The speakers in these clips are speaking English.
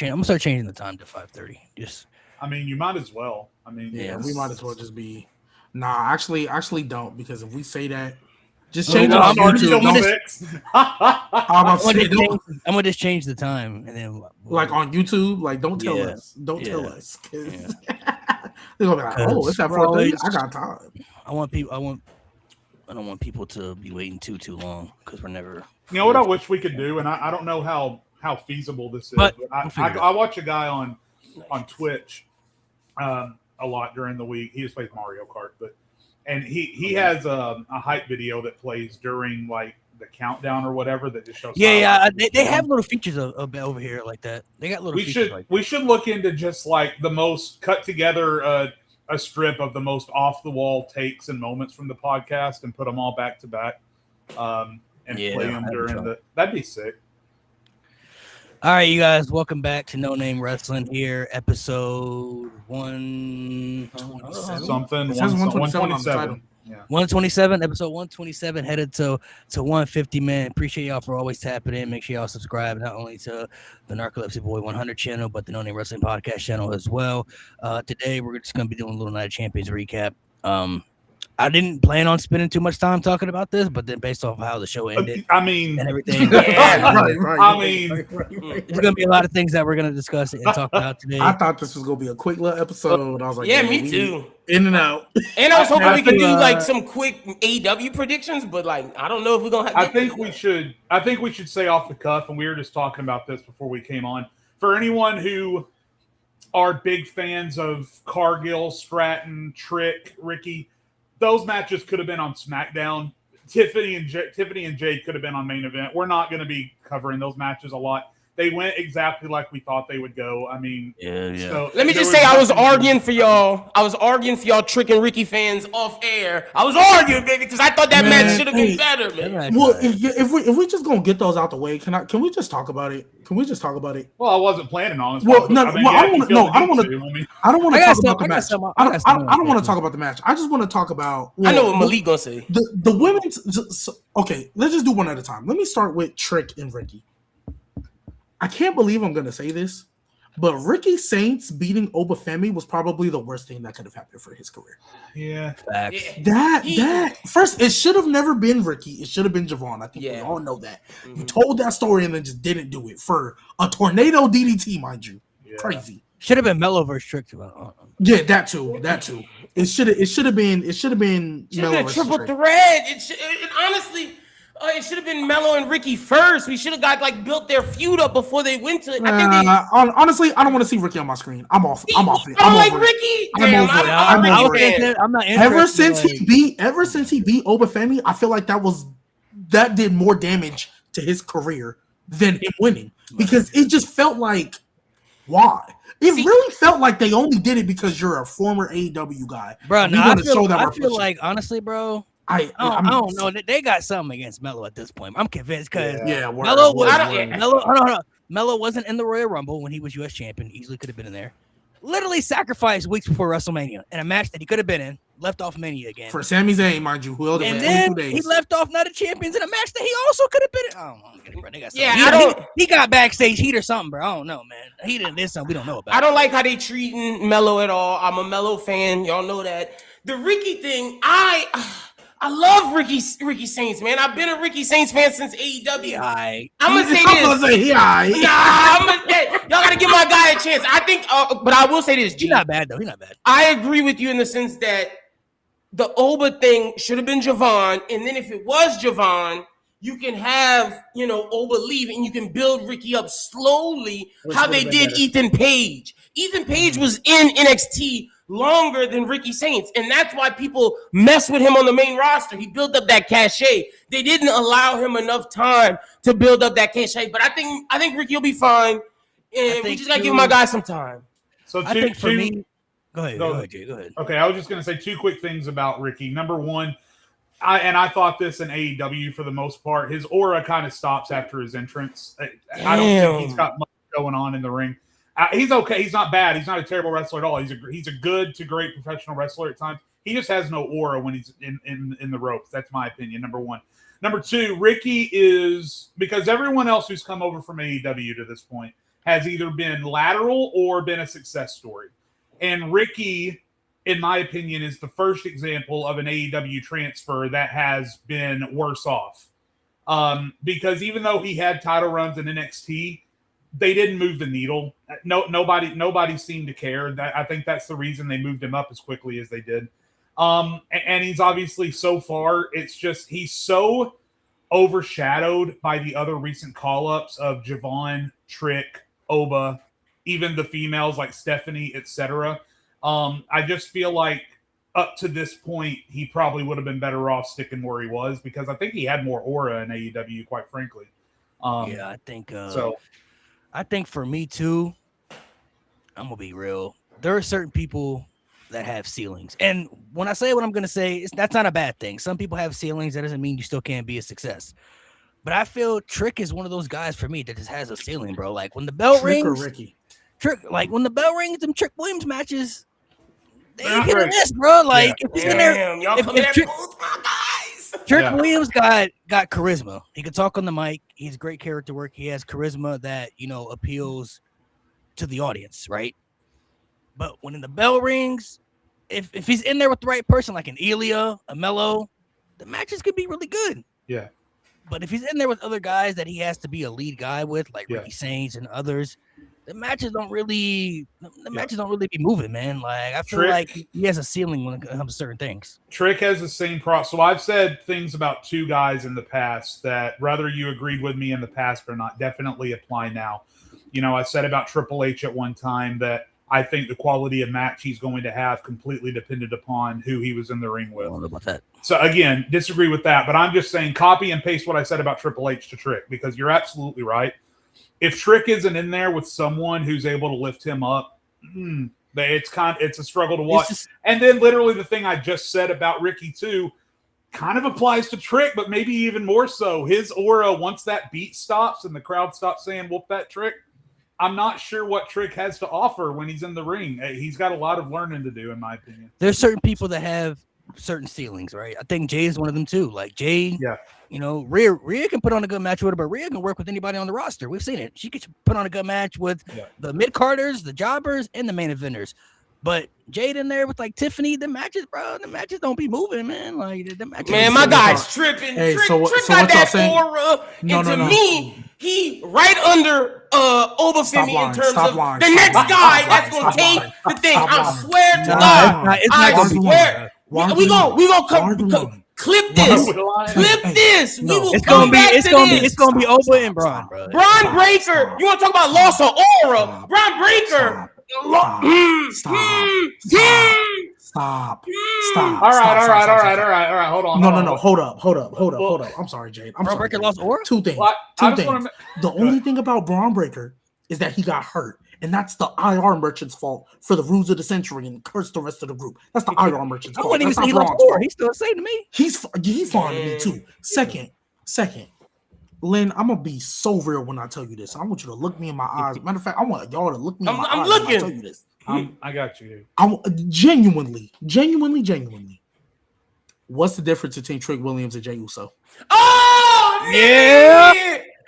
I'm gonna start changing the time to 5:30. Just. I mean, you might as well. I mean, yeah, we might as well just be. Nah, actually don't, because if we say that, just Well, change no, it on I'm already YouTube. doing Don't- six. I'm about to say, don't- I'm gonna just change the time and then like on YouTube, like don't tell Yeah, us, don't tell yeah, us, because they're gonna be like, oh, it's at we're 4:30. always- I got time. I don't want people to be waiting too long because we're never. You know what I wish we could do, and I don't know how feasible this is, But but we'll figure it I watch a guy on Twitch a lot during the week. He just plays Mario Kart, and he has a hype video that plays during like the countdown or whatever that just shows. Yeah. They have little features of over here like that. They got little. We should look into just like the most cut together a strip of the most off the wall takes and moments from the podcast and put them all back to back, and play them during the. That'd be sick. All right, you guys, welcome back to No Name Wrestling here, episode 127. Yeah. 127, episode 127, headed to 150, man. Appreciate y'all for always tapping in. Make sure y'all subscribe not only to the Narcolepsy Boy 100 channel, but the No Name Wrestling Podcast channel as well. Today, we're just going to be doing a little Night of Champions recap. I didn't plan on spending too much time talking about this, but then based off how the show ended, I mean, and everything, Right. I mean, there's going to be a lot of things that we're going to discuss and talk about today. I thought this was gonna be a quick little episode. I was like, Yeah, me too. In and out. And I was hoping we could do think, like some quick AEW predictions, but like I don't know if we're gonna have. I think we should say off the cuff, and we were just talking about this before we came on. For anyone who are big fans of Cargill, Stratton, Trick, Ricky, those matches could have been on SmackDown. Tiffany and Jade could have been on Main Event. We're not going to be covering those matches a lot. They went exactly like we thought they would go. I mean, So let me just say, I was arguing for y'all. Trick and Ricky fans off air. I was arguing, baby, because I thought that match should have been better, man. Well, if we just gonna get those out the way, can we just talk about it? Can we just talk about it? Well, I wasn't planning on it. Well, I don't want to talk about the match. I don't want to talk about the match. I just want to talk about. I know what Malik gonna say. The women's. Okay, let's just do one at a time. Let me start with Trick and Ricky. I can't believe I'm going to say this, but Ricky Saints beating Obafemi was probably the worst thing that could have happened for his career. Yeah. Facts. That first, it should have never been Ricky. It should have been Javon. I think we all know that. Mm-hmm. You told that story and then just didn't do it for a tornado DDT, mind you. Yeah. Crazy. Should have been Mello versus Trick. Yeah, that too. It should have been Mello versus triple Trick. threat. It honestly. It should have been Mello and Ricky first. We should have built their feud up before they went to it. Honestly, I don't want to see Ricky on my screen. I'm off it. I don't like Ricky. I'm not interested. Ever since he beat Obafemi, I feel like that did more damage to his career than him winning, because it just felt like, why? It really felt like they only did it because you're a former AEW guy, bro. I feel like honestly, bro. I don't know. They got something against Mello at this point. I'm convinced because Mello wasn't in the Royal Rumble when he was U.S. champion. Easily could have been in there. Literally sacrificed weeks before WrestleMania in a match that he could have been in. Left off Mania again for Sami Zayn, mind you. Who and then he left off Night of Champions in a match that he also could have been in. I don't know, bro. They got he got backstage heat or something, bro. I don't know, man. He didn't do something we don't know about. I don't like how they treating Mello at all. I'm a Mello fan. Y'all know that. The Ricky thing, I love Ricky Saints, man. I've been a Ricky Saints fan since AEW. I'm gonna say this. Y'all gotta give my guy a chance. I think, but I will say this. He's not bad though. He's not bad. I agree with you in the sense that the Oba thing should have been Javon, and then if it was Javon, you can have Oba leave, and you can build Ricky up slowly, how they did better. Ethan Page. Ethan Page was in NXT longer than Ricky Saints, and that's why people mess with him on the main roster. He built up that cachet. They didn't allow him enough time to build up that cachet, but I think Ricky will be fine, and we just gotta give my guy some time. So I think for me, go ahead, Jay, go ahead. Okay, I was just gonna say two quick things about Ricky. Number one, I thought this in AEW for the most part, his aura kind of stops after his entrance. I don't think he's got much going on in the ring. He's okay. He's not bad. He's not a terrible wrestler at all. He's a good to great professional wrestler at times. He just has no aura when he's in the ropes. That's my opinion, number one. Number two, Ricky is, because everyone else who's come over from AEW to this point has either been lateral or been a success story. And Ricky, in my opinion, is the first example of an AEW transfer that has been worse off. Because even though he had title runs in NXT, they didn't move the needle. Nobody seemed to care. I think that's the reason they moved him up as quickly as they did. And he's obviously so far, it's just he's so overshadowed by the other recent call-ups of Javon, Trick, Oba, even the females like Stephanie, etc. I just feel like up to this point, he probably would have been better off sticking where he was because I think he had more aura in AEW, quite frankly. Yeah, I think so. I think for me too, I'm gonna be real. There are certain people that have ceilings, and when I say what I'm gonna say, that's not a bad thing. Some people have ceilings. That doesn't mean you still can't be a success. But I feel Trick is one of those guys for me that just has a ceiling, bro. Like when the bell Trick rings, or Ricky? Trick. Like when the bell rings, them Trick Williams matches, they Not hit or great. miss, bro. Like if he's in there, Damn, y'all if coming at Trick- both my guys. Trick Yeah. Williams got charisma. He could talk on the mic. He's great character work. He has charisma that appeals to the audience, right? But when the bell rings, if he's in there with the right person, like an Elia, a Mello, the matches could be really good. Yeah. But if he's in there with other guys that he has to be a lead guy with, like Yeah. Ricky Saints and others, the matches don't really be moving, man. Like I feel Trick- like he has a ceiling when it comes to certain things. Trick has the same problem. So I've said things about two guys in the past that whether you agreed with me in the past or not, definitely apply now. I said about Triple H at one time that I think the quality of match he's going to have completely depended upon who he was in the ring I with. don't know about that. So again, disagree with that, but I'm just saying copy and paste what I said about Triple H to Trick because you're absolutely right. If Trick isn't in there with someone who's able to lift him up, it's a struggle to watch. And then literally the thing I just said about Ricky too kind of applies to Trick, but maybe even more so. His aura, once that beat stops and the crowd stops saying whoop that Trick, I'm not sure what Trick has to offer when he's in the ring. He's got a lot of learning to do, in my opinion. There's certain people that have certain ceilings, right? I think Jay is one of them too. Like Jay, Yeah. Rhea can put on a good match with her, but Rhea can work with anybody on the roster. We've seen it. She could put on a good match with the mid-carders, the jobbers, and the main eventers. But Jade in there with like Tiffany, the matches don't be moving, man. Like the matches. Man, my guy's tripping. Hey, Trick, so Trick what got y'all that saying? aura. No, and no, to no. me, he right under Obafemi in lying, terms stop of lying, the stop next lying, guy stop that's lying, gonna stop take lying, the thing. stop I lying. swear to Nah, God. it's not I gonna be swear. Why We gonna come. clip this. Clip Hey, this. no. We will It's come gonna be back it's to gonna be this. it's gonna be Stop, Oba and stop, Braun, stop. bro. Braun Breaker. Stop. You want to talk about loss of aura? Stop. Braun Breaker. Stop. All right. Hold on. No. Hold up. I'm sorry, Jade. I'm Braun sorry. Breaker Jade. lost aura? Two things. Well, I Two just things. wanna The only thing about Braun Breaker is that he got hurt. And that's the IR merchant's fault for the rules of the century and curse the rest of the group. That's the IR merchant's I fault. wouldn't even That's say not he lost Braun's aura. fault. He's still the same to me. He's fine to me too. Second, Lynn, I'm gonna be so real when I tell you this. I want you to look me in my eyes. Matter of fact, I want y'all to look me in my I'm eyes when I looking. tell you this. I got you, dude. Genuinely. What's the difference between Trick Williams and Jey Uso? Oh Yeah.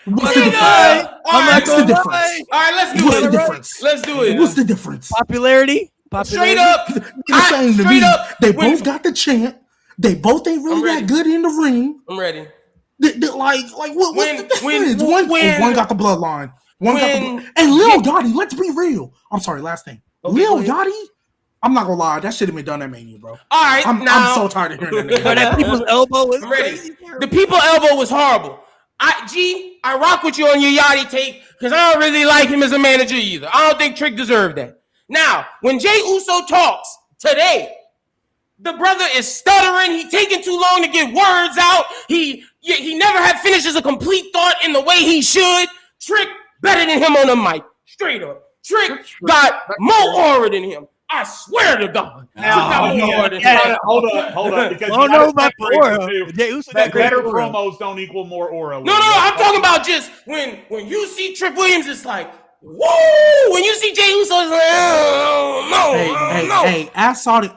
What's the Nigga! difference? All right, What's the difference? All right, let's do What's the it. difference? Let's do it. What's the difference? Popularity. Straight up. You're saying to straight me, up. they when- both got the chant. They both ain't really I'm ready. that good in the ring. I'm ready. Like what's When- the difference? when- One got the bloodline. when- And Lil Yachty, let's be real. I'm sorry, last thing. Okay, Lil go ahead. Yachty, I'm not gonna lie, that should have been done at Mania, bro. All right, I'm now so tired of hearing that Bro, name. that people's elbow is I'm ready. crazy. The people elbow was horrible. I rock with you on your Yachty take because I don't really like him as a manager either. I don't think Trick deserved that. Now, when Jey Uso talks today, the brother is stuttering. He taking too long to get words out. He never had finishes a complete thought in the way he should. Trick better than him on the mic. Straight up. Trick got more aura than him. I swear to God. Trick got more aura than him. Hold up. Because I don't you know gotta about the separate the aura. two. Jey Uso That got great better aura. promos don't equal more aura. No, I'm talking about just when you see Trick Williams, it's like, whoa! When you see Jey Uso, it's like, no. Hey, ask Saudi.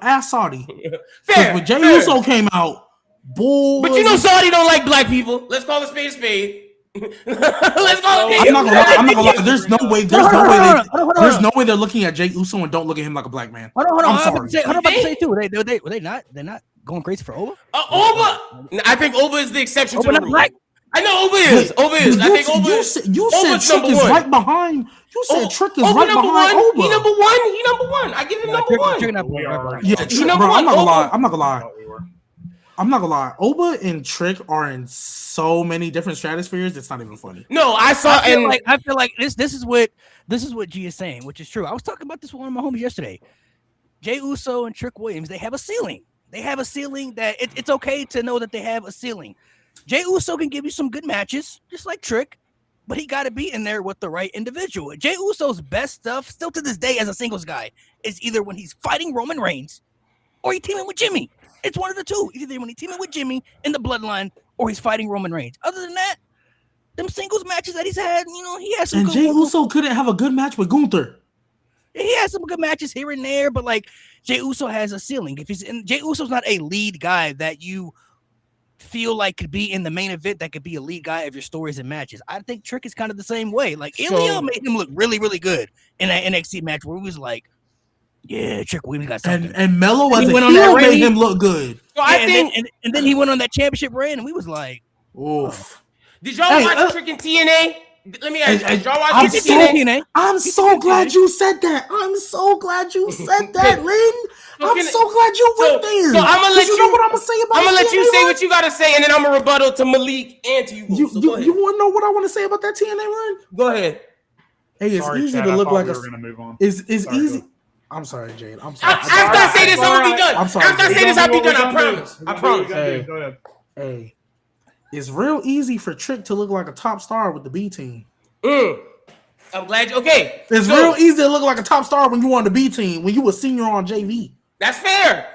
Fair, When Jey fair. Uso came out, boy. But you know Saudi don't like black people. Let's call a spade a spade. Let's go. I'm not gonna lie. There's no way. There's no way they're looking at Jey Uso and don't look at him like a black man. Hold on. I'm I'm sorry. about to say too. They're not going crazy for Oba. Oba. I think Oba is the exception to Oba the not rule. black. I know Oba is. Oba is. I think Oba. You said Oba's Trick number is one. right behind. You said Trick is Oba right number behind one. Oba. He number one. He number one. I give him number one. Trick not We are. Yeah, He Trick, number bro. one. I'm not gonna lie. We were. I'm not gonna lie. Oba and Trick are in so many different stratospheres. It's not even funny. No, I saw. I feel like this is what G is saying, which is true. I was talking about this with one of my homies yesterday. Jey Uso and Trick Williams, they have a ceiling. They have a ceiling that it's okay to know that they have a ceiling. Jey Uso can give you some good matches, just like Trick, but he got to be in there with the right individual. Jey Uso's best stuff, still to this day as a singles guy, is either when he's fighting Roman Reigns or he's teaming with Jimmy. It's one of the two. Either when he's teaming with Jimmy in the Bloodline or he's fighting Roman Reigns. Other than that, them singles matches that he's had, he has some And good Jey ones. Uso couldn't have a good match with Gunther. He has some good matches here and there, but like Jey Uso has a ceiling. If he's in, Jey Uso's not a lead guy that you feel like could be in the main event, that could be a lead guy of your stories and matches. I think Trick is kind of the same way. Like Ilya made him look really, really good in that NXT match where he was like, yeah, Trick Williams got something. And Melo as he a went on that heel made reign. him look good. So I think. And then he went on that championship reign, and we was like, Oof. Did y'all watch Trick and TNA? Let me ask you. Did y'all watch Trick and TNA? I'm so glad you said that. I'm so glad you said that, Lynn. I'm so glad you went there. So I'm gonna let you know what I'm gonna say about I'm gonna let you TNA say run? what you gotta say, and then I'm gonna rebuttal to Malik and to you. So go ahead. You want to know what I want to say about that TNA run? Go ahead. Hey, it's Sorry, easy Chad, to I look thought like we a. were gonna move on. It's Sorry, easy. go. I'm sorry, Jade. I'm sorry. After I say this, I'm gonna be done. I'm sorry. After I say this, I'll be done. I promise. I promise. Hey. Go ahead. Hey, it's real easy for Trick to look like a top star with the B team. I'm glad. Okay, It's real easy to look like a top star when you on the B team, when you were senior on JV. that's fair.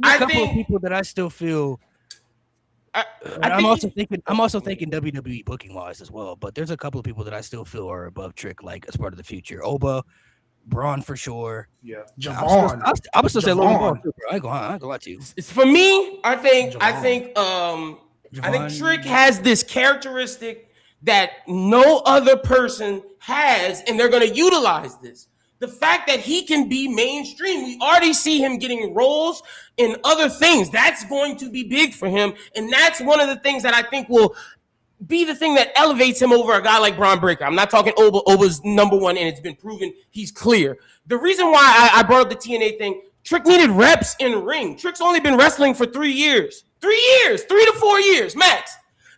a couple of people that I still feel. I'm also thinking WWE booking wise as well, but there's a couple of people that I still feel are above Trick, like as part of the future. Oba, Braun for sure. Yeah, Javon. I would still say Logan Paul Javon. too, bro. I ain't gonna lie to you. For me, I think Javon. Trick has this characteristic that no other person has, and they're going to utilize this. The fact that he can be mainstream, we already see him getting roles in other things. That's going to be big for him, and that's one of the things that I think will be the thing that elevates him over a guy like Braun Breaker. I'm not talking Oba. Oba's number one, and it's been proven he's clear. The reason why I brought up the TNA thing, Trick needed reps in ring. Trick's only been wrestling for 3 years. 3 years, 3 to 4 years max.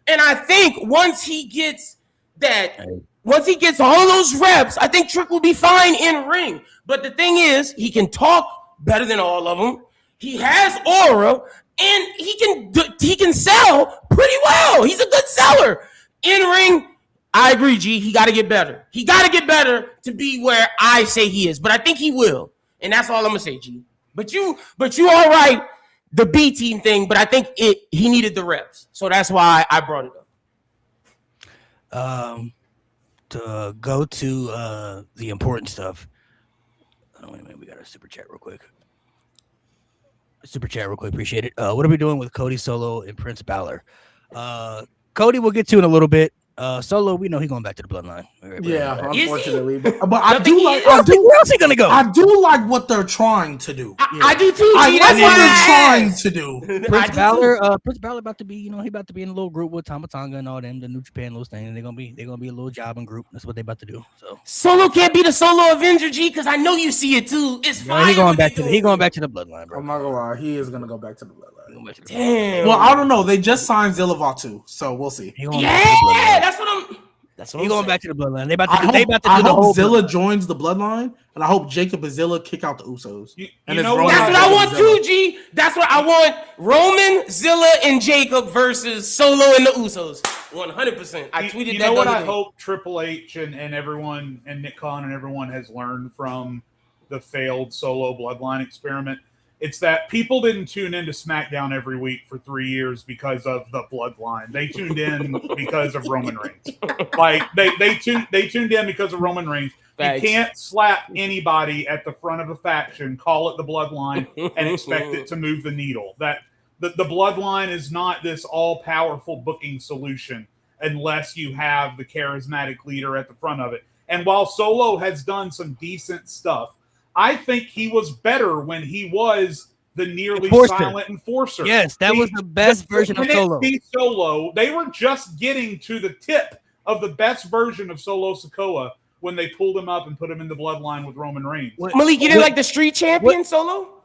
And I think once he gets all of those reps, I think Trick will be fine in ring. But the thing is, he can talk better than all of them. He has aura, and he can sell pretty well. He's a good seller. In ring, I agree, G. He got to get better. He got to get better to be where I say he is. But I think he will, and that's all I'm gonna say, G. But you all right. The B team thing, but I think he needed the reps, so that's why I brought it up. To go to the important stuff. Oh, wait a minute, we got a super chat real quick. Appreciate it. What are we doing with Cody Solo and Prince Balor? Cody, we'll get to in a little bit. Solo, we know he's going back to the Bloodline. Yeah, Is he? unfortunately, but I do like. Where else he gonna go? I do like what they're trying to do. I do too. I G, like that's what why they're I trying asked. to do. Prince Balor about to be, he about to be in a little group with Tama Tonga and all them, the New Japan little thing. And they're gonna be a little jobbing group. That's what they about to do. So Solo can't be the Solo Avenger, G, because I know you see it too. It's fine. he going back to the Bloodline, bro. I'm not gonna lie, he is gonna go back to the Bloodline. Damn. Well, I don't know. They just signed Zilla Vatu, so we'll see. He going back to the Yeah, Bloodline. that's what I'm. He going back to the Bloodline. They about I to do the whole hope Zilla Bloodline. joins the Bloodline, and I hope Jacob and Zilla kick out the Usos. You And it's know Roman what? That's what I Reigns want and Zilla. too, G. That's what I want. Roman, Zilla, and Jacob versus Solo and the Usos. 100%. I tweeted You that. know what the other I day. hope Triple H and everyone and Nick Khan and everyone has learned from the failed Solo Bloodline experiment? It's that people didn't tune into SmackDown every week for 3 years because of the Bloodline. They tuned in because of Roman Reigns. Like they tuned in because of Roman Reigns. Facts. You can't slap anybody at the front of a faction, call it the Bloodline, and expect it to move the needle. That the Bloodline is not this all-powerful booking solution. unless you have the charismatic leader at the front of it. And while Solo has done some decent stuff, I think he was better when he was the nearly silent enforcer. Yes, that was the best version of Solo. Solo. They were just getting to the tip of the best version of Solo Sikoa when they pulled him up and put him in the bloodline with Roman Reigns. Malik, you didn't like the street champion Solo?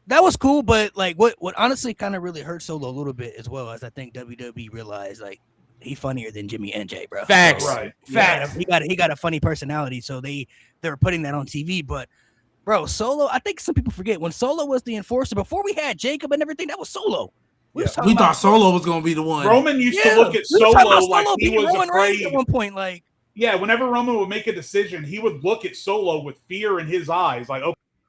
That was cool, but like what honestly kind of really hurt Solo a little bit as well, as I think WWE realized like he's funnier than Jimmy and Jay, bro. Facts. So, right. Facts. He got a funny personality, so they were putting that on TV. But bro, Solo, I think some people forget when Solo was the enforcer before we had Jacob and everything. That was Solo. We thought Solo was going to be the one. Roman used to look at Solo like he was Roman afraid. at one point, like. Yeah, whenever Roman would make a decision, he would look at Solo with fear in his eyes, like,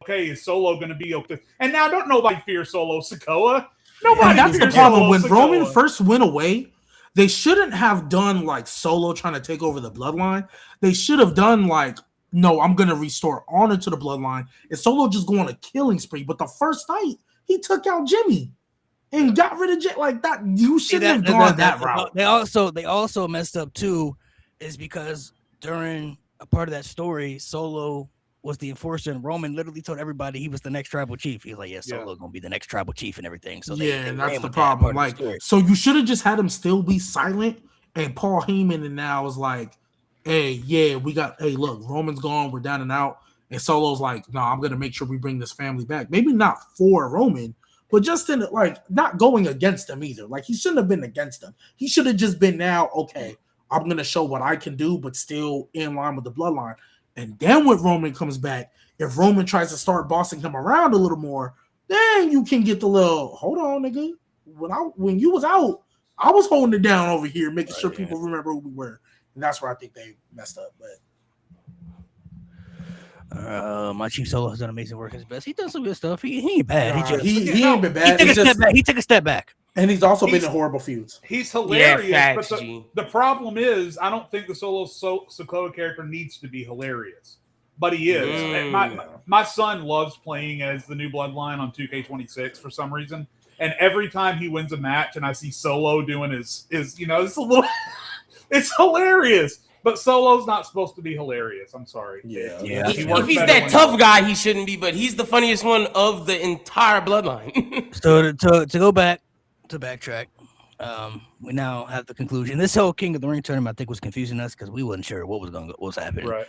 okay, is Solo going to be okay? And now, don't nobody fear Solo Sikoa. Nobody. And that's the fears problem. Solo When Sikoa. Roman first went away, they shouldn't have done like Solo trying to take over the bloodline. They should have done like, no, I'm going to restore honor to the bloodline. And Solo just go on a killing spree. But the first night, he took out Jimmy and got rid of Jay. Like that, you shouldn't have gone that route. They also messed up too. Is because during a part of that story, Solo was the enforcer, and Roman literally told everybody he was the next tribal chief. He's like, Solo gonna be the next tribal chief and everything. So and that's the problem. Like, so you should have just had him still be silent, and Paul Heyman and now is like, hey, look, Roman's gone, we're down and out, and Solo's like, no, I'm gonna make sure we bring this family back. Maybe not for Roman, but just in like not going against him either. Like he shouldn't have been against him. He should have just been now, okay, I'm going to show what I can do, but still in line with the bloodline. And then when Roman comes back, if Roman tries to start bossing him around a little more, then you can get the little, hold on, nigga. When you was out, I was holding it down over here, making sure people remember who we were. And that's where I think they messed up. But my Chief Solo has done amazing work at his best. He done some good stuff. He ain't bad. He ain't been bad. He took a step back. And he's also been in horrible feuds. He's hilarious. Yeah, facts, but the problem is, I don't think the Solo Sikoa character needs to be hilarious. But he is. My son loves playing as the new Bloodline on 2K26 for some reason. And every time he wins a match and I see Solo doing his it's a little it's hilarious. But Solo's not supposed to be hilarious. I'm sorry. Yeah. If he's that tough guy, he shouldn't be, but he's the funniest one of the entire bloodline. So to go back, to backtrack, we now have the conclusion. This whole King of the Ring tournament, I think, was confusing us because we wasn't sure what was happening. Right.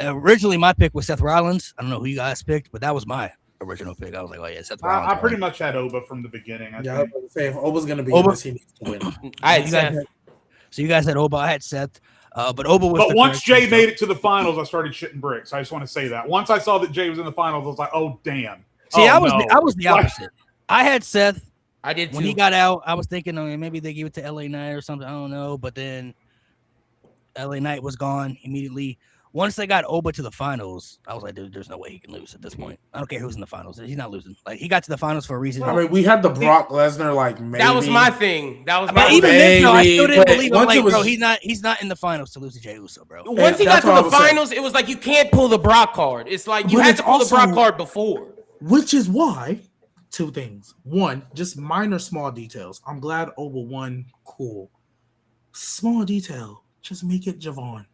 Originally, my pick was Seth Rollins. I don't know who you guys picked, but that was my original pick. I was like, oh yeah, Seth Rollins. I pretty much had Oba from the beginning. I was going to say, if Oba's going to be Oba, he needs to win. I had Seth. So you guys had Oba. I had Seth. But Oba was. But once Jay made it to the finals, I started shitting bricks. I just want to say that. Once I saw that Jay was in the finals, I was like, oh damn. See, I was the opposite. I had Seth. I did too. When he got out, I was thinking, maybe they gave it to LA Knight or something. I don't know. But then LA Knight was gone immediately. Once they got Oba to the finals, I was like, dude, there's no way he can lose at this point. I don't care who's in the finals. He's not losing. Like, he got to the finals for a reason. I mean, we had the Brock Lesnar, like, maybe. That was my thing. That was I even then, I still didn't believe it. Like, bro, he's not in the finals to lose to Jey Uso, bro. Once he got to the finals, it was like you can't pull the Brock card. It's like you had to pull the Brock card before. Which is why, two things. One, just minor small details. I'm glad Oba won. Cool. Small detail. Just make it Javon.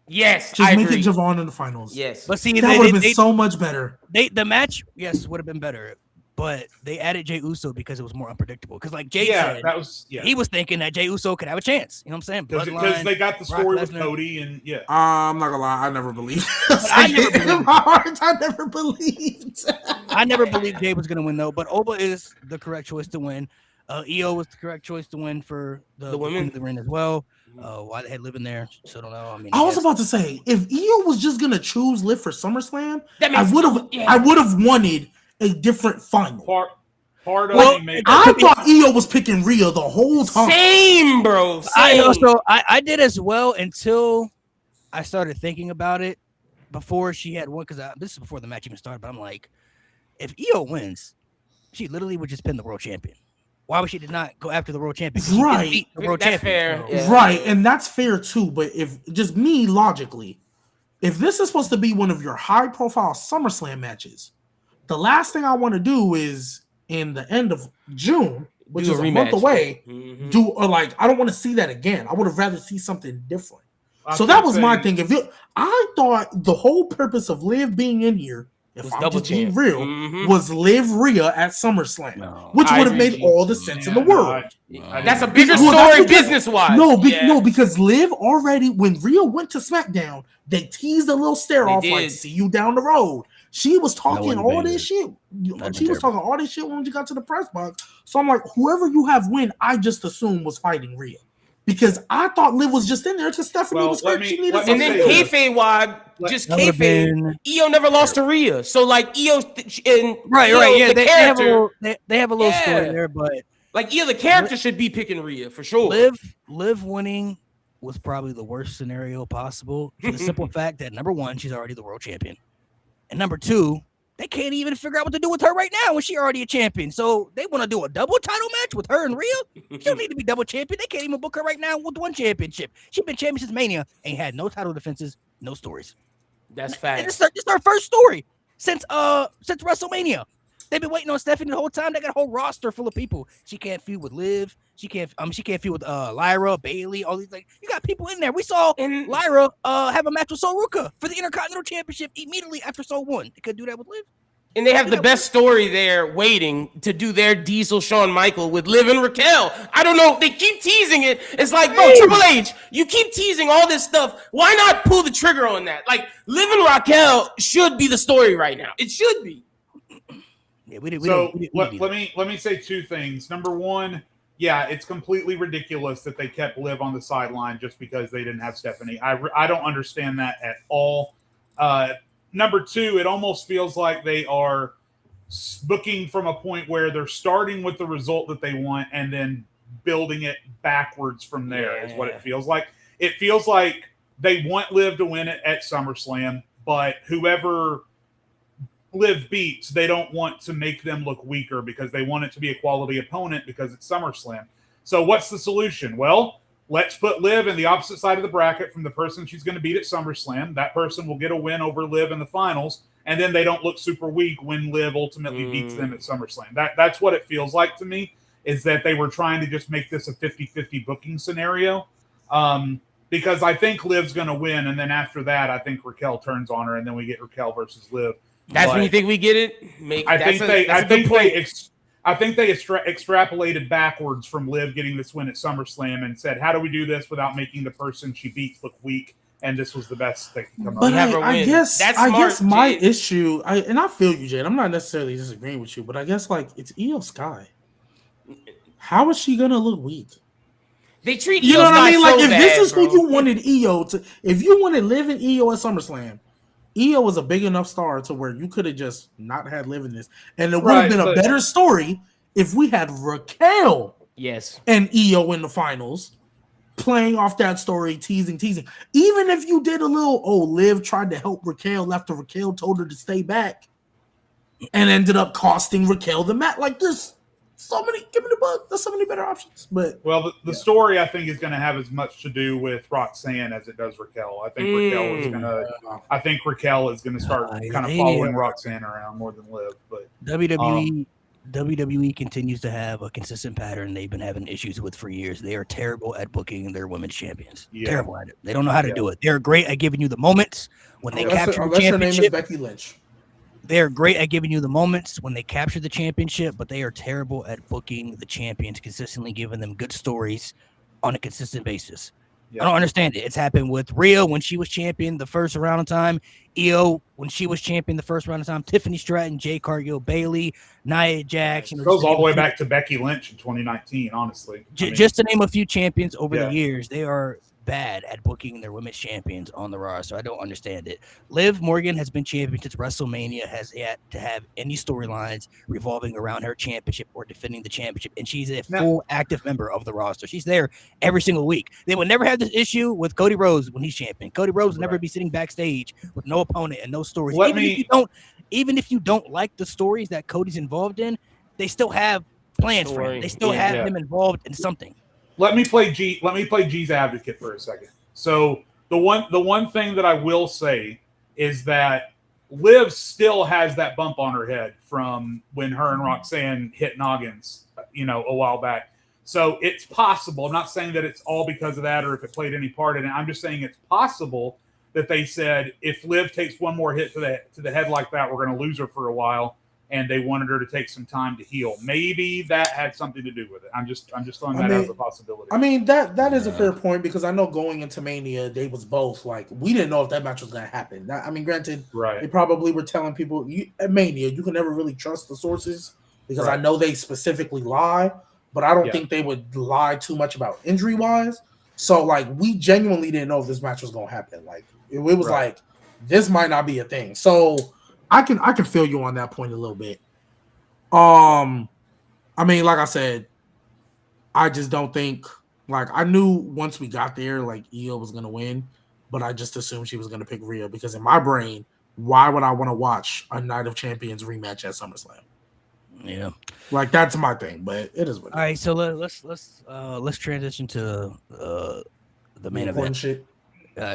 Yes, just make it Javon in the finals. Yes, but see, that would have been so much better. The match, yes, would have been better, but they added Jey Uso because it was more unpredictable. Because like Jay said, he was thinking that Jey Uso could have a chance. You know what I'm saying? Because they got the story with Cody, and I'm not gonna lie, I never believed. I never believed. I never believed Jay was gonna win though. But Oba is the correct choice to win. EO was the correct choice to win for the women of the ring as well. Why they had living there, so don't know. I mean, I was about to say, if EO was just gonna choose Liv for SummerSlam, I would have wanted a different final. I thought EO was picking Rhea the whole time. Same, bro. I did as well until I started thinking about it before she had won. Because this is before the match even started. But I'm like, if EO wins, she literally would just pin the world champion. Why would she did not go after the world champion? Right. That's fair. Yeah. Right. And that's fair too. But if just me logically, if this is supposed to be one of your high profile SummerSlam matches, the last thing I want to do is in the end of June which Do is a a month rematch. away, Mhm. I don't want to see that again. I would have rather see something different. I So was that gonna was my say- thing. I thought the whole purpose of Liv being in here, if Was I'm double just being champ. real, Mhm. was Liv Rhea at SummerSlam, No. which I would have agree, made G. all the sense in the Yeah, no, world. I That's a didn't- bigger Well, that's story because- business wise. No, because Liv already, when Rhea went to SmackDown, they teased a little stare They off like, did. see you down the road. She was talking wouldn't all be this shit. been She was talking all this shit when she got to the press box. So I'm like, whoever you have win, I just assumed was fighting Rhea. Because I thought Liv was just in there because Stephanie Well, was let hurt. me- She needed let me And then something. say to this. kayfabe wide, Let- just That would've kayfabe. been- Io never lost to Rhea, so like Io and Right, Io, right. Yeah, the they have a character, little. They have a little story Yeah. there, but like Io, the character should be picking Rhea for sure. Liv winning was probably the worst scenario possible for the simple fact that number one, she's already the world champion, and number two, they can't even figure out what to do with her right now when she's already a champion. So they want to do a double title match with her and Rhea. She don't need to be double champion. They can't even book her right now with one championship. She's been champion since Mania, ain't had no title defenses, no stories. That's And facts. this is her first story since WrestleMania. They've been waiting on Stephanie the whole time. They got a whole roster full of people. She can't feud with Liv. She can't feud with Lyra, Bailey, all these, like, you got people in there. We saw And Lyra have a match with Soruka for the Intercontinental Championship immediately after Sol won. They could do that with Liv. they have the best story there waiting to do their Diesel Shawn Michael with Liv and Raquel. I don't know. They keep teasing it. It's like, bro, Triple H, you keep teasing all this stuff. Why not pull the trigger on that? Like, Liv and Raquel should be the story right now. It should be. Yeah, we did. So let me say two things. Number one, yeah, it's completely ridiculous that they kept Liv on the sideline just because they didn't have Stephanie. I don't understand that at all. Number two, it almost feels like they are booking from a point where they're starting with the result that they want and then building it backwards from there. Is what it feels like. It feels like they want Liv to win it at SummerSlam, but whoever Liv beats, they don't want to make them look weaker because they want it to be a quality opponent because it's SummerSlam. So what's the solution? Well, let's put Liv in the opposite side of the bracket from the person she's going to beat at SummerSlam. That person will get a win over Liv in the finals, and then they don't look super weak when Liv ultimately beats them at SummerSlam. That's what it feels like to me, is that they were trying to just make this a 50-50 booking scenario. Because I think Liv's going to win, and then after that, I think Raquel turns on her, and then we get Raquel versus Liv. That's when But you think we get it? I think they extrapolated backwards from Liv getting this win at SummerSlam and said, how do we do this without making the person she beats look weak? And this was the best they could come up But with. I guess That's I smart, guess my Jade. issue, and I feel you, Jade. I'm not necessarily disagreeing with you, but I guess like it's Io Sky. How is she gonna look weak? They treat You know Io what I mean? Sky Like so if this bad, is who bro. you wanted Io to, if you wanted Liv and Io at SummerSlam, Io was a big enough star to where you could have just not had Liv in this, and it would have Right, been a but- better story if we had Raquel Yes. and Io in the finals, playing off that story, teasing. Even if you did a little, Liv tried to help Raquel after Raquel told her to stay back, and ended up costing Raquel the match. Like there's so many. Give me the book. There's so many better options. But Well, the story, I think, is going to have as much to do with Roxanne as it does Raquel. I think Raquel is going to start kind of following Roxanne around more than Liv. But WWE continues to have a consistent pattern they've been having issues with for years. They are terrible at booking their women's champions. Yeah. Terrible at it. They don't know how to do it. They're great at giving you the moments when they capture the unless her name is championship. Becky Lynch. They're great at giving you the moments when they capture the championship, but they are terrible at booking the champions, consistently giving them good stories on a consistent basis. Yeah. I don't understand it. It's happened with Rhea when she was champion the first round of time, Io when she was champion the first round of time, Tiffany Stratton, Jay Cargill, Bailey, Nia Jax. it goes all the way back to Becky Lynch in 2019, honestly. Just to name a few champions over Yeah. the years, they are bad at booking their women's champions on the roster. I don't understand it. Liv Morgan has been champion since WrestleMania, has yet to have any storylines revolving around her championship or defending the championship, and she's a full active member of the roster. She's there every single week. They would never have this issue with Cody Rhodes when he's champion. Cody Rhodes would never be sitting backstage with no opponent and no stories. Even if you don't like the stories that Cody's involved in, they still have plans for him. They still have him involved in something. Let me play G's advocate for a second. So the one thing that I will say is that Liv still has that bump on her head from when her and Roxanne hit noggins, a while back. So it's possible. I'm not saying that it's all because of that or if it played any part in it. I'm just saying it's possible that they said if Liv takes one more hit to the head like that, we're going to lose her for a while, and they wanted her to take some time to heal. Maybe that had something to do with it. I'm just throwing that out as a possibility. I mean, that is a fair point, because I know going into Mania, they was both like, we didn't know if that match was going to happen. Granted, they probably were telling people at Mania, you can never really trust the sources, because I know they specifically lie, but I don't think they would lie too much about injury wise. So like, we genuinely didn't know if this match was going to happen. Like it was like, this might not be a thing. So I can feel you on that point a little bit. I mean, like I said, I just don't think, like, I knew once we got there, like, Io was going to win, but I just assumed she was going to pick Rhea, because in my brain, why would I want to watch a Night of Champions rematch at SummerSlam? Yeah. Like, that's my thing, but it is what it is. All right, so let's transition to the main event. Shit.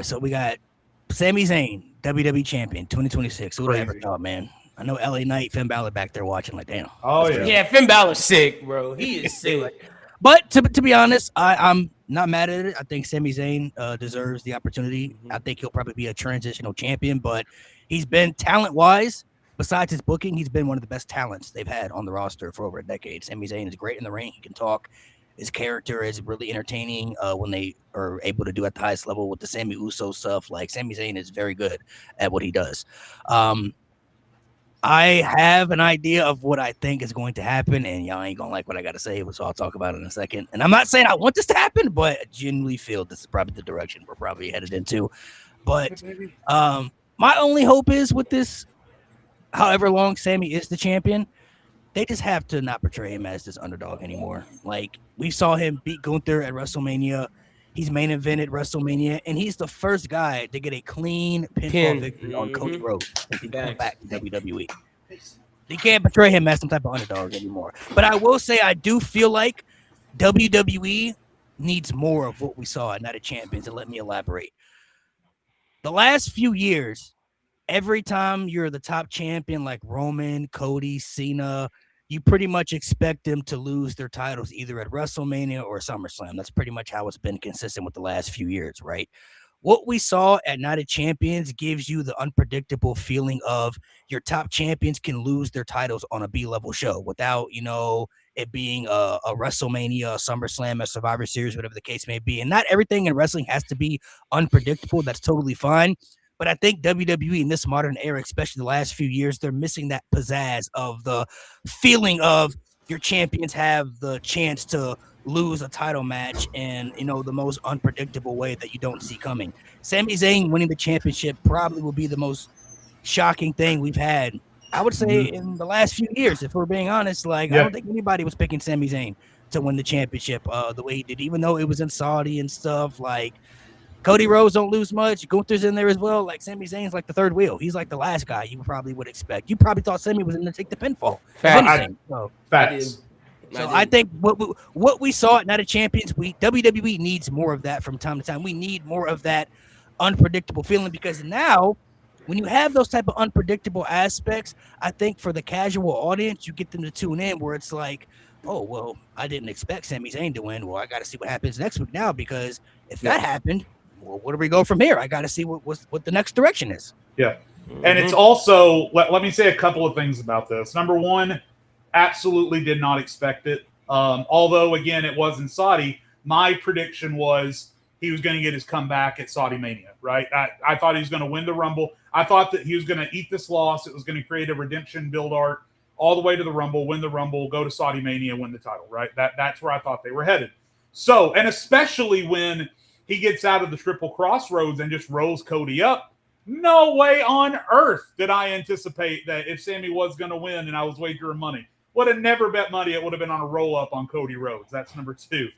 So we got Sami Zayn, WWE Champion, 2026. Who would have ever thought, man? I know LA Knight, Finn Balor back there watching, like, damn. Oh, yeah. Yeah, Finn Balor's sick, bro. He is sick. But to be honest, I'm not mad at it. I think Sami Zayn deserves the opportunity. I think he'll probably be a transitional champion, but he's been talent-wise, besides his booking, he's been one of the best talents they've had on the roster for over a decade. Sami Zayn is great in the ring. He can talk. His character is really entertaining when they are able to do at the highest level with the Sami Uso stuff. Like, Sami Zayn is very good at what he does. I have an idea of what I think is going to happen, and y'all ain't going to like what I got to say, so I'll talk about it in a second. And I'm not saying I want this to happen, but I genuinely feel this is probably the direction we're probably headed into. But my only hope is with this, however long Sami is the champion, they just have to not portray him as this underdog anymore. Like, we saw him beat Gunther at WrestleMania. He's main evented WrestleMania, and he's the first guy to get a clean pinfall victory on Cody Rhodes since he came back to WWE. They can't portray him as some type of underdog anymore. But I will say, I do feel like WWE needs more of what we saw at Night of Champions, and let me elaborate. The last few years, every time you're the top champion like Roman, Cody, Cena, you pretty much expect them to lose their titles either at WrestleMania or SummerSlam. That's pretty much how it's been consistent with the last few years, right? What we saw at Night of Champions gives you the unpredictable feeling of your top champions can lose their titles on a B-level show without, it being a WrestleMania, a SummerSlam, a Survivor Series, whatever the case may be. And not everything in wrestling has to be unpredictable. That's totally fine. But I think WWE in this modern era, especially the last few years, they're missing that pizzazz of the feeling of your champions have the chance to lose a title match in, the most unpredictable way that you don't see coming. Sami Zayn winning the championship probably will be the most shocking thing we've had, I would say, in the last few years, if we're being honest. Like, I don't think anybody was picking Sami Zayn to win the championship the way he did, even though it was in Saudi and stuff. Like, Cody Rhodes don't lose much. Gunther's in there as well. Like, Sami Zayn's like the third wheel. He's like the last guy you probably would expect. You probably thought Sami was going to take the pinfall. Facts. So I think what we saw at Night of Champions, WWE needs more of that from time to time. We need more of that unpredictable feeling, because now when you have those type of unpredictable aspects, I think for the casual audience, you get them to tune in where it's like, oh, well, I didn't expect Sami Zayn to win. Well, I got to see what happens next week now, because if that happened, well, where do we go from here? I got to see what the next direction is. Yeah. And it's also, let me say a couple of things about this. Number one, absolutely did not expect it. Although, again, it was in Saudi, my prediction was he was going to get his comeback at Saudi Mania, right? I thought he was going to win the Rumble. I thought that he was going to eat this loss. It was going to create a redemption build arc all the way to the Rumble, win the Rumble, go to Saudi Mania, win the title, right? That's where I thought they were headed. So, and especially when he gets out of the triple crossroads and just rolls Cody up, no way on earth did I anticipate that if Sami was going to win and I was wagering money. Would have never bet money. It would have been on a roll-up on Cody Rhodes. That's number two.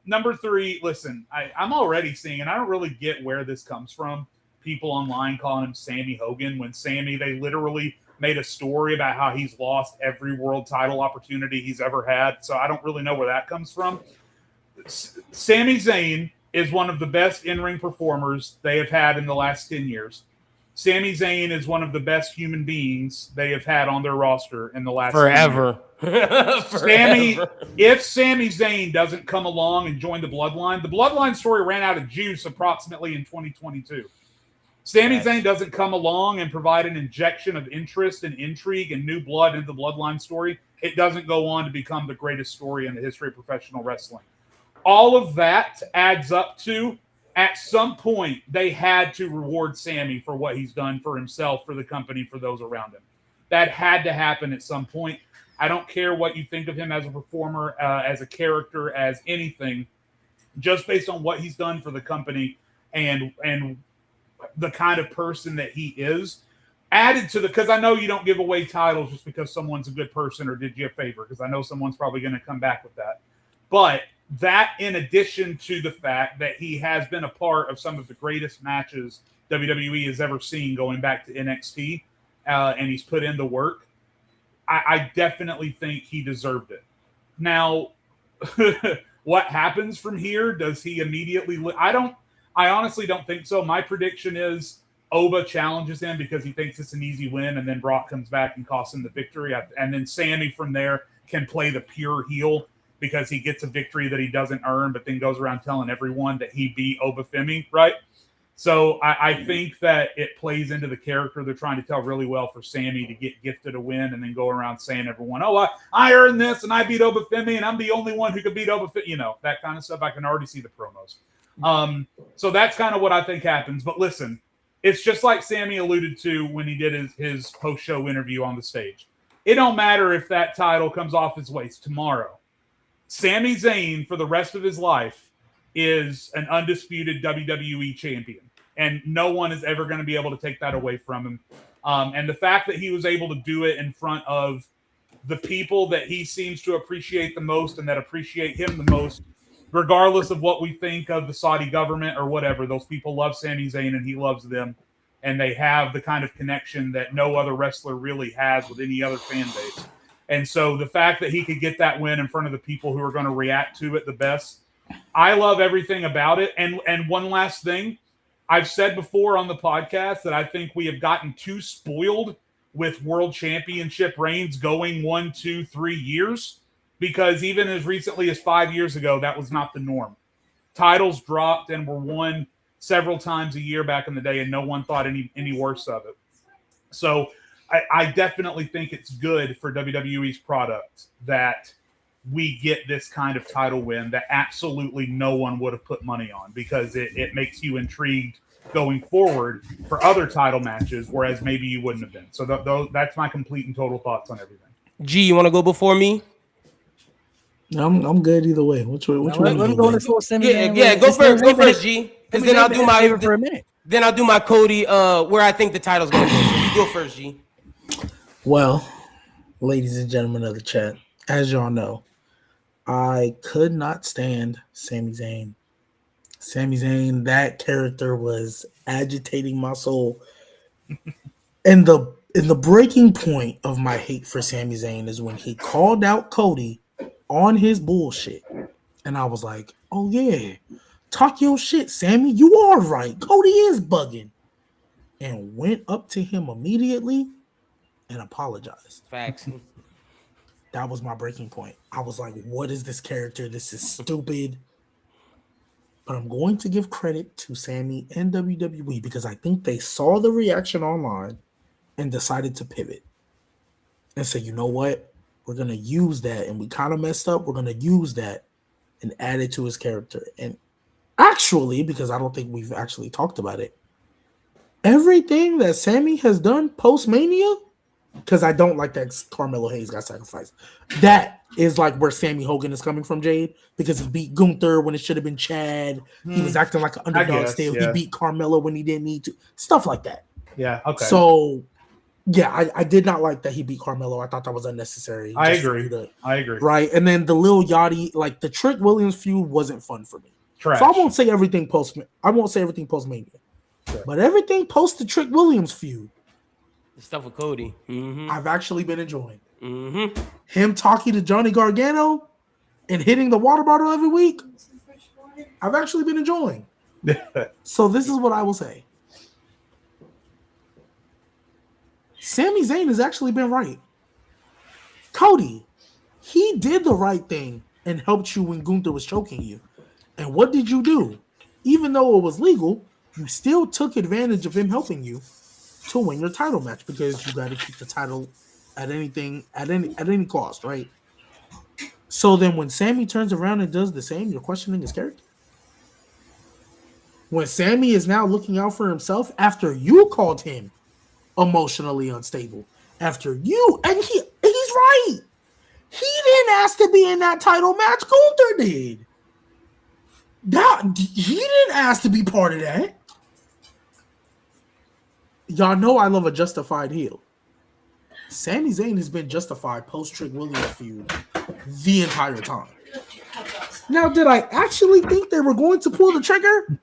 Number three, listen, I'm already seeing, and I don't really get where this comes from, people online calling him Sammy Hogan, when Sammy, they literally made a story about how he's lost every world title opportunity he's ever had. So I don't really know where that comes from. Sami Zayn is one of the best in-ring performers they have had in the last 10 years. Sami Zayn is one of the best human beings they have had on their roster in the last Forever. If Sami Zayn doesn't come along and join the Bloodline story ran out of juice approximately in 2022. Sami Zayn doesn't come along and provide an injection of interest and intrigue and new blood into the Bloodline story, it doesn't go on to become the greatest story in the history of professional wrestling. All of that adds up to, at some point, they had to reward Sami for what he's done for himself, for the company, for those around him. That had to happen at some point. I don't care what you think of him as a performer, as a character, as anything, just based on what he's done for the company and the kind of person that he is. Added to because I know you don't give away titles just because someone's a good person or did you a favor, because I know someone's probably going to come back with that. But that, in addition to the fact that he has been a part of some of the greatest matches WWE has ever seen going back to NXT, and he's put in the work, I definitely think he deserved it. Now, what happens from here? Does he immediately... I honestly don't think so. My prediction is Oba challenges him because he thinks it's an easy win, and then Brock comes back and costs him the victory. And then Sami from there can play the pure heel because he gets a victory that he doesn't earn, but then goes around telling everyone that he beat Oba Femi, right? So I think that it plays into the character they're trying to tell really well for Sami to get gifted a win and then go around saying everyone, oh, I earned this and I beat Oba Femi and I'm the only one who could beat Oba Femi. You know, that kind of stuff. I can already see the promos. So that's kind of what I think happens. But listen, it's just like Sami alluded to when he did his post-show interview on the stage. It don't matter if that title comes off his waist tomorrow. Sami Zayn, for the rest of his life, is an undisputed WWE champion. And no one is ever going to be able to take that away from him. And the fact that he was able to do it in front of the people that he seems to appreciate the most and that appreciate him the most, regardless of what we think of the Saudi government or whatever, those people love Sami Zayn and he loves them. And they have the kind of connection that no other wrestler really has with any other fan base. And so the fact that he could get that win in front of the people who are going to react to it the best, I love everything about it. And one last thing, I've said before on the podcast that I think we have gotten too spoiled with world championship reigns going 1, 2, 3 years, because even as recently as 5 years ago, that was not the norm. Titles dropped and were won several times a year back in the day, and no one thought any worse of it. So I definitely think it's good for WWE's product that we get this kind of title win that absolutely no one would have put money on, because it makes you intrigued going forward for other title matches, whereas maybe you wouldn't have been. So that's my complete and total thoughts on everything. G, you want to go before me? I'm good either way. Which way? Let me go into full Sami Zayn. Yeah, go first, G. Because then I'll do my favorite for a minute. Then I'll do my Cody where I think the title's going to go. So you go first, G. Well, ladies and gentlemen of the chat, as y'all know, I could not stand Sami Zayn. Sami Zayn, that character was agitating my soul. And the breaking point of my hate for Sami Zayn is when he called out Cody on his bullshit. And I was like, oh yeah, talk your shit, Sammy. You are right. Cody is bugging. And went up to him immediately and apologized. Facts. That was my breaking point. I was like, what is this character? This is stupid. But I'm going to give credit to Sammy and WWE because I think they saw the reaction online and decided to pivot and say, you know what? We're going to use that. And we kind of messed up. We're going to use that and add it to his character. And actually, because I don't think we've actually talked about it, everything that Sammy has done post-Mania, because I don't like that Carmelo Hayes got sacrificed. That is like where Sammy Hogan is coming from, Jade, because he beat Gunther when it should have been Chad. He was acting like an underdog still. Yeah. He beat Carmelo when he didn't need to. Stuff like that. Yeah, okay. So, yeah, I did not like that he beat Carmelo. I thought that was unnecessary. I agree. Right, and then the Lil Yachty, like the Trick Williams feud wasn't fun for me. Trash. So I won't say everything post-Mania. Sure. But everything post the Trick Williams feud, the stuff with Cody, I've actually been enjoying. Mm-hmm. Him talking to Johnny Gargano and hitting the water bottle every week, I've actually been enjoying. So this is what I will say. Sami Zayn has actually been right. Cody, he did the right thing and helped you when Gunther was choking you. And what did you do? Even though it was legal, you still took advantage of him helping you to win your title match because you got to keep the title at any cost, right? So then when Sami turns around and does the same, you're questioning his character? When Sami is now looking out for himself after you called him emotionally unstable, after you, and he's right. He didn't ask to be in that title match. Gunther did. He didn't ask to be part of that. Y'all know I love a justified heel. Sami Zayn has been justified post-Trick Williams feud the entire time. Now, did I actually think they were going to pull the trigger?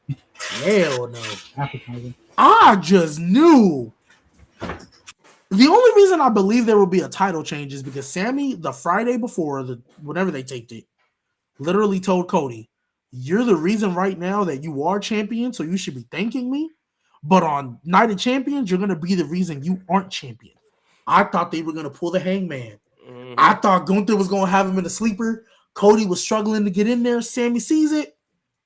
Hell no. Appetizing. I just knew. The only reason I believe there will be a title change is because Sami, the Friday before, whenever they taped it, literally told Cody, "You're the reason right now that you are champion, so you should be thanking me. But on Night of Champions, you're going to be the reason you aren't champion." I thought they were going to pull the Hangman. Mhm. I thought Gunther was going to have him in a sleeper. Cody was struggling to get in there. Sami sees it,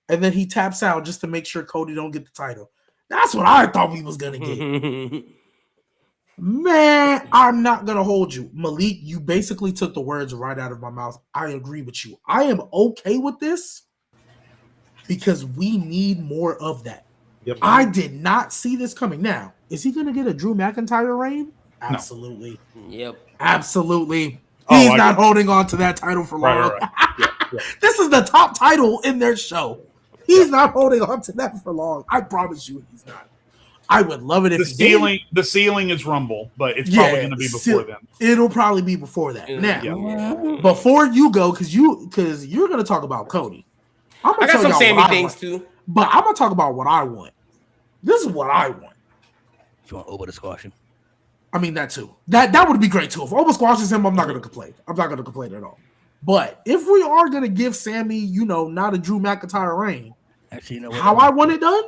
and then he taps out just to make sure Cody don't get the title. That's what I thought we was going to get. Man, I'm not going to hold you. Malik, you basically took the words right out of my mouth. I agree with you. I am okay with this because we need more of that. Yep. I did not see this coming. Now, is he going to get a Drew McIntyre reign? Absolutely. Yep. Absolutely. Oh, He's I not get- holding on to that title for long. Right. Yeah. This is the top title in their show. He's not holding on to that for long. I promise you he's not. I would love it if The ceiling is Rumble, but it's probably going to be before then. It'll probably be before that. Now, Yeah. before you go, because you're going to talk about Cody. I'm I gonna got tell some y'all Sami what I things want. too. But I'm going to talk about what I want. This is what I want. If you want Oba to squash him. I mean, that too. That would be great too. If Oba squashes him, I'm not going to complain. I'm not going to complain at all. But if we are going to give Sami, not a Drew McIntyre reign, Actually, you know what? how I want it done,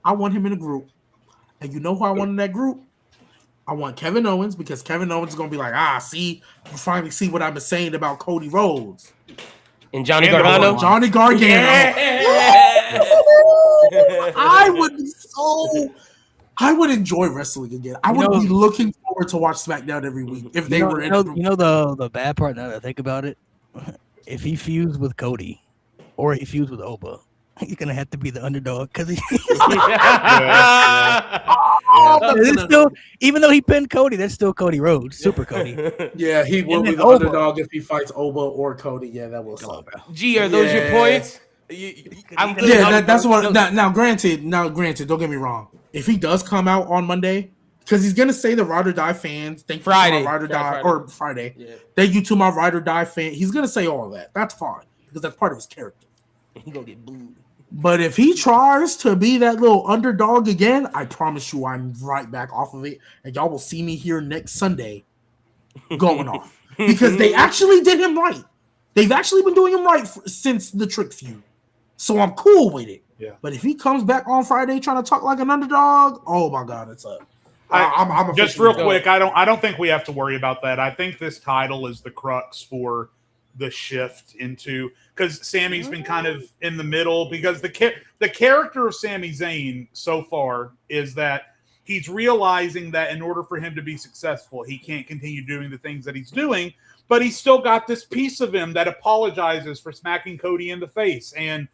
I want him in a group. And you know who I want in that group? I want Kevin Owens, because Kevin Owens is going to be like, see, you finally see what I've been saying about Cody Rhodes. And Johnny And the Gargano. Bloodline. Johnny Gargano. Yeah. I would enjoy wrestling again. I would be looking forward to watch SmackDown every week if they were in a group. The bad part now that I think about it, if he fused with Cody or he fused with Oba, he's gonna have to be the underdog because it's still, even though he pinned Cody, that's still Cody Rhodes, Super Cody. Yeah, he will And be then the Oba. underdog if he fights Oba or Cody. Yeah, that will Come on, suck. bro. G, are those your Yeah. points? I'm good. Yeah, that's what. Now, granted, don't get me wrong. If he does come out on Monday, because he's gonna say the Ride or Die fans, thank you Friday. to my Ride or Die, Friday. or Friday. Yeah. Thank you to my Ride or Die fan. He's gonna say all that. That's fine because that's part of his character. He gonna get booed. But if he tries to be that little underdog again, I promise you, I'm right back off of it, and y'all will see me here next Sunday going off because they actually did him right. They've actually been doing him right since the Trick feud, so I'm cool with it. Yeah. But if he comes back on Friday trying to talk like an underdog, oh my God, it's up. I'm Just officially real done. quick, I don't think we have to worry about that. I think this title is the crux for the shift into, because Sammy's been kind of in the middle, because the character of Sami Zayn so far is that he's realizing that in order for him to be successful, he can't continue doing the things that he's doing, but he's still got this piece of him that apologizes for smacking Cody in the face and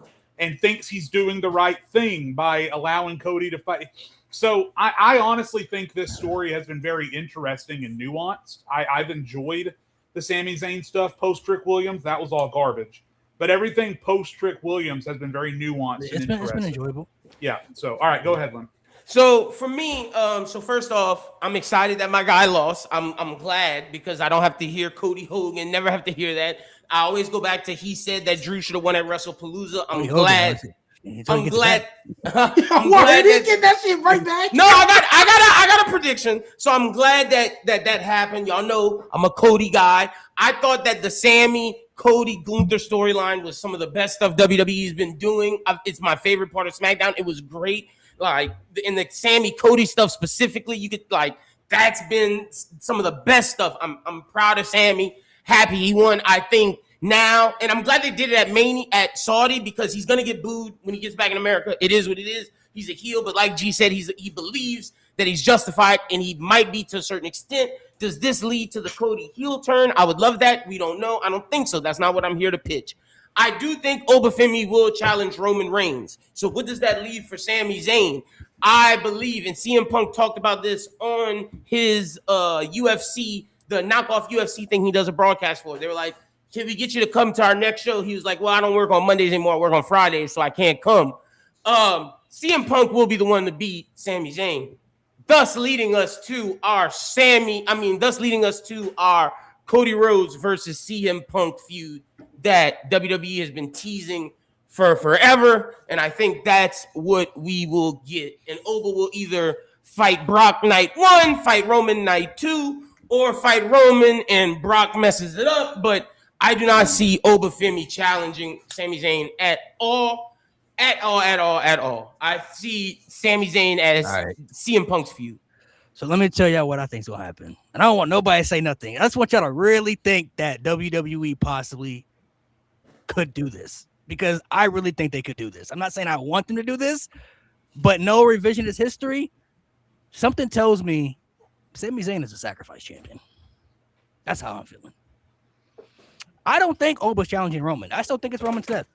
thinks he's doing the right thing by allowing Cody to fight. So I honestly think this story has been very interesting and nuanced. I've enjoyed the Sami Zayn stuff post Trick Williams. That was all garbage. But everything post Trick Williams has been very nuanced. It's and been interesting. enjoyable. Yeah. So, all right, go ahead, Lynn. So for me, so first off, I'm excited that my guy lost. I'm glad because I don't have to hear Cody Hogan, never have to hear that. I always go back to he said that Drew should have won at WrestlePalooza. I'm glad. I'm glad. I'm glad He get that shit right back. No, I got a prediction. So I'm glad that happened. Y'all know I'm a Cody guy. I thought that the Sammy Cody Gunther storyline was some of the best stuff WWE's been doing. It's my favorite part of SmackDown. It was great. Like in the Sammy Cody stuff specifically, you could like That's been some of the best stuff. I'm proud of Sammy. Happy he won. I think now, and I'm glad they did it at Saudi, because he's gonna get booed when he gets back in America. It is what it is. He's a heel, but like G said, he believes that he's justified, and he might be to a certain extent. Does this lead to the Cody heel turn? I would love that. We don't know. I don't think so. That's not what I'm here to pitch. I do think Obafemi will challenge Roman Reigns. So what does that leave for Sami Zayn? I believe, and CM Punk talked about this on his UFC, the knockoff UFC thing he does a broadcast for. They were like, can we get you to come to our next show? He was like, well, I don't work on Mondays anymore. I work on Fridays, so I can't come. CM Punk will be the one to beat Sami Zayn, thus leading us to our Cody Rhodes versus CM Punk feud that WWE has been teasing for forever, and I think that's what we will get. And Oba will either fight Brock night 1, fight Roman night 2, or fight Roman and Brock messes it up, but I do not see Obafemi challenging Sami Zayn at all. I see Sami Zayn as CM Punk's feud. So let me tell y'all what I think's gonna happen. And I don't want nobody to say nothing. I just want y'all to really think that WWE possibly could do this, because I really think they could do this. I'm not saying I want them to do this, but no revisionist history. Something tells me Sami Zayn is a sacrifice champion. That's how I'm feeling. I don't think Oba's challenging Roman. I still think it's Roman's death.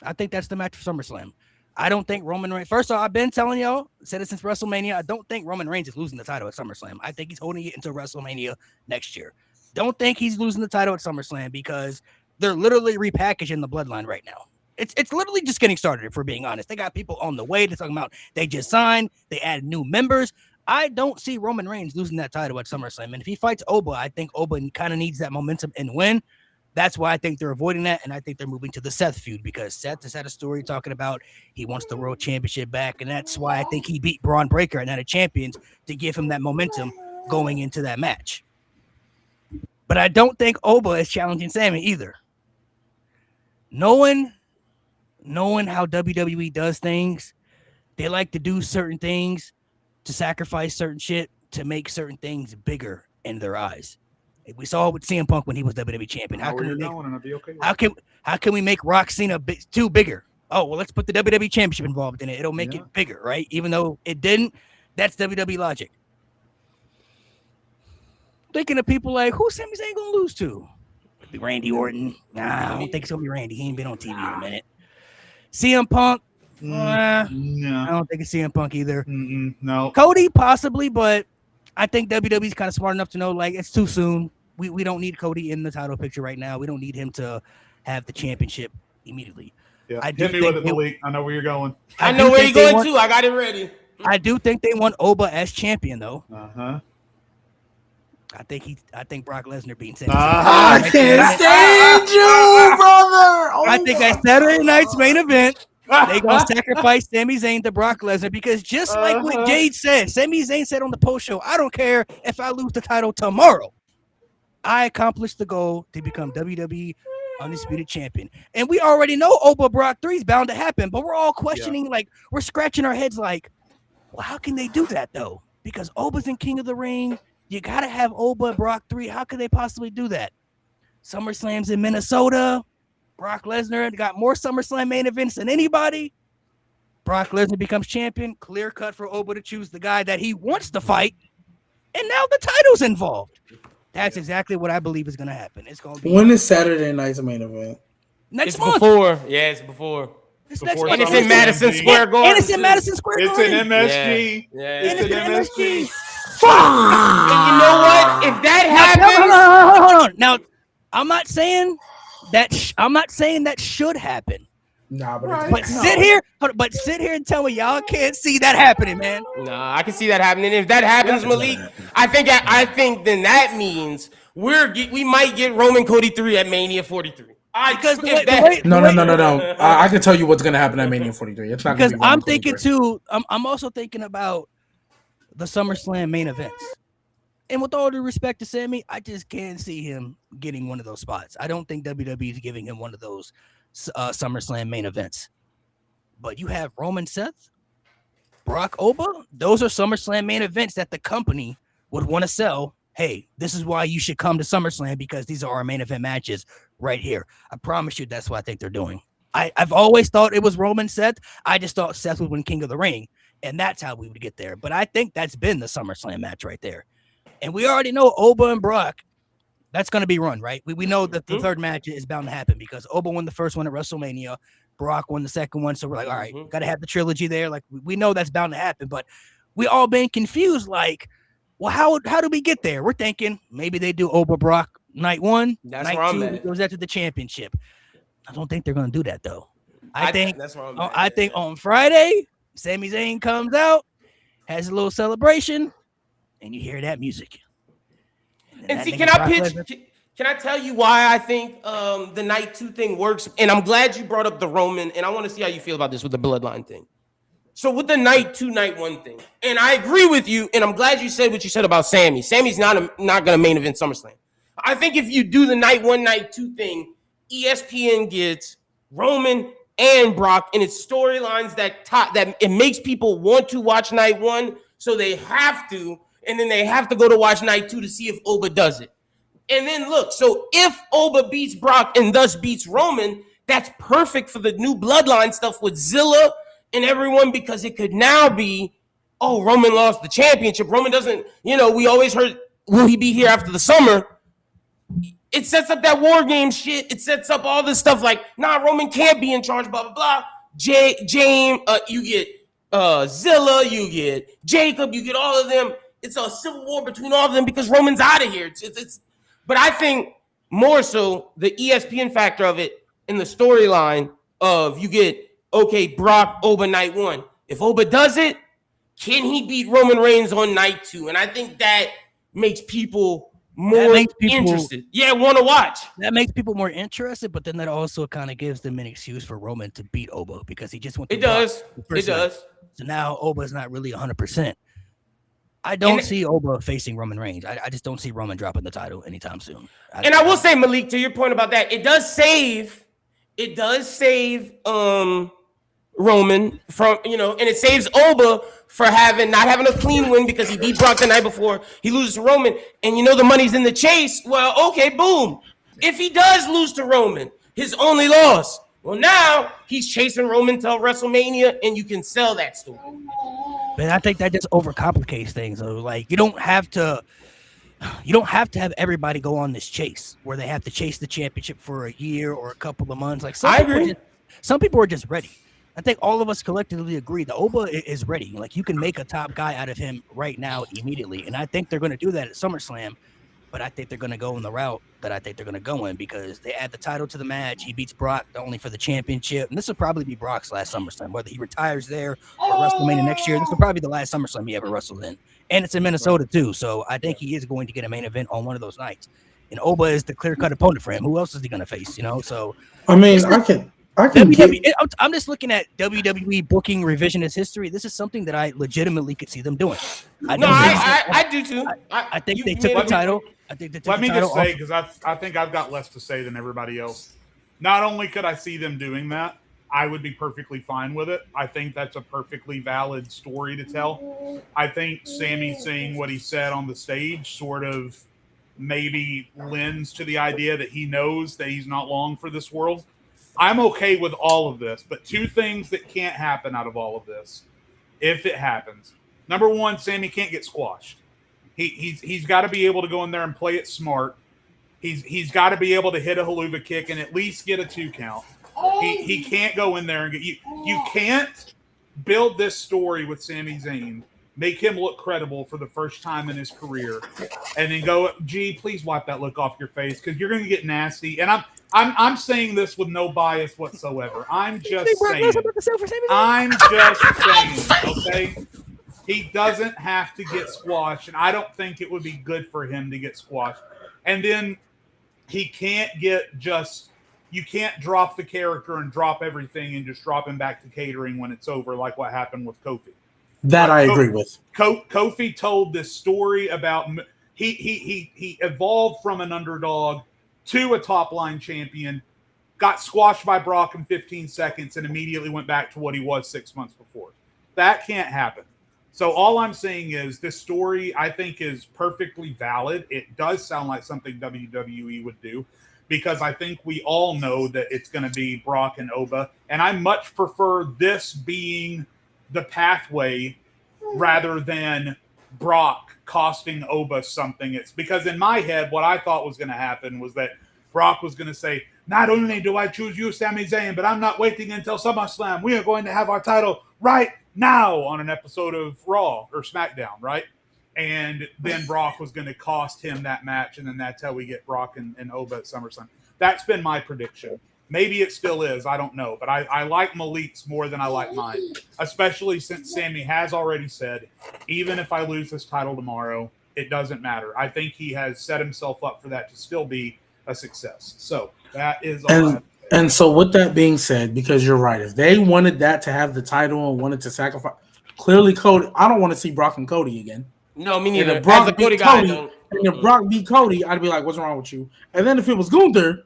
I think that's the match for SummerSlam. I don't think Roman Reigns. First of all, I've been telling y'all, said it since WrestleMania. I don't think Roman Reigns is losing the title at SummerSlam. I think he's holding it until WrestleMania next year. Don't think he's losing the title at SummerSlam, because they're literally repackaging the bloodline right now. It's literally just getting started, if we're being honest. They got people on the way. They're talking about they just signed. They added new members. I don't see Roman Reigns losing that title at SummerSlam. And if he fights Oba, I think Oba kind of needs that momentum and win. That's why I think they're avoiding that, and I think they're moving to the Seth feud, because Seth has had a story talking about he wants the World Championship back, and that's why I think he beat Braun Breaker at Night of Champions to give him that momentum going into that match. But I don't think Oba is challenging Sami either. Knowing how WWE does things, they like to do certain things to sacrifice certain shit to make certain things bigger in their eyes. We saw it with CM Punk when he was WWE champion. How can we make Rock Cena too bigger? Oh, well, let's put the WWE championship involved in it. It'll make it bigger, right? Even though it didn't. That's WWE logic. Thinking of people like, who Sami Zayn gonna lose to? Be Randy Orton. Nah, I don't think it's gonna be Randy. He ain't been on TV in a minute. CM Punk. No, I don't think it's CM Punk either. No, Cody possibly, but I think WWE's kind of smart enough to know, like, it's too soon. We don't need Cody in the title picture right now. We don't need him to have the championship immediately. Yeah, hit me with it, Malik. I know where you're going. I know where you're going too. I got it ready. I do think they want Oba as champion, though. I think Brock Lesnar being Sami Zayn. I can't stand you, brother. I think that Saturday night's main event, they gonna sacrifice Sami Zayn to Brock Lesnar, because just like what Jade said, Sami Zayn said on the post show, I don't care if I lose the title tomorrow. I accomplished the goal to become WWE Undisputed Champion. And we already know Oba Brock 3 is bound to happen, but we're all questioning, like, we're scratching our heads like, well, how can they do that though? Because Oba's in King of the Ring. You gotta have Oba Brock 3. How could they possibly do that? SummerSlam's in Minnesota. Brock Lesnar got more SummerSlam main events than anybody. Brock Lesnar becomes champion. Clear cut for Oba to choose the guy that he wants to fight. And now the title's involved. That's exactly what I believe is going to happen. It's going to be. When is Saturday night's main event? Next It's month. before. Yeah, it's before. It's Before next month. And it's in Madison Square Garden. And it's in Madison Square It's Garden. an MSG. Yeah. It's an MSG. And you know what? If that happens, Hold on. Now, I'm not saying that should happen. Nah, but Right. But sit here and tell me y'all can't see that happening, man. nah, I can see that happening. If that happens, Malik, I think then that means we might get Roman Cody 3 at Mania 43. Because the If way- that- No. I can tell you what's gonna happen at Mania 43. It's not because gonna be I'm 143. thinking too. I'm also thinking about the SummerSlam main events. And with all due respect to Sammy, I just can't see him getting one of those spots. I don't think WWE is giving him one of those SummerSlam main events. But you have Roman Seth, Brock Oba. Those are SummerSlam main events that the company would want to sell, hey, this is why you should come to SummerSlam because these are our main event matches right here. I promise you that's what I think they're doing. I've always thought it was Roman Seth. I just thought Seth would win King of the Ring, and that's how we would get there. But I think that's been the SummerSlam match right there. And we already know Oba and Brock, that's going to be run, right? We know that the third match is bound to happen because Oba won the first one at WrestleMania. Brock won the second one. So we're like, all right, got to have the trilogy there. Like, we know that's bound to happen. But we all been confused, like, well, how do we get there? We're thinking maybe they do Oba Brock night one. That's night where I'm two at. goes after the championship. I don't think they're going to do that, though. I think that's where I'm I think on Friday, Sami Zayn comes out, has a little celebration, and you hear that music. And that see, nigga can I Brock pitch? Lesnar- Can I tell you why I think the night 2 thing works? And I'm glad you brought up the Roman, and I want to see how you feel about this with the bloodline thing. So with the night 2, night 1 thing, and I agree with you, and I'm glad you said what you said about Sammy. Sammy's not going to main event SummerSlam. I think if you do the night 1, night 2 thing, ESPN gets Roman and Brock, and it's storylines that it makes people want to watch night 1, so they have to, and then they have to go to watch night 2 to see if Oba does it. And then look, so if Oba beats Brock and thus beats Roman, that's perfect for the new bloodline stuff with Zilla and everyone, because it could now be, oh, Roman lost the championship. Roman doesn't, we always heard, will he be here after the summer? It sets up that War Games shit. It sets up all this stuff like, nah, Roman can't be in charge, blah, blah, blah. James, you get Zilla, you get Jacob, you get all of them. It's a civil war between all of them because Roman's out of here. But I think more so the ESPN factor of it in the storyline of you get, okay, Brock, Oba night 1. If Oba does it, can he beat Roman Reigns on night 2? And I think that makes people more interested. Yeah, want to watch. That makes people more interested, but then that also kind of gives them an excuse for Roman to beat Oba because he just went to It does. So now Oba's not really 100%. I don't see Oba facing Roman Reigns. I just don't see Roman dropping the title anytime soon. I will say, Malik, to your point about that, it does save Roman from, and it saves Oba for not having a clean win because he beat Brock the night before. He loses to Roman, and the money's in the chase. Well, okay, boom. If he does lose to Roman, his only loss, well, now he's chasing Roman till WrestleMania, and you can sell that story. But I think that just overcomplicates things. So, like, you don't have to have everybody go on this chase where they have to chase the championship for a year or a couple of months. Like, I agree. Some people are just ready. I think all of us collectively agree that Oba is ready. Like, you can make a top guy out of him right now immediately. And I think they're going to do that at SummerSlam. But I think they're going to go in the route that I think they're going to go in because they add the title to the match. He beats Brock only for the championship. And this will probably be Brock's last SummerSlam. Whether he retires there or WrestleMania next year, this will probably be the last SummerSlam he ever wrestled in. And it's in Minnesota, too. So I think he is going to get a main event on one of those nights. And Oba is the clear-cut opponent for him. Who else is he going to face, So I mean, I can I'm just looking at WWE booking revisionist history. This is something that I legitimately could see them doing. I do too. I think they took the title. Let me just say, because I think I've got less to say than everybody else. Not only could I see them doing that, I would be perfectly fine with it. I think that's a perfectly valid story to tell. I think Sami saying what he said on the stage sort of maybe lends to the idea that he knows that he's not long for this world. I'm okay with all of this, but two things that can't happen out of all of this, if it happens. Number one, Sami can't get squashed. He's got to be able to go in there and play it smart. He's got to be able to hit a haluva kick and at least get a 2 count. He can't go in there and get you. You can't build this story with Sami Zayn, make him look credible for the first time in his career, and then go, gee, please wipe that look off your face because you're going to get nasty. And I'm saying this with no bias whatsoever. I'm just saying. Okay? He doesn't have to get squashed, and I don't think it would be good for him to get squashed. And then he can't you can't drop the character and drop everything and just drop him back to catering when it's over, like what happened with Kofi. That I agree with. Kofi told this story about he evolved from an underdog to a top-line champion, got squashed by Brock in 15 seconds, and immediately went back to what he was 6 months before. That can't happen. So all I'm saying is this story I think is perfectly valid. It does sound like something WWE would do because I think we all know that it's going to be Brock and Oba. And I much prefer this being the pathway rather than Brock costing Oba something. It's because in my head, what I thought was going to happen was that Brock was going to say, not only do I choose you, Sami Zayn, but I'm not waiting until SummerSlam. We are going to have our title right now on an episode of Raw or SmackDown, right? And then Brock was going to cost him that match, and then that's how we get Brock and Oba at SummerSlam. That's been my prediction. Maybe it still is. I don't know. But I like Malik's more than I like mine, especially since Sami has already said, even if I lose this title tomorrow, it doesn't matter. I think he has set himself up for that to still be a success. So that is all I have to say. And so with that being said, because you're right, if they wanted that to have the title and wanted to sacrifice, clearly Cody, I don't want to see Brock and Cody again. No, me And neither. if Brock As a beat Cody guy, I Cody, don't. and if Brock beat Cody, I'd be like, what's wrong with you? And then if it was Gunther,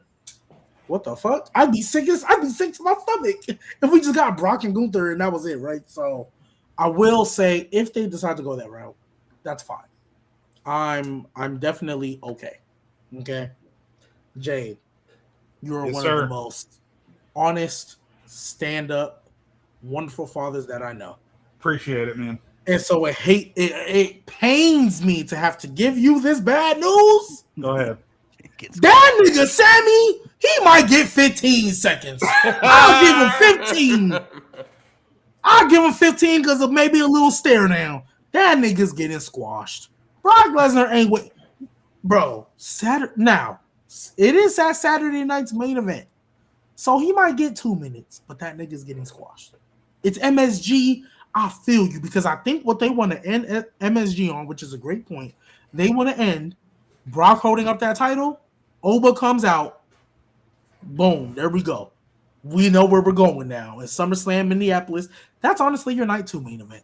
what the fuck? I'd be sick to my stomach if we just got Brock and Gunther and that was it, right? So I will say if they decide to go that route, that's fine. I'm definitely okay. Okay. Jade, you are Yes, one sir. of the most honest, stand-up, wonderful fathers that I know. Appreciate it, man. And so it pains me to have to give you this bad news. Go ahead. That nigga Sammy, he might get 15 seconds. I'll give him 15. I'll give him 15 because of maybe a little stare down. That nigga's getting squashed. Brock Lesnar ain't with bro. Now it is that Saturday night's main event, so he might get 2 minutes, but that nigga's getting squashed. It's MSG. I feel you because I think what they want to end MSG on, which is a great point, they want to end Brock holding up that title. Oba comes out. Boom. There we go. We know where we're going now. It's SummerSlam Minneapolis. That's honestly your night 2 main event.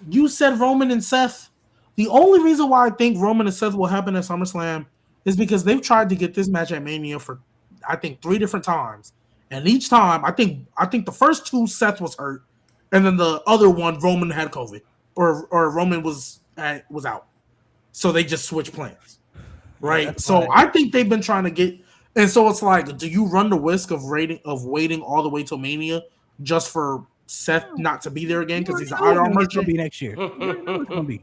You said Roman and Seth. The only reason why I think Roman and Seth will happen at SummerSlam is because they've tried to get this match at Mania for, I think, 3 different times. And each time, I think the first 2 Seth was hurt. And then the other one, Roman had COVID. Or Roman was out. So they just switched plans. Right? Yeah, so right. I think they've been trying to get, and so it's like, do you run the risk of waiting all the way till Mania just for Seth not to be there again because he's an IR It's merchant? gonna be next year. It's gonna be.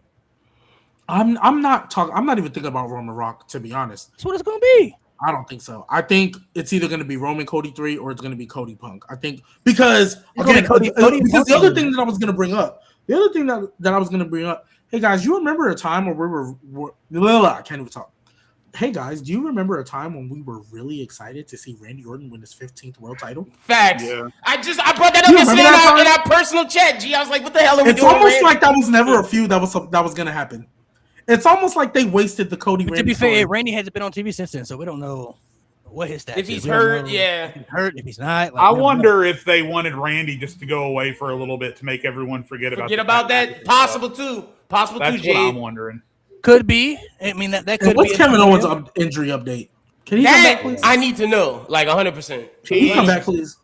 I'm not even thinking about Roman Rock, to be honest. That's what it's gonna be. I don't think so. I think it's either going to be Roman Cody 3 or it's going to be Cody Punk. I think because gonna be again, Cody because Punk. the other thing that I was going to bring up, hey guys, you remember a time where I can't even talk. Hey guys, do you remember a time when we were really excited to see Randy Orton win his 15th world title? Facts. Yeah. I brought that up You yesterday remember that in our personal chat. G, I was like, what the hell are we It's doing? almost man? like that was never a feud that was going to happen. It's almost like they wasted the Cody. But to Randy be fair, story. Randy hasn't been on TV since then, so we don't know what his stats. If he's is. We don't hurt, know yeah. If he's hurt, if he's not. Like, I we don't know. wonder if they wanted Randy just to go away for a little bit to make everyone forget about that. Possible too. Possible That's too, what I'm Jade. wondering. Could be. I mean, that And could what's be. Kevin Owens' injury update? Can he come back, That please? I need to know, like 100%. Can he come back, please?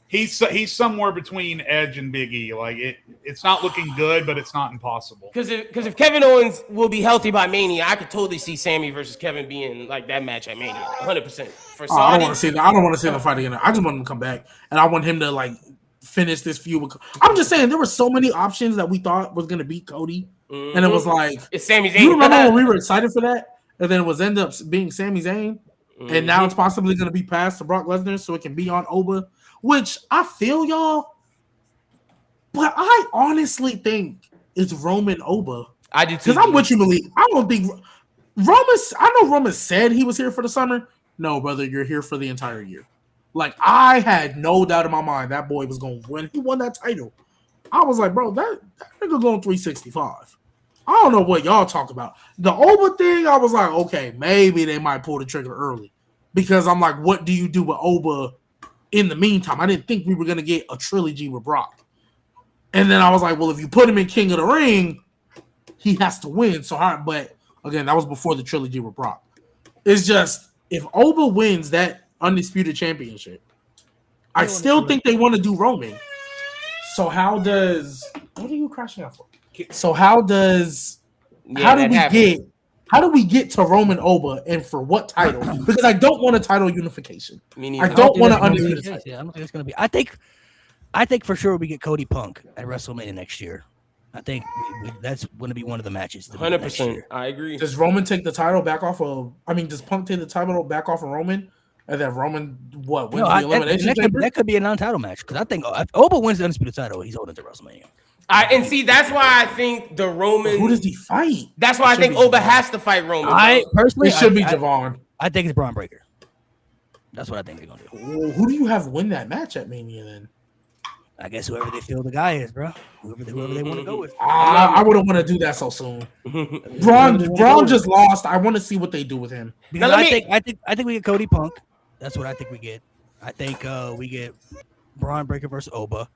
He's somewhere between Edge and Big E. Like it's not looking good, but it's not impossible. Because if Kevin Owens will be healthy by Mania, I could totally see Sammy versus Kevin being like that match at Mania, 100%. For Oh, I don't Saudi, want to see that. I don't want to see the fight again. I just want him to come back, and I want him to like finish this feud. I'm just saying there were so many options that we thought was going to beat Cody, and it was like, it's Sami Zayn. you remember when we were excited for that, and then it was end up being Sami Zayn, and now it's possibly going to be passed to Brock Lesnar, so it can be on Oba. Which I feel y'all, but I honestly think it's Roman Oba. I do too. Because I'm with you, Malik. I don't think Roman. I know Roman said he was here for the summer. No, brother, you're here for the entire year. Like I had no doubt in my mind that boy was going to win. He won that title. I was like, bro, that nigga going 365. I don't know what y'all talk about. The Oba thing, I was like, okay, maybe they might pull the trigger early. Because I'm like, what do you do with Oba in the meantime? I didn't think we were going to get a trilogy with Brock. And then I was like, well, if you put him in King of the Ring, he has to win. But again, that was before the trilogy with Brock. It's just, if Oba wins that Undisputed Championship, I still think they want to do Roman. So how does... What are you crashing out for? So how do we get to Roman Oba and for what title? Because I don't want a title unification. Me I neither. don't want to think that's undefeated gonna be the case. title. Yeah, I don't think it's gonna be. I think for sure we get Cody Punk at WrestleMania next year. I think that's going to be one of the matches. 100%. I agree. Does Roman take the title back off of? I mean, does Punk take the title back off of Roman? And then Roman wins the elimination chamber? That could be a non-title match because I think if Oba wins the undisputed title, he's holding to WrestleMania. And see, that's why I think the Roman. Who does he fight? That's why I think Oba has to fight Roman. I personally, It should be Javon. I think it's Braun Breaker. That's what I think they're gonna do. Well, who do you have win that match at Mania then? I guess whoever they feel the guy is, bro. Whoever they want to go with. I wouldn't want to do that so soon. Braun just lost. I want to see what they do with him. Because I think we get Cody Punk. That's what I think we get. I think we get Braun Breaker versus Oba.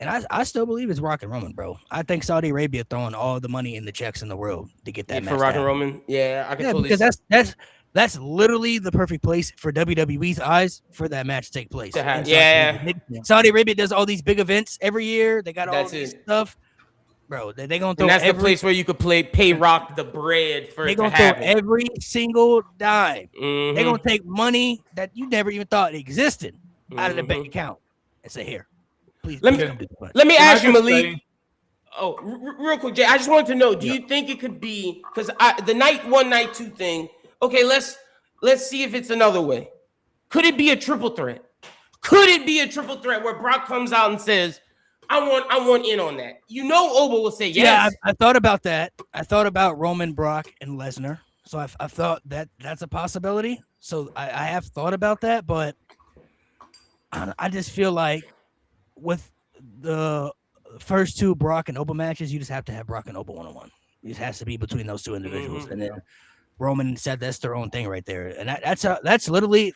And I still believe it's Rock and Roman, bro. I think Saudi Arabia throwing all the money and the checks in the world to get that match for Rock and Roman. Yeah, I can totally because that's literally the perfect place for WWE's eyes for that match to take place. Saudi Arabia does all these big events every year. They got all this stuff, bro. They gonna throw. And that's the place where you could pay Rock the bread for. They gonna throw every single dime. Mm-hmm. They gonna take money that you never even thought existed out of the bank account and say, "Here, please." Let me ask you, Malik. Oh, real quick, Jay. I just wanted to know: do you think it could be because the night 1, night 2 thing? Okay, let's see if it's another way. Could it be a triple threat? Could it be a triple threat where Brock comes out and says, I want in on that? You know Oba will say yes. Yeah, I thought about that. I thought about Roman, Brock, and Lesnar. So I thought that's a possibility. So I have thought about that, but I just feel like with the first 2 Brock and Oba matches, you just have to have Brock and Oba 1-on-1. It just has to be between those 2 individuals. And then Roman said that's their own thing right there. And that's literally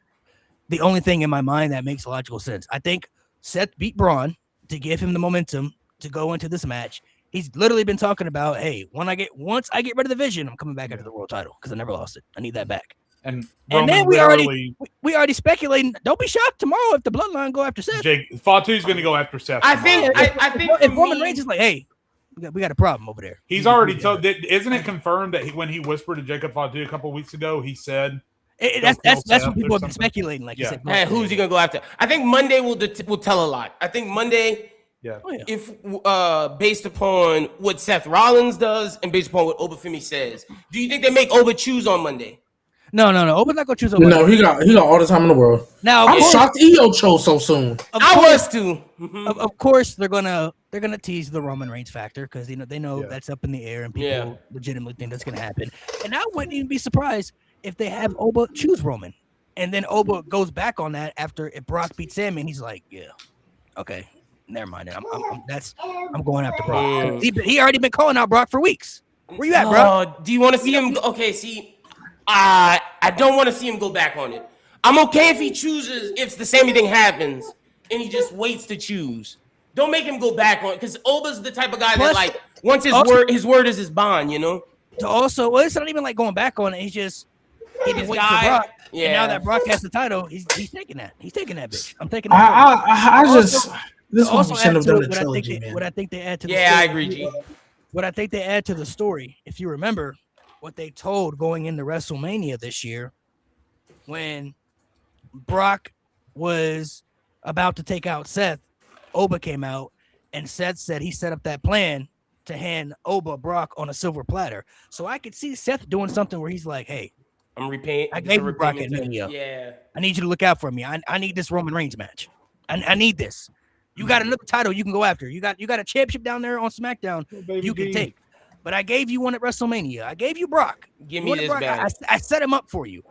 the only thing in my mind that makes logical sense. I think Seth beat Braun to give him the momentum to go into this match. He's literally been talking about, hey, once I get rid of the Vision, I'm coming back after the world title because I never lost it. I need that back. And then we already speculating. Don't be shocked tomorrow if the Bloodline go after Seth. Fatu's going to go after Seth. I think if Roman Reigns is like, hey, we got a problem over there. He's already told. Isn't it confirmed that when he whispered to Jacob Fatu a couple of weeks ago, he said that's what people have been speculating. Like, you said, hey, who's he gonna go after? I think Monday will tell a lot. I think Monday, if based upon what Seth Rollins does and based upon what Obafemi says, do you think they make Oba choose on Monday? No. Oba's not gonna choose Oba. No, he got all the time in the world. Now I'm shocked Io chose so soon. I was too. Of course, they're gonna tease the Roman Reigns factor because they know that's up in the air and people legitimately think that's gonna happen. And I wouldn't even be surprised if they have Oba choose Roman, and then Oba goes back on that after if Brock beats Sammy, and he's like, yeah, okay, never mind. I'm going after Brock. He already been calling out Brock for weeks. Where you at, bro? Do you want to see him? Okay, see. I don't want to see him go back on it. I'm okay if he chooses, if the Sammy thing happens, and he just waits to choose. Don't make him go back on it, because Oba's the type of guy that, like, once his word is his bond, you know? Also, well, it's not even like going back on it. He just waits for Brock. Yeah. And now that Brock has the title, he's taking that. He's taking that bitch. I'm taking that. This one shouldn't have done a trilogy, man. What I think they add to the story. I agree, G. What I think they add to the story, if you remember, what they told going into WrestleMania this year when Brock was about to take out Seth, Oba came out and Seth said he set up that plan to hand Oba Brock on a silver platter. So I could see Seth doing something where he's like, hey, I'm repaying. I gave you Brock at Mania. Yeah. I need you to look out for me. I need this Roman Reigns match. I need this. You got another title you can go after. You got a championship down there on SmackDown you can take. But I gave you one at WrestleMania. I gave you Brock. Give me this back. I set him up for you.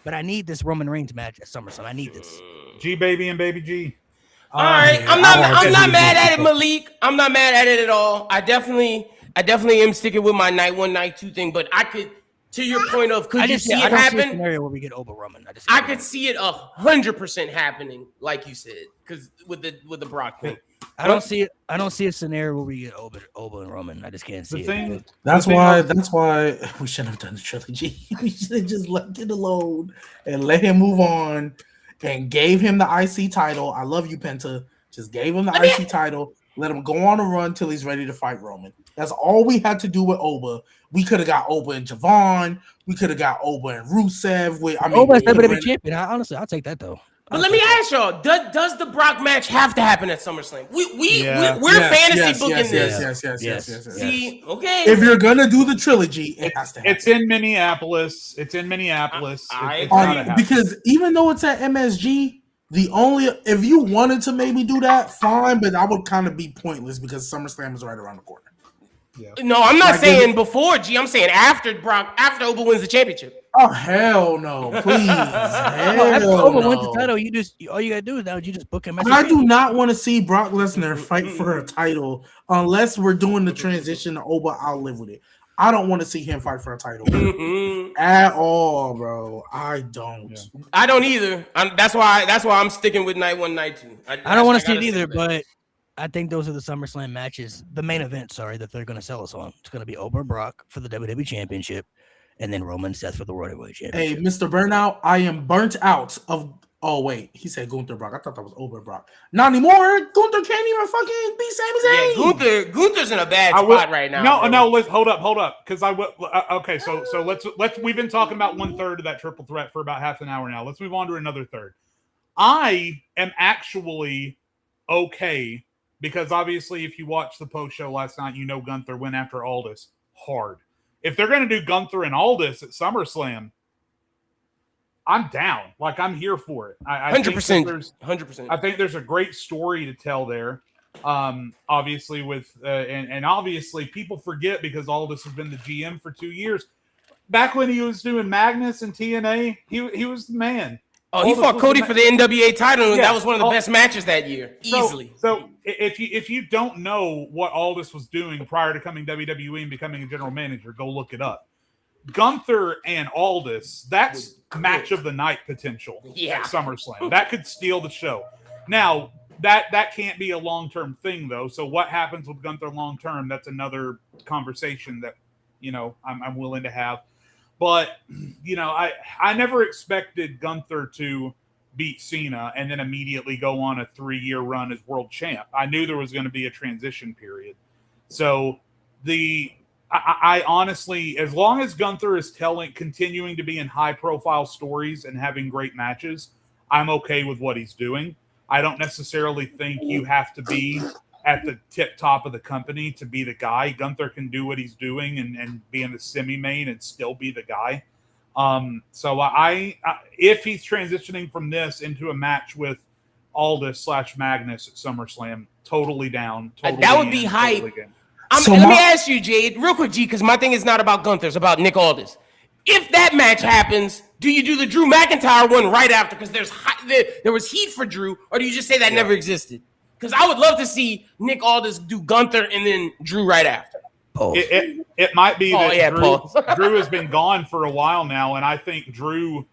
But I need this Roman Reigns match at SummerSlam. I need this. G Baby and Baby G. All right. I'm not mad at it, Malik. I'm not mad at it at all. I definitely am sticking with my night 1, night 2 thing. But I could, to your point of, could you see it happen? See a scenario where we get Oba Roman. I could see it 100% happening, like you said, because with the Brock thing. I don't see it. I don't see a scenario where we get Oba and Roman. I just can't see it. That's why we shouldn't have done the trilogy. We should have just left it alone and let him move on and gave him the IC title. I love you, Penta. Just gave him the IC title Let him go on a run till he's ready to fight Roman. That's all we had to do with Oba. We could have got Oba and Javon. We could have got Oba and Rusev. Oba's WWE champion. Honestly, I'll take that though. But let me ask y'all: does the Brock match have to happen at SummerSlam? We're fantasy booking this. Yes. See, okay. If you're gonna do the trilogy, it has to happen. It's in Minneapolis. It's I gotta happen. Because even though it's at MSG, if you wanted to maybe do that, fine, but I would kind of be pointless because SummerSlam is right around the corner. Yeah. No, I'm not saying before G. I'm saying after Oba wins the championship. Oh hell no! Please, After Oba wins the title, all you gotta do is now you just book him. I do not want to see Brock Lesnar fight for a title unless we're doing the transition to Oba. I'll live with it. I don't want to see him fight for a title at all, bro. I don't. Yeah. I don't either. That's why I'm sticking with night 1, night 2. I don't want to see it either, but I think those are the SummerSlam matches, the main event, that they're going to sell us on. It's going to be Oba and Brock for the WWE Championship, and then Roman and Seth for the Royal Heavyweight Championship. Hey, Mr. Burnout, I am burnt out of. Oh wait, he said Gunther Brock. I thought that was Oba and Brock. Not anymore. Gunther can't even fucking beat Sami Zayn. Yeah, Gunther's in a bad spot right now. No, let's hold up, because okay. So let's. We've been talking about 1/3 of that triple threat for about half an hour now. Let's move on to another third. I am actually okay. Because obviously, if you watched the post show last night, you know Gunther went after Aldis hard. If they're going to do Gunther and Aldis at SummerSlam, I'm down. Like, I'm here for it. 100%. 100%. I think there's a great story to tell there. Obviously, and obviously, people forget because Aldis has been the GM for 2 years. Back when he was doing Magnus and TNA, he was the man. Oh, he fought Cody for the NWA title, and that was one of the best matches that year, easily. So if you don't know what Aldis was doing prior to coming WWE and becoming a general manager, go look it up. Gunther and Aldis, that's match of the night potential at SummerSlam. That could steal the show. Now, that can't be a long-term thing, though. So what happens with Gunther long-term, that's another conversation that, I'm willing to have. But, I never expected Gunther to beat Cena and then immediately go on a 3-year run as world champ. I knew there was going to be a transition period. So I honestly, as long as Gunther is continuing to be in high-profile stories and having great matches, I'm okay with what he's doing. I don't necessarily think you have to be at the tip top of the company to be the guy. Gunther can do what he's doing and be in the semi-main and still be the guy. So if he's transitioning from this into a match with Aldis/Magnus at SummerSlam, totally down. Totally that would be hype. Let me ask you, Jade, real quick, G, because my thing is not about Gunther, it's about Nick Aldis. If that match happens, do you do the Drew McIntyre one right after? Because there was heat for Drew, or do you just say that never existed? Because I would love to see Nick Aldis do Gunther and then Drew right after. It might be that Drew has been gone for a while now, and I think Drew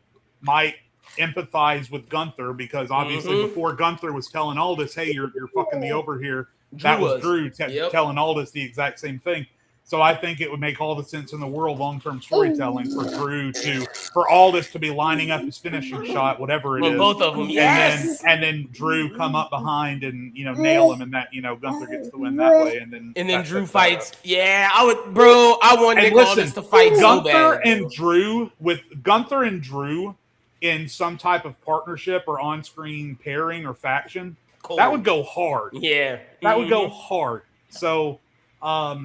might empathize with Gunther because obviously before Gunther was telling Aldis, hey, you're fucking me over here, that was Drew telling Aldis the exact same thing. So I think it would make all the sense in the world, long-term storytelling, for Aldis to be lining up his finishing shot, whatever it is. Both of them, and then Drew come up behind and nail him, and that Gunther gets the win that way, and then Drew fights. Yeah, I want Nick Aldis to fight so bad. Gunther and Drew in some type of partnership or on-screen pairing or faction, that would go hard. Yeah, that would go hard. So. I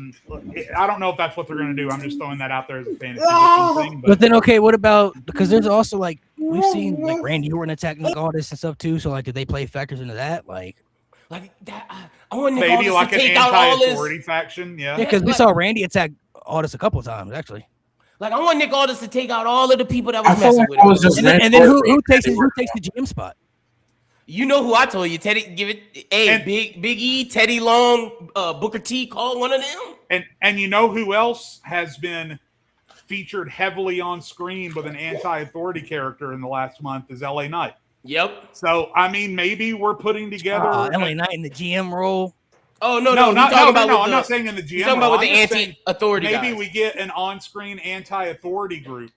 don't know if that's what they're going to do. I'm just throwing that out there as a fantasy thing. But then, okay, what about because there's also we've seen Randy Orton attacking Aldis and stuff too. So did they play factors into that? Like that, I want Nick maybe Aldis like to an take out Aldis. anti-authority faction. Yeah, because we saw Randy attack Aldis a couple of times actually. I want Nick Aldis to take out all of the people that was messing with him. And then who takes the GM spot? You know who I told you, Teddy. Give it, Big E, Teddy Long, Booker T. Call one of them. And you know who else has been featured heavily on screen with an anti-authority character in the last month is LA Knight. Yep. So I mean, maybe we're putting together LA Knight in the GM role. Oh no, I'm not saying in the GM. You're talking about with the anti-authority. Maybe we get an on-screen anti-authority group.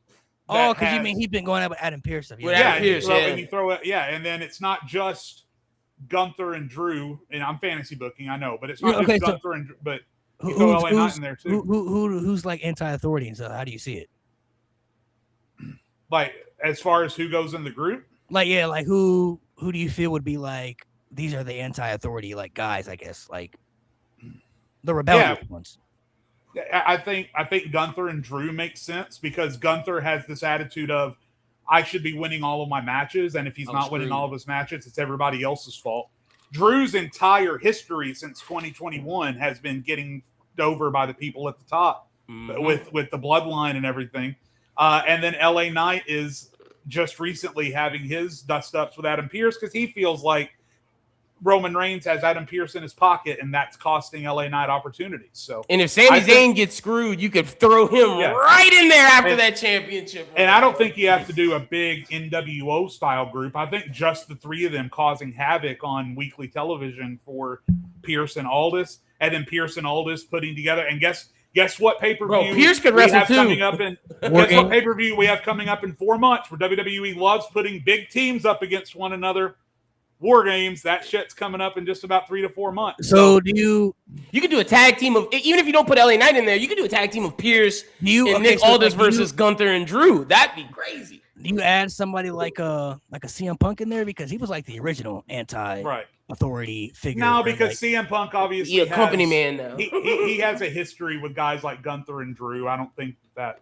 Oh, because you mean he's been going out with Adam Pearce stuff. Adam Pearce, and you throw it, and then it's not just Gunther and Drew, and I'm fantasy booking, I know, but it's not Yeah, okay, just so- Gunther and Drew, but you Who- throw who's- LA Knight who's- in there too. Who's like anti-authority and stuff? How do you see it? Like as far as who goes in the group, Like, yeah, like who do you feel would be like these are the anti-authority like guys? I guess like the rebellious ones. I think Gunther and Drew makes sense because Gunther has this attitude of I should be winning all of my matches, and if he's not winning all of his matches, it's everybody else's fault. Drew's entire history since 2021 has been getting over by the people at the top with the bloodline and everything. And then LA Knight is just recently having his dust ups with Adam Pearce because he feels like Roman Reigns has Adam Pearce in his pocket, and that's costing LA Knight opportunities. So, And if Sami Zayn gets screwed, you could throw him right in there after that championship. And I don't think you have to do a big NWO style group. I think just the three of them causing havoc on weekly television for Pearce and Aldis, and then Pearce and Aldis putting together. And guess what pay-per-view Bro, Pearce could we wrestle have too. coming up in guess what pay-per-view we have coming up in 4 months where WWE loves putting big teams up against one another. War Games, that shit's coming up in just about 3 to 4 months. So do you could do a tag team of, even if you don't put LA Knight in there, you could do a tag team of Pierce and Nick Aldis versus Gunther and Drew. That'd be crazy. Do you add somebody like a CM Punk in there because he was like the original anti-authority figure? No, because CM Punk obviously a company man now. he has a history with guys like Gunther and Drew. I don't think that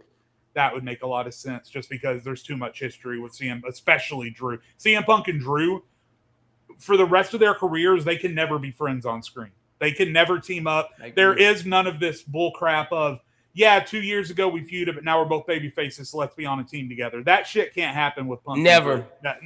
would make a lot of sense just because there's too much history with CM, especially Drew. CM Punk and Drew, for the rest of their careers, they can never be friends on screen. They can never team up. There is none of this bull crap of, 2 years ago we feuded, but now we're both baby faces, so let's be on a team together. That shit can't happen with Punk. Never.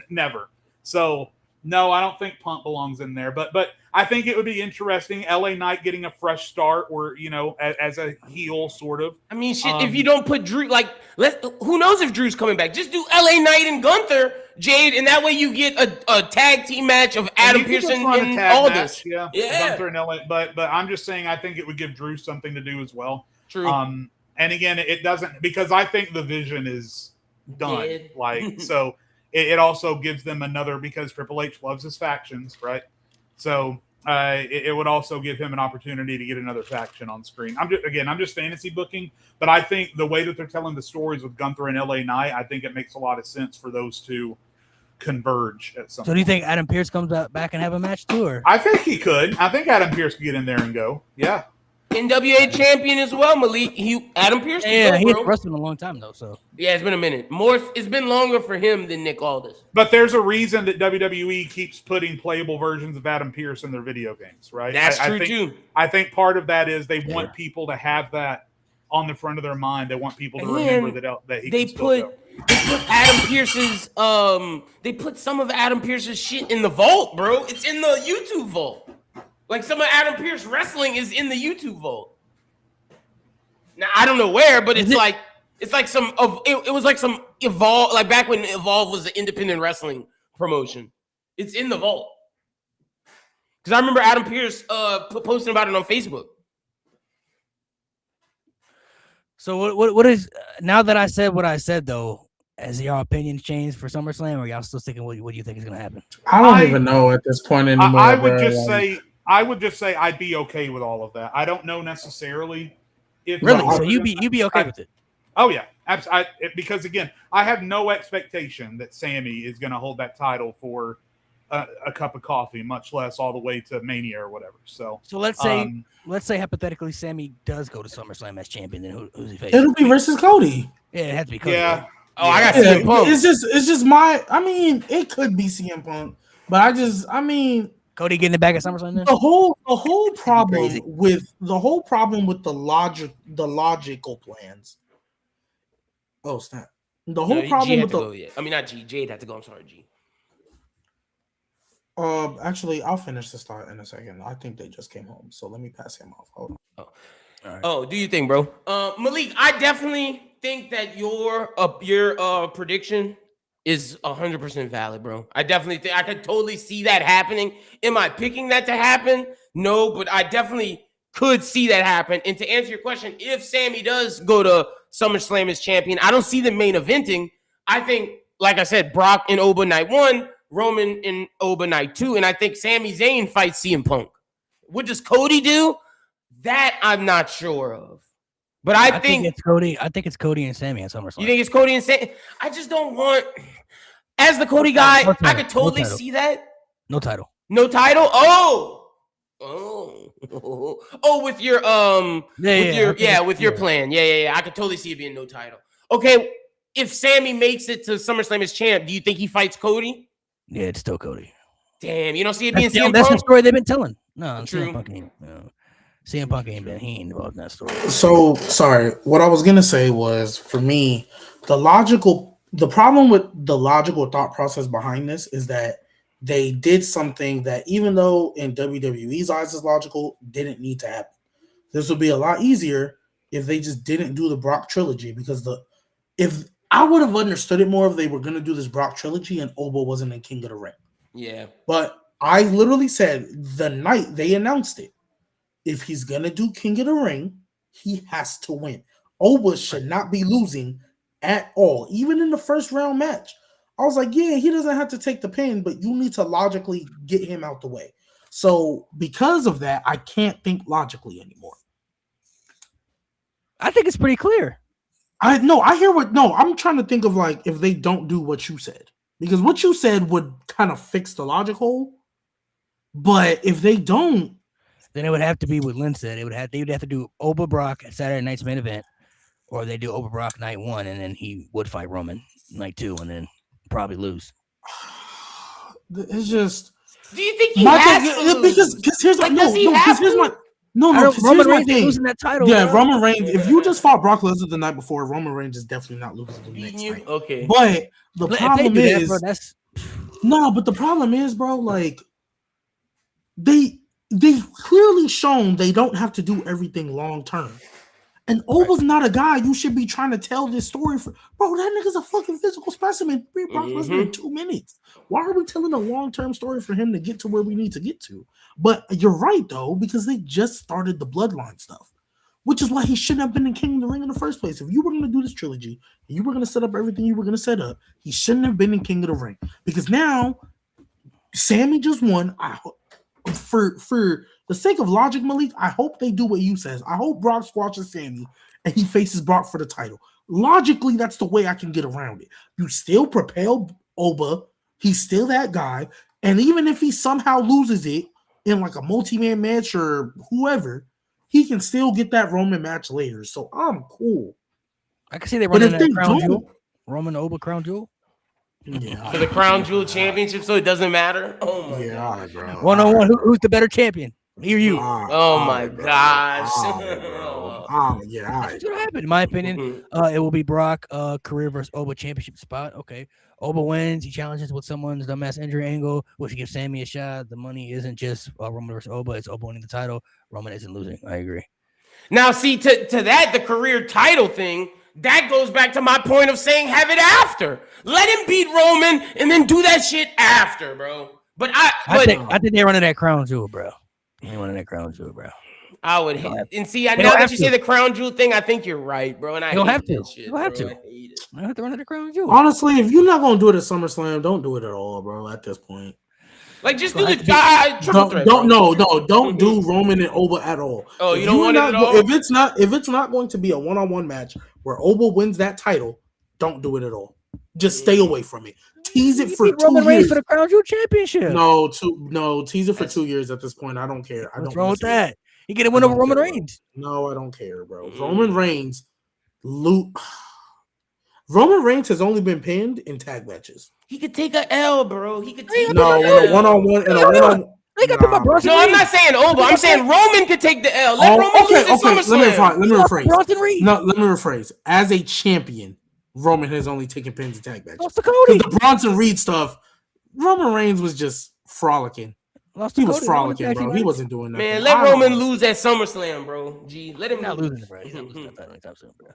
Never. So, no, I don't think Punk belongs in there. But I think it would be interesting, LA Knight getting a fresh start or, as a heel sort of. I mean, shit, if you don't put Drew, who knows if Drew's coming back? Just do LA Knight and Gunther, Jade, and that way you get a tag team match of Adam Pearce and Aldis. Yeah. Gunther and LA. But I'm just saying I think it would give Drew something to do as well. True. And again, it doesn't, because I think the vision is done. Dead. So it also gives them another, because Triple H loves his factions, right? So it would also give him an opportunity to get another faction on screen. I'm just fantasy booking, but I think the way that they're telling the stories with Gunther and LA Knight, I think it makes a lot of sense for those two converge at some point. So do you think Adam Pearce comes back and have a match too? Or I think he could. I think Adam Pearce could get in there and go. Yeah. NWA champion as well, Malik. Adam Pearce. Yeah, he's wrestled a long time though. So yeah, it's been a minute. It's been longer for him than Nick Aldis. But there's a reason that WWE keeps putting playable versions of Adam Pearce in their video games, right? That's true too. I think part of that is they want people to have that on the front of their mind. They want people to remember that he can still go. They put Adam Pearce's they put some of Adam Pearce's shit in the vault, bro. It's in the YouTube vault. Like some of Adam Pearce wrestling is in the YouTube vault. Now I don't know where, but it was like some Evolve, like back when Evolve was an independent wrestling promotion. It's in the vault. Because I remember Adam Pearce posting about it on Facebook. So what is, now that I said what I said though, has your opinion changed for SummerSlam, or are y'all still sticking with what do you think is going to happen? I don't even know at this point anymore. I would just say I'd be okay with all of that. I don't know necessarily if really. So you'd be okay with it? Oh yeah, absolutely. Because again, I have no expectation that Sammy is going to hold that title for a cup of coffee, much less all the way to Mania or whatever. So let's say hypothetically Sammy does go to SummerSlam as champion, then who's he facing? It'll be versus Cody. Yeah, it has to be Cody. Yeah. Right? Oh, I got CM Punk. It's just my. I mean, it could be CM Punk, but I mean. Cody getting it back at SummerSlam then? The whole problem with the logical plans. Oh snap! The whole problem with Jade had to go. I'm sorry, G. Actually, I'll finish the start in a second. I think they just came home, so let me pass him off. Hold on. Oh, right. Oh, do you think, bro? Malik, I definitely think that your prediction is 100% valid, bro. I definitely think I could totally see that happening. Am I picking that to happen? No, but I definitely could see that happen. And to answer your question, if Sammy does go to SummerSlam as champion, I don't see them main eventing. I think, like I said, Brock and Oba night 1, Roman and Oba night 2, and I think Sami Zayn fights CM Punk. What does Cody do? That I'm not sure of. But I think it's Cody. I think it's Cody and Sammy at SummerSlam. you think it's Cody and Sami? I just don't want. As the Cody guy, No title. I could totally No title. see that. No title. No title. Oh, with your with your plan. Yeah. I could totally see it being no title. Okay, if Sammy makes it to SummerSlam as champ, do you think he fights Cody? Yeah, it's still Cody. Damn, you don't see it being That's CM the Punk? story they've been telling. No, True. CM Punk ain't. No. CM Punk ain't been. He ain't involved in that story. So sorry. What I was gonna say was, for me, the problem with the logical thought process behind this is that they did something that, even though in WWE's eyes is logical, didn't need to happen. This would be a lot easier if they just didn't do the Brock trilogy, because if I would have understood it more if they were gonna do this Brock trilogy and Oba wasn't in King of the Ring. Yeah. But I literally said the night they announced it, if he's gonna do King of the Ring, he has to win. Oba should not be losing at all, even in the first round match. I was like, yeah, he doesn't have to take the pin, but you need to logically get him out the way. So because of that, I can't think logically anymore. I think it's pretty clear. I'm trying to think of, like, if they don't do what you said, because what you said would kind of fix the logic hole. But if they don't, Then it would have to be what Lynn said. They would have to do Oba Brock at Saturday night's main event, or they do Oba Brock night 1, and then he would fight Roman night 2, and then probably lose. it's just Do you think he has to lose? because here's Like, does he have here's to? my no, I don't- because Roman here's my Reigns ain't thing. losing that title. Yeah, bro. Roman Reigns. If you just fought Brock Lesnar the night before, Roman Reigns is definitely not losing the next Beating you? night. Okay. But the If they problem do that, is, bro, that's no. But the problem is, bro, like they clearly shown they don't have to do everything long term. And Oba's not a guy you should be trying to tell this story for. Bro, that nigga's a fucking physical specimen. Beat Brock Lesnar in 2 minutes. Why are we telling a long-term story for him to get to where we need to get to? But you're right, though, because they just started the bloodline stuff, which is why he shouldn't have been in King of the Ring in the first place. If you were going to do this trilogy, and you were going to set up everything you were going to set up, he shouldn't have been in King of the Ring. Because now, Sammy just won. For the sake of logic, Malik, I hope they do what you says. I hope Brock squashes Sammy and he faces Brock for the title. Logically, that's the way I can get around it. You still propel Oba. He's still that guy. And even if he somehow loses it in like a multi-man match or whoever, he can still get that Roman match later. So I'm cool. I can see they But running if that they crown don't, jewel. Roman Oba crown jewel. yeah, For the Crown Jewel Championship, so it doesn't matter. Oh my yeah, all right, bro. 1-on-1. Who's the better champion? Me or you? Oh my gosh. Yeah, all right. That's what happened, in my opinion. It will be Brock career versus Oba championship spot. Okay. Oba wins. He challenges with someone's dumbass injury angle, which gives Sammy a shot. The money isn't just Roman versus Oba. It's Oba winning the title. Roman isn't losing. I agree. Now, see, to that, the career title thing, that goes back to my point of saying have it after. Let him beat Roman and then do that shit after, bro. But I think they're running that crown jewel, bro. They ain't running that crown jewel, bro. I would hate it. And see, I They know don't that have you to. say the crown jewel thing. I think you're right, bro. And I They don't hate have to. that shit, They don't have bro. to. I hate it. I have to run that crown jewel. Honestly, if you're not gonna do it at SummerSlam, don't do it at all, bro. At this point, Like, just So do I the think- triple threat. bro. don't do Roman and Oba at all. Oh, If you don't you're want it not at all? If it's not going to be a one-on-one match where Oba wins that title, don't do it at all. Just stay away from it. Tease it You for beat 2 Roman Reigns years. for the crown jewel championship. Tease it for 2 years at this point. I don't care. I What's don't wrong wanna with see it. that? You get a win I over don't Roman care, bro. Reigns. No, I don't care, bro. Roman Reigns has only been pinned in tag matches. He could take a L, bro. He could take No, a in L. a one-on-one and a one-on. They got put my Bronson No, I'm Reed. not saying Oba. I'm saying Roman could take the L. Let Roman Okay. lose at SummerSlam. Let me rephrase. Bronson Reed. No, let me rephrase. As a champion, Roman has only taken pins in tag matches. Lost to Cody. Because the Bronson Reed stuff, Roman Reigns was just frolicking. Lost to He was Cody. frolicking, bro. He wasn't doing nothing. Man, let I don't Roman know. lose at SummerSlam, bro. G, let him He's not lose. losing it, bro. He's not losing that title anytime soon, bro.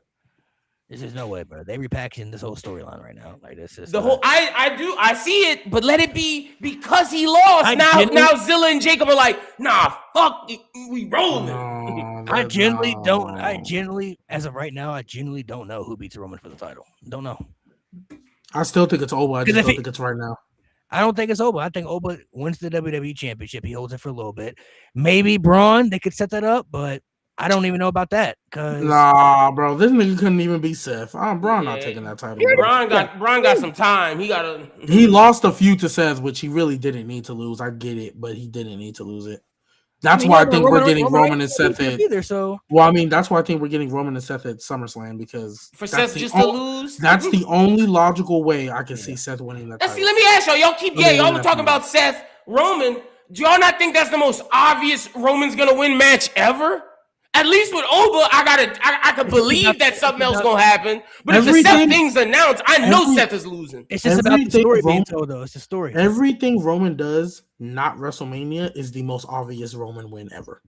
There's just no way, bro. They repackaging this whole storyline right now. Like this is The whole I see it, but let it be because he lost. Now Zilla and Jacob are like, nah, fuck it, we rolling. No, I genuinely no. don't. I genuinely, as of right now, I genuinely don't know who beats Roman for the title. Don't know. I still think it's over. I just 'Cause if don't it- think it's right now. I don't think it's Oba. I think Oba wins the WWE Championship. He holds it for a little bit. Maybe Braun, they could set that up, but I don't even know about that. Nah, bro, this nigga couldn't even be Seth. Braun not taking that title. Bro. Braun got some time. He lost a few to Seth, which he really didn't need to lose. I get it, but he didn't need to lose it. That's why I think we're getting Roman and Seth at. Well, I mean, that's why I think we're getting Roman and Seth at SummerSlam because for Seth just to lose. That's the only logical way I can see Seth winning that title. See, let me ask y'all. Y'all keep y'all were talking about Seth Roman. Do y'all not think that's the most obvious Roman's gonna win match ever? At least with Oba, I could believe that something else gonna happen. But if the Seth thing's announced, I know Seth is losing. It's just about the story being told, though. It's the story. Everything Roman does, not WrestleMania, is the most obvious Roman win ever.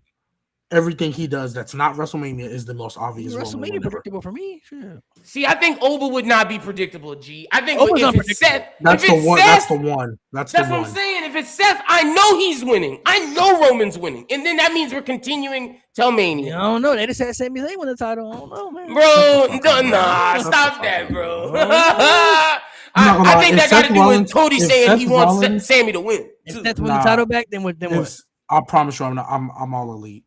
Everything he does that's not WrestleMania is the most obvious. WrestleMania predictable for me. Sure. See, I think Oba would not be predictable. G, I think if it's Seth, that's the one. That's the one. That's what I'm saying. If it's Seth, I know he's winning. I know Roman's winning, and then that means we're continuing till Mania. I don't know. They just had Sami Zayn win the title. I don't know, man. Bro, nah, stop that, bro. I think that got to do with Cody saying he wants Sami to win. If Seth win the title back, then what? I promise you, I'm all elite.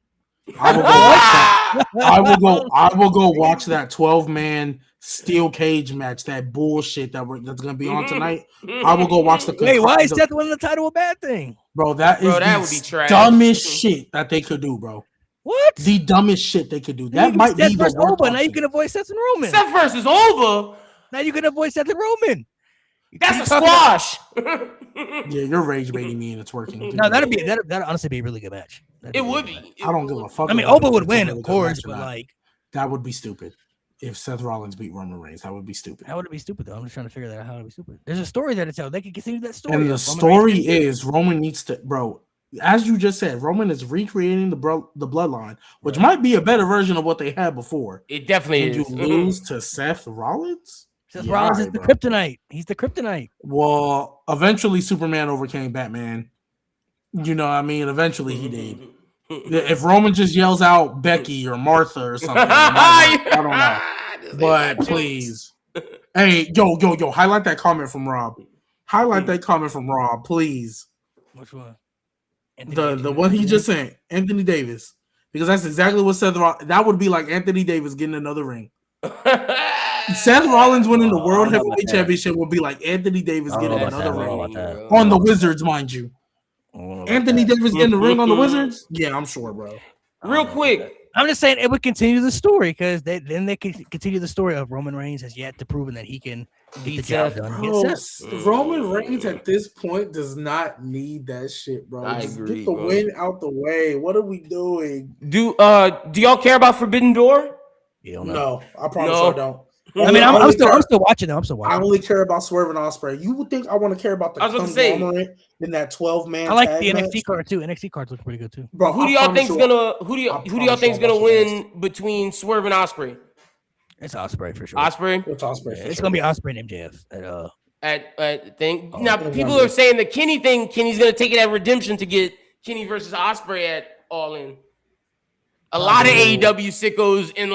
I will go watch that. I will go watch that 12-man steel cage match. That bullshit that's gonna be on tonight. I will go watch the. Wait, why is Seth winning the title a bad thing, bro? That would be trash. Dumbest shit that they could do, bro. What? The dumbest shit they could do. That might be the Oba. Now you can avoid Seth and Roman. Seth versus Oba. Now you can avoid Seth and Roman. That's a squash. Yeah, you're rage baiting me and it's working. No, that'd honestly be a really good match. It would be. I don't give a fuck. I mean, Oba would win, of course, but like that would be stupid. If Seth Rollins beat Roman Reigns, that would be stupid. How would it be stupid though? I'm just trying to figure that out. How would it be stupid? There's a story that to tell. They can continue that story. And the story is Roman needs to, bro. As you just said, Roman is recreating the bloodline, which might be a better version of what they had before. It definitely is. You lose to Seth Rollins? Seth Rollins is the kryptonite. He's the kryptonite. Well, eventually Superman overcame Batman. You know what I mean? Eventually he did. If Roman just yells out Becky or Martha or something, I don't know. But please. Hey, yo, highlight that comment from Rob. Highlight that comment from Rob, please. Which one? The one he just sent, Anthony Davis. Because that's exactly what Seth Rollins, that would be like Anthony Davis getting another ring. Seth Rollins winning the World Heavyweight Championship would be like Anthony Davis getting another ring on the Wizards, mind you. Anthony Davis getting the ring on the Wizards? Yeah, I'm sure, bro. Real quick, I'm just saying it would continue the story because they could continue the story of Roman Reigns has yet to prove that he can get the job done. Roman Reigns at this point does not need that shit, bro. Just get the win out the way. What are we doing? Do y'all care about Forbidden Door? No, I promise I don't. I mean, I'm still watching them. I'm still watching. I only care about Swerve and Ospreay. You would think I want to care about the conglomerate in that 12-man. I like the NXT card too. NXT cards look pretty good too. Bro, who do y'all think's gonna win between Swerve and Ospreay? It's Ospreay for sure. Ospreay. It's Ospreay. It's gonna be Ospreay and MJF at thing. Now people are saying the Kenny thing. Kenny's gonna take it at Redemption to get Kenny versus Ospreay at All In. A lot of AEW sickos and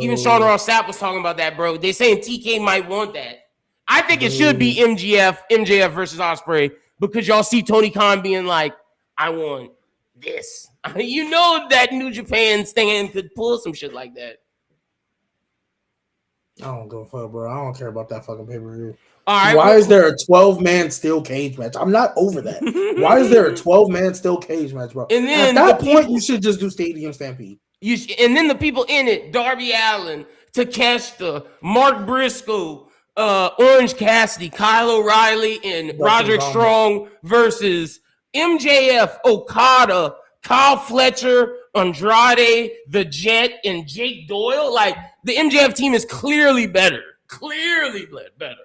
even Sean Ross Sapp was talking about that, bro. They saying TK might want that. I think it should be MJF versus Ospreay because y'all see Tony Khan being like, I want this. You know that New Japan stand could pull some shit like that. I don't give a fuck, bro. I don't care about that fucking pay-per-view. All right, why is there a 12-man steel cage match? I'm not over that. Why is there a 12-man steel cage match, bro? And then at that point, you should just do Stadium Stampede. And then the people in it: Darby Allin, Takeshita, Mark Briscoe, Orange Cassidy, Kyle O'Reilly, and Roderick Strong versus MJF, Okada, Kyle Fletcher, Andrade, The Jet, and Jake Doyle. Like the MJF team is clearly better. Clearly better.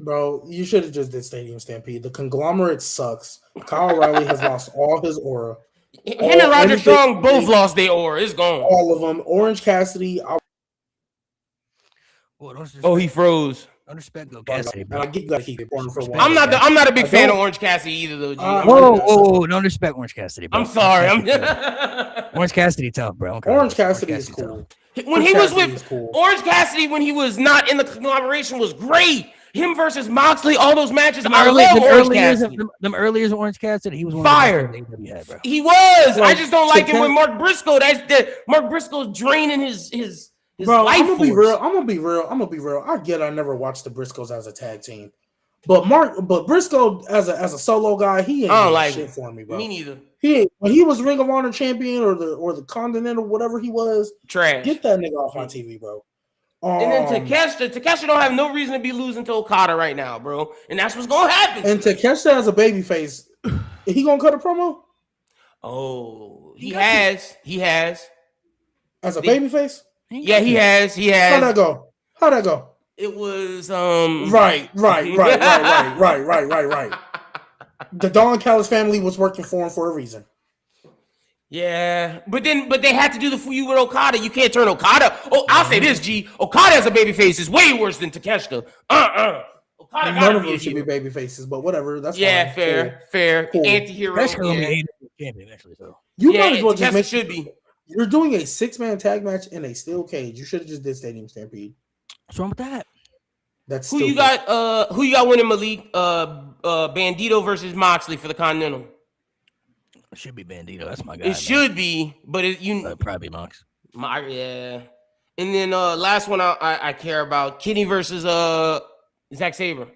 Bro, you should have just did Stadium Stampede. The conglomerate sucks. Kyle O'Reilly has lost all his aura. Him and Roderick Strong both lost their aura. It's gone. All of them. Orange Cassidy. He froze. Don't respect Cassidy, bro. I'm not a big fan of Orange Cassidy either, though. G. Whoa! Don't respect Orange Cassidy, bro. I'm sorry. Orange Cassidy tough, bro. Orange Cassidy is cool. When he was with Orange Cassidy, when he was not in the conglomeration, was great. Him versus Moxley, all those matches. Them I love Orange Cassidy. earliest Orange Cassidy, he was one Fire. of the best things AEW had, bro. He was. Bro, I just don't like him Takeshita- with Mark Briscoe. That's the Mark Briscoe's draining his Bro, life I'm gonna force. be real. I'm gonna be real. I get I never watched the Briscoes as a tag team, but Briscoe as a solo guy, he ain't I don't doing like shit it. for me, bro. Me neither. He ain't, when he was Ring of Honor champion or the Continental, whatever he was, Trash. get that nigga off my TV, bro. And then Takeshita don't have no reason to be losing to Okada right now, bro. And that's what's gonna happen. and Takeshita as a babyface, is he gonna cut a promo Oh, he has. as a The- babyface? Yeah, he has. How'd that go? How'd that go? It was Right. The Don Callis family was working for him for a reason. Yeah, but they had to do the feud with Okada. You can't turn Okada. Oh, I'll say this, G. Okada as a babyface is way worse than Takeshita. Okada None gotta of be a them should be heel. baby faces, but whatever. That's Yeah, fine. fair. Cool. Anti-hero. That's gonna Yeah, be AEW champion eventually, so. You yeah, might as well just Takeshita make should be. You're doing a 6-man tag match in a steel cage. You should have just did Stadium Stampede. What's wrong with that? That's Who you stupid. got? Who you got winning, Malik? Bandito versus Moxley for the Continental. It should be Bandito. That's my guy. It should be, but probably Mox. yeah. And then last one I care about: Kenny versus Zack Sabre.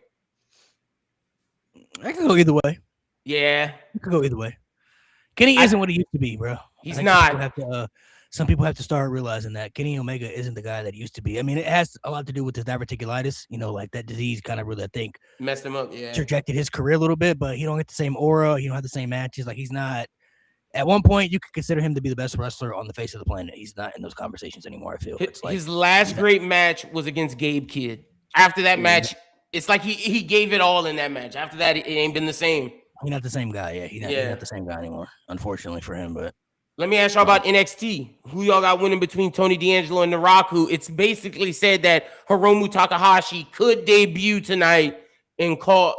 I can go either way. Yeah, It could go either way. Kenny isn't what he used to be, bro. He's I think not. some people have to start realizing that Kenny Omega isn't the guy that he used to be. I mean, it has a lot to do with his diverticulitis. You know, like that disease kind of really, I think, messed him up. Yeah, trajected his career a little bit. But he don't get the same aura. He don't have the same matches. Like he's not. At one point, you could consider him to be the best wrestler on the face of the planet. He's not in those conversations anymore. I feel it's like his last great match was against Gabe Kidd. After that match, it's like he gave it all in that match. After that, it ain't been the same. he's not the same guy. Yeah, he's not the same guy anymore. Unfortunately for him, but. Let me ask y'all about NXT. Who y'all got winning between Tony D'Angelo and The Rock? Who it's basically said that Hiromu Takahashi could debut tonight and cost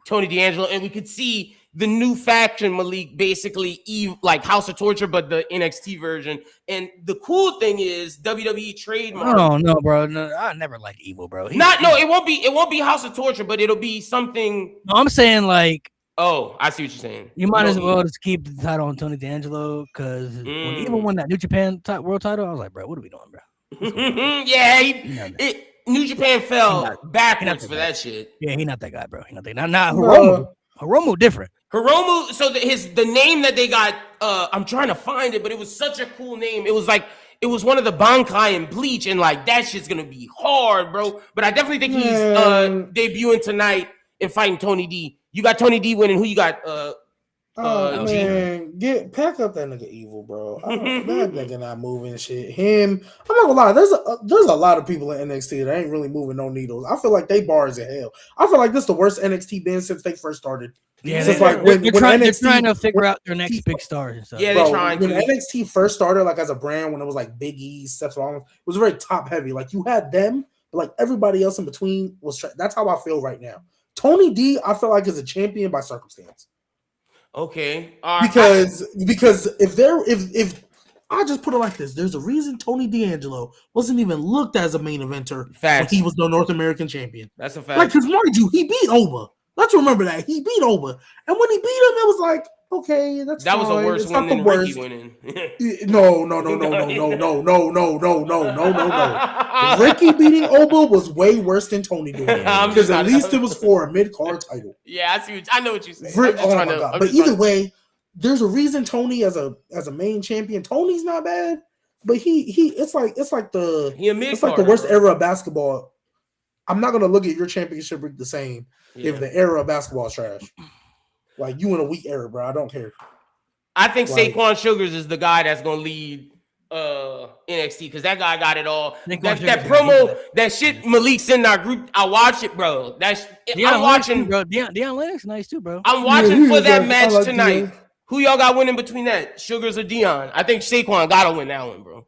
Tony D'Angelo, and we could see the new faction, Malik, basically like House of Torture, but the NXT version. And the cool thing is WWE trademark. Oh no, bro! No, I never liked Evil, bro. It won't be House of Torture, but it'll be something. No, I'm saying like. Oh, I see what you're saying. You might as well just keep the title on Tony D'Angelo because when Evil won that New Japan world title, I was like, bro, what are we doing, bro? Yeah, New Japan fell backwards for that shit. Yeah, he's not that guy, bro. He's not that. Not Hiromu. Hiromu different. Hiromu. So the name that they got, I'm trying to find it, but it was such a cool name. It was like it was one of the Bankai and Bleach, and like that shit's gonna be hard, bro. But I definitely think he's debuting tonight and fighting Tony D. You got Tony D winning. Who you got? Man, pack up that nigga Evil, bro. That nigga not moving shit. Him, I'm not gonna lie. There's a lot of people in NXT that ain't really moving no needles. I feel like they bars in hell. I feel like this is the worst NXT been since they first started. Yeah, Since they're trying to figure out their next big stars and stuff. Yeah, bro, they're trying when to. NXT first started, like as a brand, when it was like Big E, Seth Rollins, it was very top heavy. Like you had them, but like everybody else in between was. That's how I feel right now. Tony D, I feel like is a champion by circumstance. Okay, because if I just put it like this, there's a reason Tony D'Angelo wasn't even looked as a main eventer when he was the North American champion. That's a fact. Like, because mind you, he beat Oba. Let's remember that he beat Oba, and when he beat him, it was like, okay, that was a worse one than Ricky winning. No. Ricky beating Oba was way worse than Tony doing it because at least it was for a mid-card title. Yeah, I know what you're saying. But either way, there's a reason Tony as a main champion. Tony's not bad, but it's like the worst era of basketball. I'm not gonna look at your championship the same if the era of basketball is trash. Like you in a weak era, bro. I don't care. I think Saquon Sugars is the guy that's gonna lead NXT because that guy got it all. That promo, that shit Malik sent in our group. I watch it, bro. I'm watching, bro. Deion Lennox nice too, bro. I'm watching for that match tonight. Who y'all got winning between that? Sugars or Deion? I think Saquon gotta win that one, bro.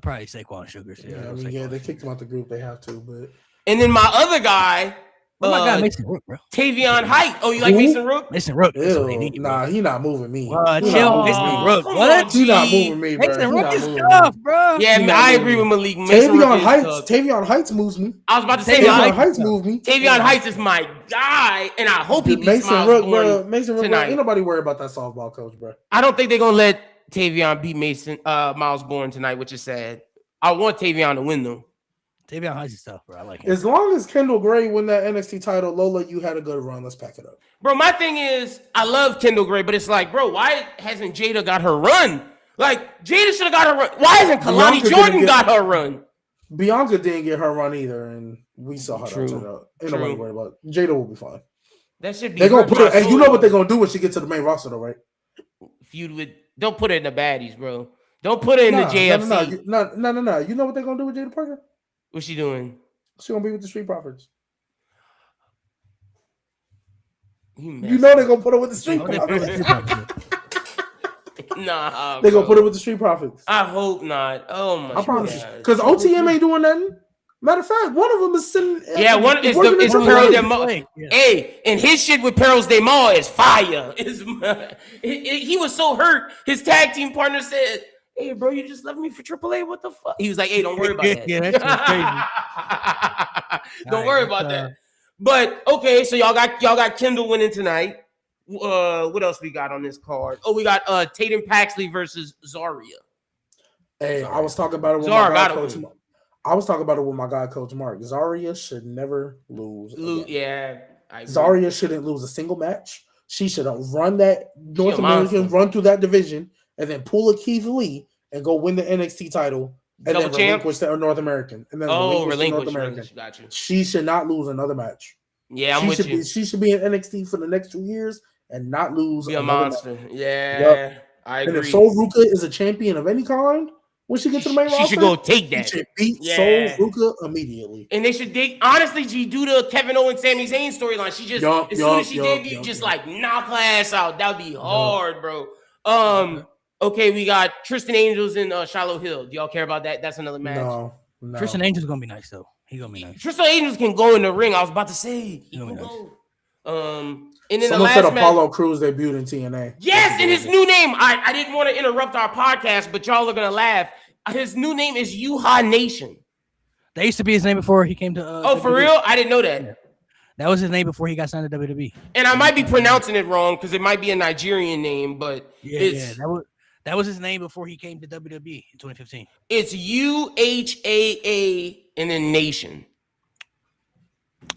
Probably Saquon Sugars. Yeah, they kicked him out the group. They have to, but and then my other guy, Oh my God, Mason Rook, bro. Tavion Height. Oh, you like Who? Mason Rook? Mason Rook. That's what they Ew, need, bro. nah, he not moving me. He Chill, not Mason moving me. Rook. Come What? on, He not G. moving me, bro. Mason He Rook not is moving me. tough, bro. Yeah, He man, not I moving agree me. with Malik. Mason Rook Tavion is Heights. tough. Tavion Heights moves me. I was about to say Tavion Tavion Malik. Heights moves me. Tavion Heights is my guy, and I hope he beats Mason Miles Rook, Bourne bro. Mason Rook, bro. tonight. Ain't nobody worried about that softball coach, bro. I don't think they're gonna let Tavion beat Miles Bourne tonight, which is sad. I want Tavion to win though. Tavion Heights is tough, bro. I like him. As long as Kendall Gray win that NXT title, Lola, you had a good run. Let's pack it up. Bro, my thing is, I love Kendall Gray, but it's like, bro, why hasn't Jada got her run? Like, Jada should have got her run. Why hasn't Kalani Bianca Jordan didn't got her run? Bianca didn't get her run either, and we saw how that True. turned out. Ain't True. nobody worried about it. Jada will be fine. That should be. They're gonna hurt put my it, and you soul. know what they're gonna do when she gets to the main roster, though, right? Feud with. Don't put it in the baddies, bro. Don't put it in the JFC. No. You know what they're gonna do with Jada Parker? What's she doing? She's gonna be with the Street Profits. You You know they're gonna put her with the Street Oh, they- Profits. Nah, They're gonna bro. put her with the Street Profits. I hope not. Oh my I promise you, God. because OTM ain't doing nothing. Matter of fact, one of them is sitting. Yeah, one is working the in it's Triple Perils H. de Mal. Yeah. Hey, and his shit with Perils de Mal is fire. He was so hurt. His tag team partner said, "Hey, bro, you just left me for AAA. What the fuck?" He was like, "Hey, don't worry about that. Yeah, that's Don't worry about that." But okay, so y'all got Kendall winning tonight. What else we got on this card? Oh, we got Tatum Paxley versus Zarya. Hey, I was talking about it with Zara my guy, gotta Coach. win. I was talking about it with my guy, Coach Mark. Zarya should never lose. again. Yeah, I agree. Zarya shouldn't lose a single match. She should run that North a American, monster. run through that division, and then pull a Keith Lee and go win the NXT title, and Double then champ? relinquish the North American, and then Oh, relinquish the North relinquish. American. Got you. She should not lose another match. Yeah, I'm she with should you. be. She should be in NXT for the next 2 years and not lose. Be a another monster. match. Yeah, Yep. I And agree. if Sol Ruka is a champion of any kind, when she gets to the main she roster, should go take she that. should beat Yeah. Sol Ruka immediately. And they should dig. Honestly, G, do the Kevin Owens, Sami Zayn storyline. She just Yup, as soon as she yup, debuted, yup, just yup. like knock her ass out. That'd be hard, bro. Okay, we got Tristan Angels and Shiloh Hill. Do y'all care about that? That's another match. No. Tristan Angel's gonna be nice though. He gonna be nice. Tristan Angels can go in the ring. I was about to say he Oh, can nice. go. And then Someone the said last match. Apollo Crews debuted in TNA. Yes, and his new name. I didn't want to interrupt our podcast, but y'all are gonna laugh. His new name is Yuha Nation. That used to be his name before he came to. Oh, for WWE. real? I didn't know that. That was his name before he got signed to WWE. And I might be pronouncing it wrong because it might be a Nigerian name, but Yeah, it's that was his name before he came to WWE in 2015. it's UHAA and then Nation.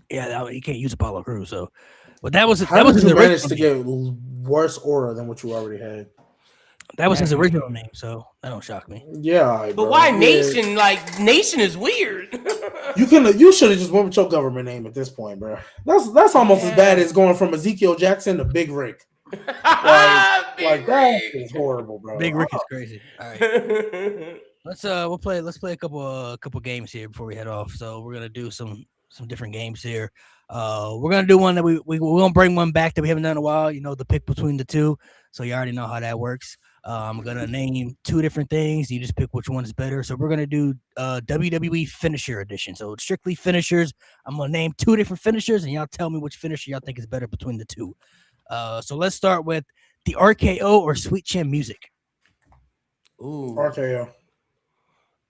Yeah, he can't use Apollo Crews. So, but that was How his did you manage original to name. get worse aura than what you already had? That was his original name, so that don't shock me. Yeah, But why Nation? Like Nation is weird. You should have just went with your government name at this point, bro. That's almost as bad as going from Ezekiel Jackson to Big Rick. Big Like that Rick. is horrible, bro. Big Rick is crazy. All right, let's play a couple games here before we head off. So we're gonna do some different games here. We're gonna do one that we're gonna bring one back that we haven't done in a while. You know, the pick between the two. So you already know how that works. I'm gonna name two different things. You just pick which one is better. So we're gonna do WWE Finisher Edition. So it's strictly finishers. I'm gonna name two different finishers, and y'all tell me which finisher y'all think is better between the two. So let's start with the RKO or Sweet Chin Music. Ooh. RKO.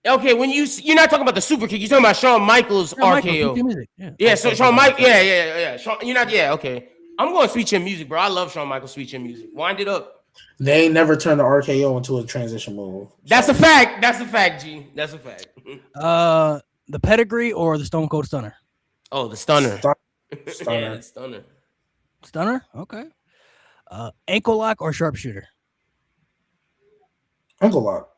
Okay, when you're not talking about the super kick, you're talking about Shawn Michaels Shawn Michaels, RKO. Sweet Chin Music. Yeah. Yeah, so Shawn Michaels, yeah. Shawn, you're not, yeah, okay. I'm going Sweet Chin Music, bro. I love Shawn Michaels Sweet Chin Music. Wind it up. They ain't never turned the RKO into a transition move. That's a fact. That's a fact, G. That's a fact. The Pedigree or the Stone Cold Stunner? Oh, the stunner. Stunner. Yeah, the stunner. Stunner. Okay. Ankle lock or sharpshooter? Ankle lock.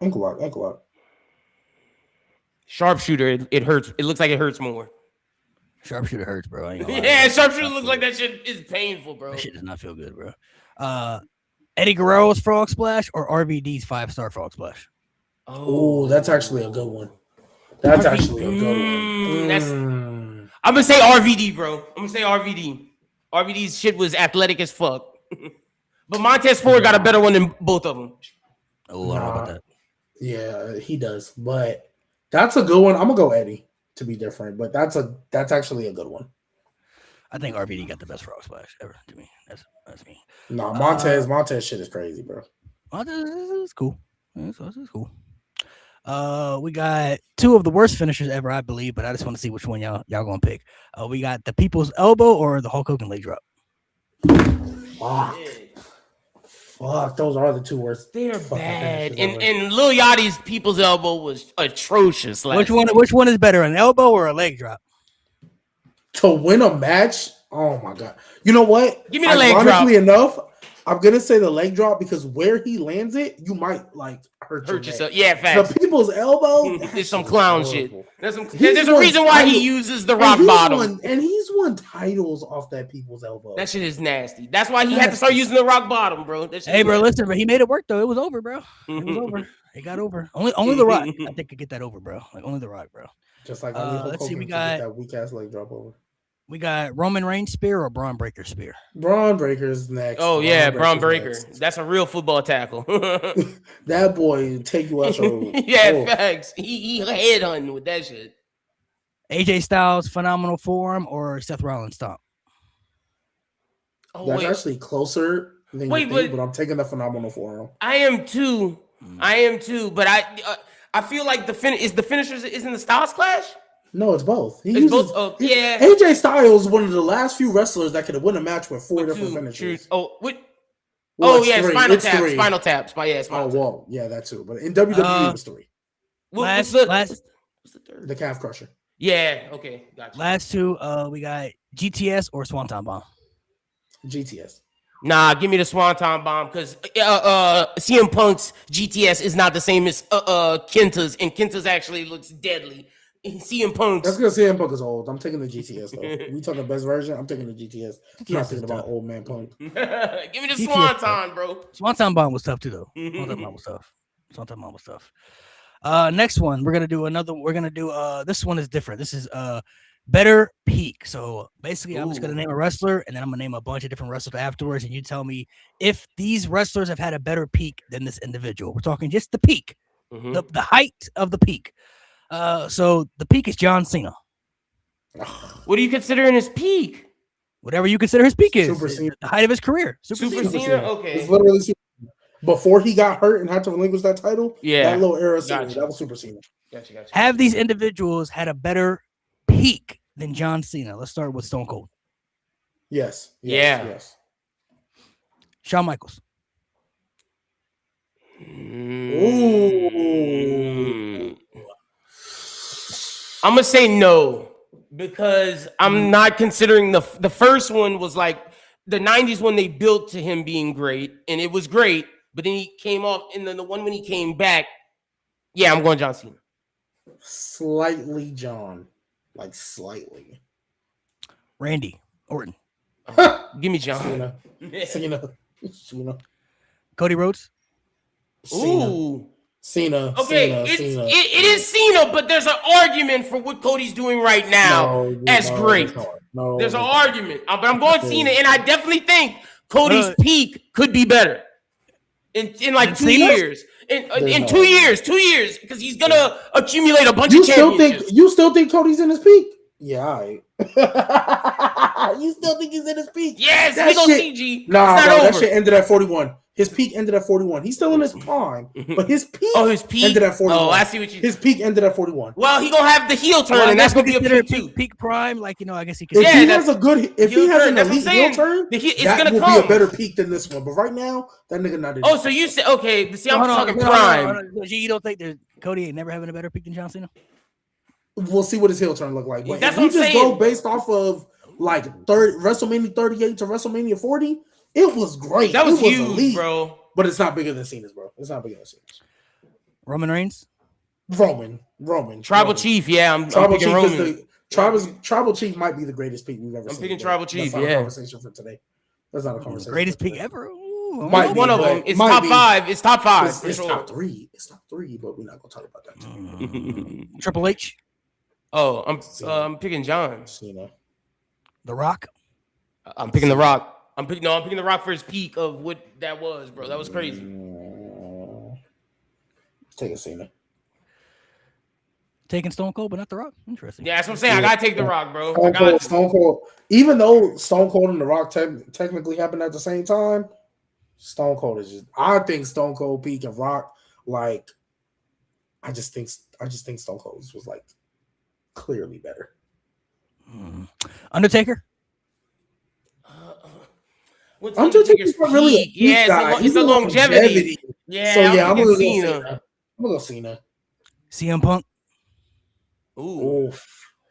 Sharpshooter, it hurts. It looks like it hurts more. Sharpshooter hurts, bro. I ain't gonna lie. Yeah, sharpshooter looks like that shit is painful, bro. That shit does not feel good, bro. Eddie Guerrero's Frog Splash or RVD's 5-star Frog Splash? Oh, that's actually a good one. That's actually a good one. That's. I'm gonna say RVD, bro. I'm gonna say RVD. RVD's shit was athletic as fuck. But Montez Ford got a better one than both of them. Oh, I don't know about that. Yeah, he does. But that's a good one. I'm gonna go Eddie to be different, but that's actually a good one. I think RVD got the best frog splash ever to me. That's me. Nah, Montez shit is crazy, bro. This is cool. This is cool. We got two of the worst finishers ever, I believe, but I just want to see which one y'all gonna pick. We got the People's Elbow or the Hulk Hogan leg drop. Fuck, those are the two worst. They're fucking bad. finishes ever. And Lil Yachty's People's Elbow was atrocious. Which one is better, an elbow or a leg drop? To win a match, oh my god! You know what? Give me the leg drop. Ironically enough, I'm gonna say the leg drop because where he lands it, you might like hurt yourself. neck. Yeah, facts. The People's Elbow, There's some clown shit. There's He's a won reason why he title- uses the rock bottom. and he's won titles off that People's Elbow. That shit is nasty. That's why he had to start using the rock bottom, bro. That shit Hey, is bro, nasty. listen, but he made it work though. It was over, bro. It was over. It got over. Only the Rock, I think, could get that over, bro. Like only the Rock, bro. Just like only Hulk let's see, Hogan we could got- get that weak ass leg drop over. We got Roman Reigns spear or Braun Breaker spear. Braun Breaker's next. Oh yeah, Braun Breaker's Breaker. next. That's a real football tackle. That boy take you out your. Yeah, Oh. facts. He headhunting with that shit. AJ Styles phenomenal forearm or Seth Rollins stomp. Oh That's wait, actually closer than Wait, you think, but- but I'm taking the phenomenal for him. I am too. But I feel like the finishers isn't the Styles Clash. No, it's both. He It's uses, both. Oh, yeah. AJ Styles is one of the last few wrestlers that could have won a match with four With different two finishes. truths. Oh, what? Well, Oh it's yeah, three. Spinal It's Tap. three. Spinal Tap. Yeah, Oh Spinal Tap. well, yeah, that too. But in WWE, it was three. What's Last the third? The calf crusher. Yeah. Okay. Gotcha. last two, we got GTS or Swanton Bomb. GTS. Nah, give me the Swanton Bomb because CM Punk's GTS is not the same as Kenta's, and Kenta's actually looks deadly. And CM Punk's. That's because CM Punk is old. I'm taking the GTS though. We talking the best version. I'm taking the GTS. I'm not is thinking about tough. old man Punk. Give me the GTS, Swanton, bro. Swanton Bomb was tough too, though. Swanton Bomb was tough. Swanton Bomb was tough. Next one, we're gonna do another. We're gonna do this one is different. This is better peak. So basically, I'm just gonna name a wrestler, and then I'm gonna name a bunch of different wrestlers afterwards, and you tell me if these wrestlers have had a better peak than this individual. We're talking just the peak, the height of the peak. So the peak is John Cena. What do you consider in his peak? Whatever you consider his peak is, Super is Cena. the height of his career. Super Cena. Cena? Okay. It's literally Super Cena. Before he got hurt and had to relinquish that title, Yeah. that little era, Cena, Gotcha. that was Super Cena. Gotcha. Have these individuals had a better peak than John Cena? Let's start with Stone Cold. Yes. Yeah. Yes. Shawn Michaels. Ooh. I'm gonna say no because I'm not considering the first one was like the 90s when they built to him being great and it was great, but then he came off and then the one when he came back, yeah, I'm going John Cena. Slightly John. Like slightly. Randy Orton. Give me John. Cena. Cena. Cody Rhodes. Ooh. Cena. Okay, Cena. it is Cena, but there's an argument for what Cody's doing right now as great. No, There's an argument, but I'm going Cena, and I definitely think Cody's Uh, peak could be better in like And 2 Cena's? years. In There's 2 no- years, 2 years, because he's gonna accumulate a bunch You of still championships. think Cody's in his peak? Yeah, all right. You still think he's in his peak? Yes, That we go shit- CG. Nah, it's bro, not that over. shit ended at 41. His peak ended at 41. He's still in his prime, but his peak, Oh, his peak ended at 41. Oh, I see what you. His peak ended at 41. Well, he gonna have the heel turn, Well, I and that's guess gonna be we a consider peak too. peak prime. Like, you know, I guess he could. If Yeah, he that's- has a good, if he heel has turn, an that's what elite I'm heel saying. turn, It's that gonna will come. be a better peak than this one. But right now, that nigga not in. Oh, his so peak. you said okay? See, I'm Hold on, talking hold on, prime. hold on, hold on. You don't think that Cody ain't never having a better peak than John Cena? We'll see what his heel turn look like. But That's if what we I'm just go saying. based off of like WrestleMania 38 to WrestleMania 40, it was great. That was it huge, elite, bro. But it's not bigger than Cena's, bro. It's not bigger than Cena's. Roman Reigns. Roman. Tribal Roman. Chief, yeah, I'm Tribal picking Chief Roman. is the Tribal Chief might be the greatest peak we've ever I'm seen. picking but Tribal Chief, That's not yeah. a conversation for today. That's not a conversation. Greatest for peak today. ever. Ooh, Might be, One of but them. It's might top be. five. It's top five. It's, for it's sure. top three. It's top three, but we're not gonna talk about that. Today. Triple H. Oh, I'm picking John. Cena. The Rock. I'm picking The Rock. I'm picking The Rock for his peak of what that was, bro. That was crazy. Take a Cena. Taking Stone Cold, but not The Rock. Interesting. Yeah, that's what I'm saying. I gotta take The Rock, bro. Stone Cold. Even though Stone Cold and The Rock technically happened at the same time, Stone Cold is just. I think Stone Cold peak and Rock like. I just think Stone Cold was like clearly better. Undertaker. Undertaker's not really a peak guy. It's a longevity. Yeah, so yeah, I'm gonna go Cena. Cena. CM Punk. Ooh.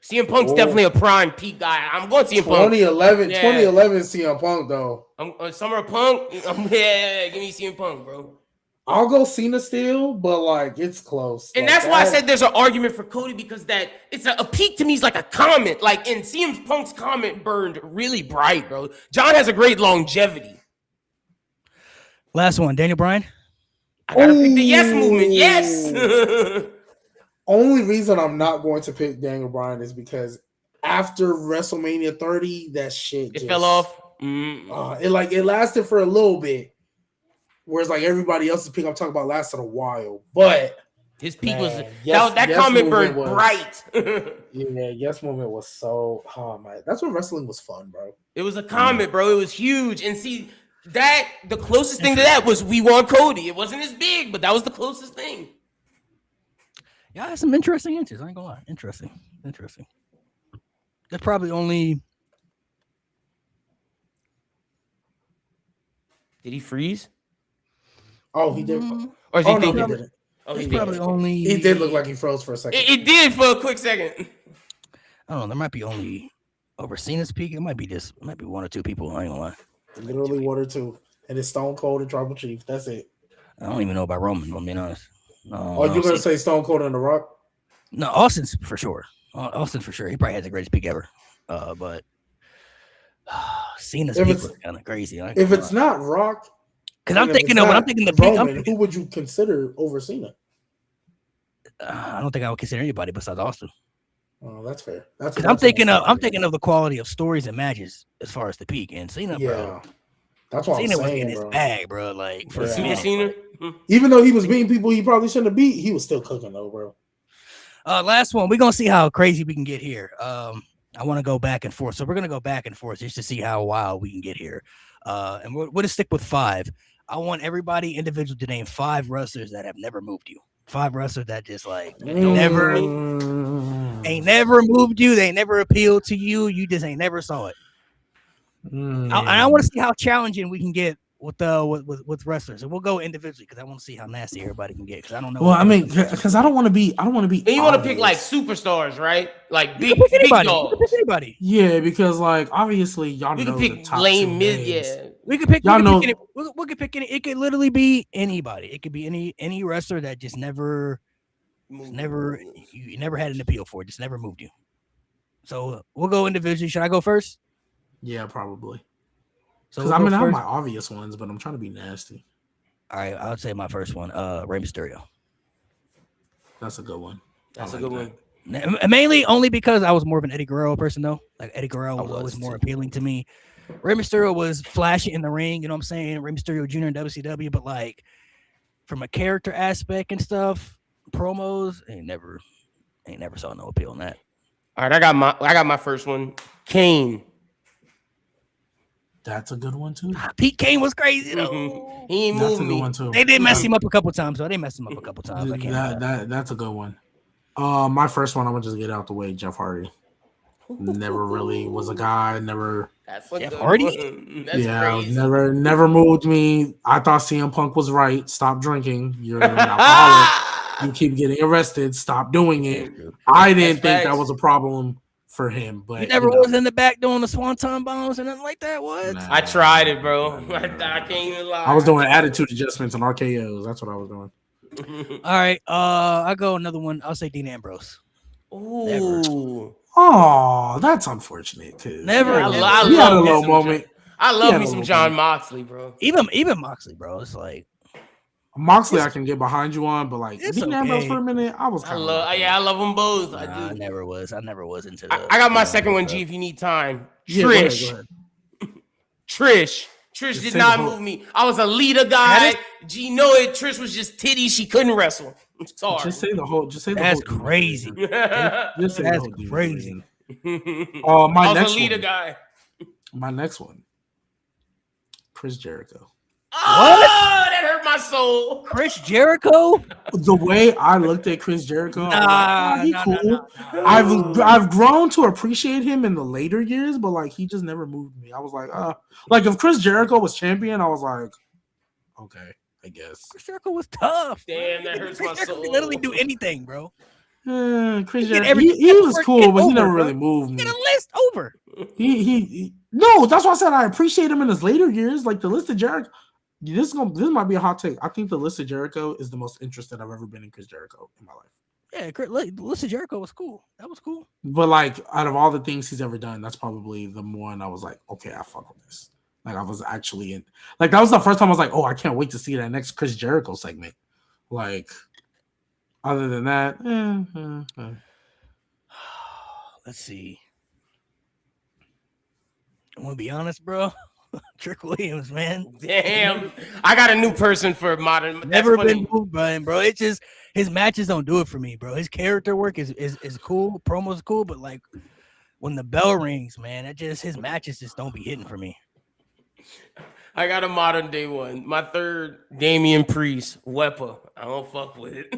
CM Punk's definitely a prime peak guy. I'm going CM Punk. 2011 CM Punk though. Summer of Punk. Yeah, give me CM Punk, bro. I'll go Cena still, but like it's close. And like, that's why I said there's an argument for Cody because that it's a peak to me is like a comment. Like in CM Punk's comment burned really bright, bro. John has a great longevity. Last one, Daniel Bryan. I gotta pick the yes movement. Yes. Only reason I'm not going to pick Daniel Bryan is because after WrestleMania 30, that shit just fell off. It lasted for a little bit, whereas like everybody else's pick I'm talking about lasted a while. But his peak was that comment burned bright. Yeah, yes movement was so. Oh man, that's when wrestling was fun, bro. It was a comment, bro. It was huge, and see that the closest thing to that was we won Cody. It wasn't as big, but that was the closest thing. Yeah, that's some interesting answers. I ain't gonna lie. Interesting. There's probably only. Did he freeze? Oh, he did. Or is he thinking? No, he didn't. Oh, he probably only. He did look like he froze for a second. It did for a quick second. I don't know. There might be only over Cena's peak. It might be one or two people. I ain't gonna lie. Literally one or two, and it's Stone Cold and Tribal Chief. That's it. I don't even know about Roman. I'm being honest. You're gonna say Stone Cold and The Rock? No, Austin's for sure. Austin for sure. He probably has the greatest peak ever. But Cena's peak was kind of crazy. If it's not Rock, because I'm thinking the peak. Roman, who would you consider over Cena? I don't think I would consider anybody besides Austin. Oh, that's fair. Because I'm thinking of the quality of stories and matches as far as the peak, and Cena, bro. That's what Cena I'm saying, was in his bag, bro. Like for Cena. Even though he was beating people he probably shouldn't have beat, he was still cooking though, bro. Last one. We're gonna see how crazy we can get here. I want to go back and forth, so we're gonna go back and forth just to see how wild we can get here. And we're gonna stick with 5. I want everybody individual to name 5 wrestlers that have never moved you. 5 wrestlers that just like never moved you. They never appealed to you. You just ain't never saw it. I want to see how challenging we can get with wrestlers, and we'll go individually because I want to see how nasty everybody can get. Because I don't know. Well, I mean, because I don't want to be. And you want to pick like superstars, right? Like big dogs. Pick anybody. Yeah, because like obviously y'all we know can pick lame mid. Yeah, we could pick. Y'all know. We could pick any. It could literally be anybody. It could be any wrestler that just you never had an appeal for. Just never moved you. So we'll go individually. Should I go first? Yeah, probably. So because I have my obvious ones, but I'm trying to be nasty. All right, I'll say my first one. Rey Mysterio. That's a good one. That's a good one. Mainly only because I was more of an Eddie Guerrero person, though. Like Eddie Guerrero was always more appealing to me. Rey Mysterio was flashy in the ring, you know what I'm saying? Rey Mysterio Jr. in WCW, but like from a character aspect and stuff, promos, ain't never saw no appeal in that. All right, I got my first one. Kane. That's a good one too. Pete Kane was crazy though. Mm-hmm. He ain't moved me. One too. They did mess him up a couple times, though. That's a good one. My first one, I'm gonna just get out the way. Jeff Hardy. Never really was a guy. Never. That's a Jeff Hardy. That's crazy. Never moved me. I thought CM Punk was right. Stop drinking. You're an alcoholic. You keep getting arrested. Stop doing it. I didn't think that was a problem for him, but he never was in the back doing the swanton bombs and nothing like that. What? I tried it, bro. I can't even lie. I was doing attitude adjustments and RKOs. That's what I was doing. All right, I go another one. I'll say Dean Ambrose. Ooh. Never. Oh, that's unfortunate. Never. I love a little moment. I love me some John Moxley, bro. Even Moxley, bro. It's like Moxley, I can get behind you on, but like Dean Ambrose for a minute, I love them both. I never was into. I got my second one, G. If you need time, yeah, Trish. Go ahead. Trish did not move me. I was a leader guy. G know it. Trish was just titty. She couldn't wrestle. Sorry. Just say the whole. Just say the That's whole Divas crazy. division. Just say the That's whole Divas crazy. division. I My was next a leader one. guy. My next one. Chris Jericho. Oh, that hurt my soul. Chris Jericho? The way I looked at Chris Jericho, I was like, oh, he Nah, cool. nah. I've grown to appreciate him in the later years, but like he just never moved me. I was like if Chris Jericho was champion, I was like, okay, I guess. Chris Jericho was tough. Damn, that Chris hurts my Jericho soul. could literally do anything, bro. Chris He did Jericho, everything. he was Get cool, but he over, never bro. really moved me. Get a list over. He no, that's why I said I appreciate him in his later years. Like the list of Jericho, this might be a hot take. I think the list of Jericho is the most interested I've ever been in Chris Jericho in my life. Yeah, listen, Jericho was cool. That was cool. But like out of all the things he's ever done, that's probably the one I was like, okay, I fuck with this. Like I was actually in. Like that was the first time I was like, oh, I can't wait to see that next Chris Jericho segment. Like, other than that, Let's see. I'm gonna be honest, bro. Trick Williams, man. Damn. I got a new person for modern. That's Never funny. been moved by him, bro. It's just his matches don't do it for me, bro. His character work is cool, promo's cool, but like when the bell rings, man, his matches just don't be hitting for me. I got a modern day one. My third, Damian Priest, Wepa. I don't fuck with it.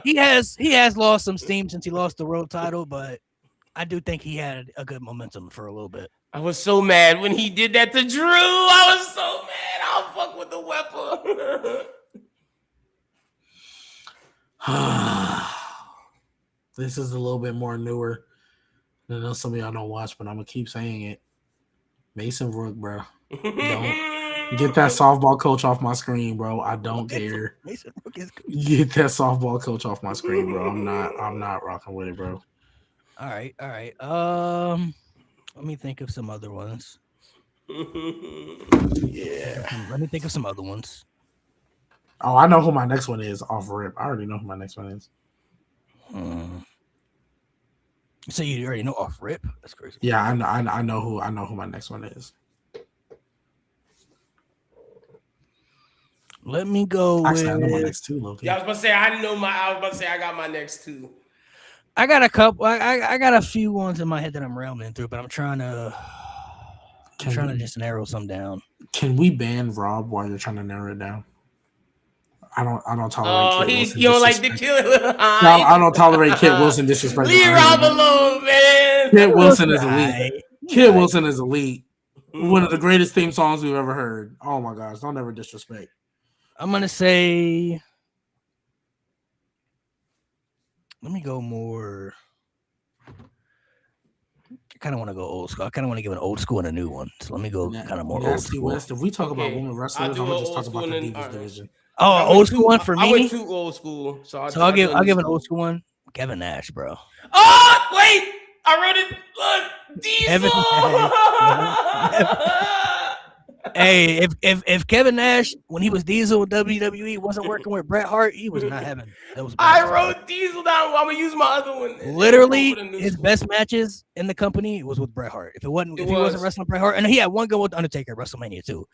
He has lost some steam since he lost the world title, but I do think he had a good momentum for a little bit. I was so mad when he did that to Drew. I was so mad. I'll fuck with the Wepa. this is a little bit more newer. I know some of y'all don't watch, but I'm gonna keep saying it. Mason Rook, bro. Don't get that softball coach off my screen, bro. I don't care. Mason Rook is good. Get that softball coach off my screen, bro. I'm not rocking with it, bro. All right. Let me think of some other ones. Yeah. Let me think of some other ones. Oh, I know who my next one is off rip. I already know who my next one is. So you already know off rip? That's crazy. Yeah, I know who my next one is. Let me go Actually, I know my with. next two, Loki. Yeah, I was about to say I got my next two. I got a couple. I got a few ones in my head that I'm rambling through, but I'm trying to just narrow some down. Can we ban Rob while you're trying to narrow it down? I don't tolerate. You don't like the killer. I don't tolerate Kit Wilson disrespect. Leave Rob alone, man. Kit Wilson is elite. Right. Kit Wilson is elite. One of the greatest theme songs we've ever heard. Oh my gosh! Don't ever disrespect. I'm gonna say. Let me go more. I kind of want to go old school. I kind of want to give an old school and a new one. So let me go kind of more old Nasty school. West. If we talk about Okay, women I'll wrestlers, I'm do gonna an just old talk about school the and Divas then- division. Oh, old school one for I me. went too old school, so I'll give an old school one. Kevin Nash, bro. Oh wait, I wrote it. Look, Diesel. Hey, if Kevin Nash when he was Diesel in WWE wasn't working with Bret Hart, he was not having those. I matches. wrote Diesel down. I'm gonna use my other one. Literally his best matches in the company was with Bret Hart. If he wasn't wrestling Bret Hart, and he had one go with Undertaker at WrestleMania too.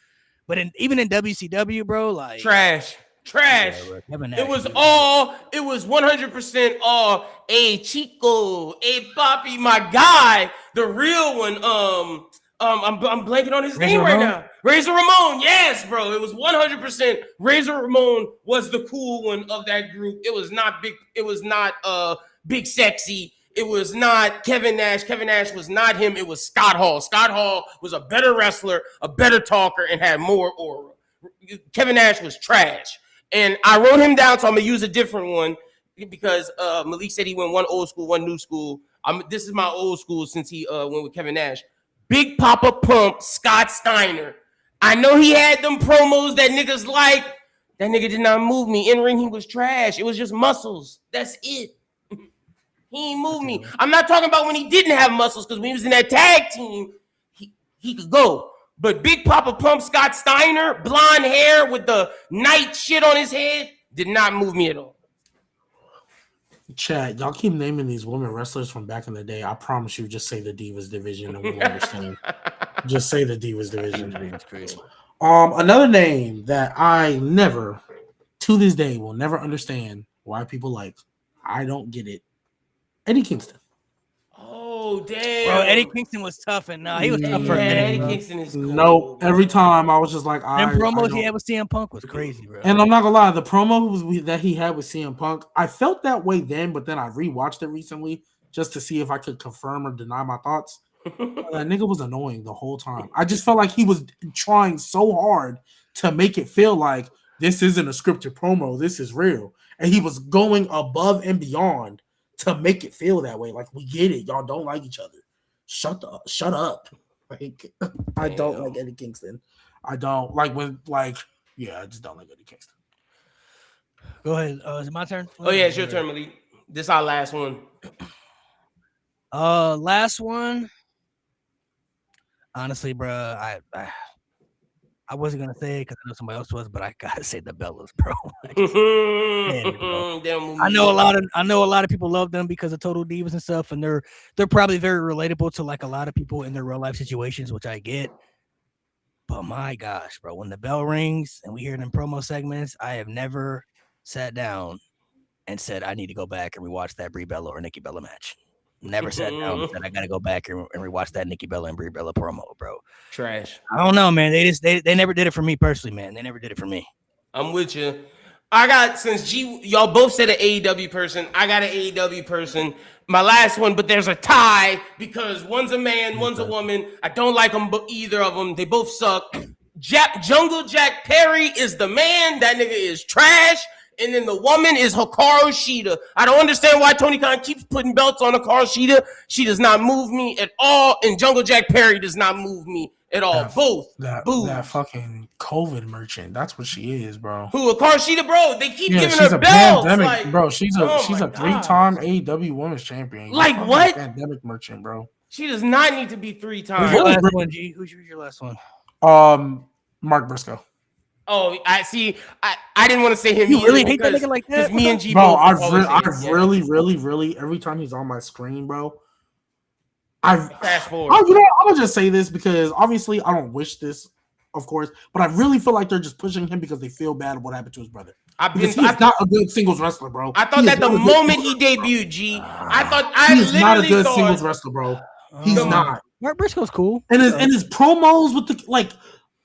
But even in WCW, bro, like Trash. yeah, bro, Kevin Nash It was is- 100% all. Hey Chico, hey Poppy, my guy, the real one. I'm blanking on his Razor name right Ramon? now. Razor Ramon, yes, bro. It was 100%. Razor Ramon was the cool one of that group. It was not big. It was not Big Sexy. It was not Kevin Nash. Kevin Nash was not him. It was Scott Hall. Scott Hall was a better wrestler, a better talker, and had more aura. Kevin Nash was trash. And I wrote him down, so I'm going to use a different one because Malik said he went one old school, one new school. This is my old school since he went with Kevin Nash. Big Papa Pump, Scott Steiner. I know he had them promos that niggas like. That nigga did not move me. In ring, he was trash. It was just muscles. That's it. He ain't move me. I'm not talking about when he didn't have muscles, because when he was in that tag team, he could go. But Big Papa Pump, Scott Steiner, blonde hair with the night shit on his head, did not move me at all. Chat, y'all keep naming these women wrestlers from back in the day. I promise you, just say the Divas division and we'll understand. Just say the Divas division. It's crazy. Another name that I never to this day will never understand why people like. I don't get it. Eddie Kingston. Oh damn, Bro, Eddie Kingston was tough, and he was tough for a Yeah, minute. Eddie bro. Kingston is cool. No, every time I was just like, Them promos he had with CM Punk was crazy, bro. and I'm not gonna lie, the promo that he had with CM Punk, I felt that way then, but then I rewatched it recently just to see if I could confirm or deny my thoughts. That nigga was annoying the whole time. I just felt like he was trying so hard to make it feel like this isn't a scripted promo, this is real, and he was going above and beyond to make it feel that way. Like, we get it, y'all don't like each other. Shut up. Like, I don't like Eddie Kingston. I don't like when I just don't like Eddie Kingston. Go ahead. Is it my turn? Oh yeah, it's your turn, Malik. This is our last one. Last one. Honestly, bro, I wasn't gonna say it because I know somebody else was, but I gotta say the Bellas, bro. Damn, I know a lot of people love them because of Total Divas and stuff, and they're probably very relatable to like a lot of people in their real life situations, which I get. But my gosh, bro, when the bell rings and we hear them promo segments, I have never sat down and said I need to go back and rewatch that Brie Bella or Nikki Bella match. Never sat down and said I gotta go back and rewatch that Nikki Bella and Brie Bella promo, bro. Trash. I don't know, man. They never did it for me personally, man. They never did it for me. I'm with you. I got, since y'all both said an AEW person, I got an AEW person. My last one, but there's a tie because one's a man, one's a woman. I don't like them, but either of them, they both suck. Jungle Jack Perry is the man. That nigga is trash. And then the woman is Hikaru Shida. I don't understand why Tony Khan keeps putting belts on Hikaru Shida. She does not move me at all. And Jungle Jack Perry does not move me at all. Both. That fucking COVID merchant. That's what she is, bro. Who, Hikaru Shida, bro? They keep giving she's her a belts. pandemic, Like, bro. She's a oh my three-time AEW Women's Champion. Like Fucking what? Pandemic merchant, bro. She does not need to be 3 Who's times. your last one, G? Who's your last one? Mark Briscoe. Oh, I see. I didn't want to say him. You either really hate that because- nigga like that? because me and G Bro, both I've always say him, yeah. really, every time he's on my screen, bro, Fast forward. I'm gonna just say this because obviously I don't wish this, of course, but I really feel like they're just pushing him because they feel bad what happened to his brother. Because he is not a good singles wrestler, bro. I thought He that is the not a good- moment he debuted, G, he is not a good singles wrestler, bro. He's not. Mark Briscoe's cool. And his promos with the like,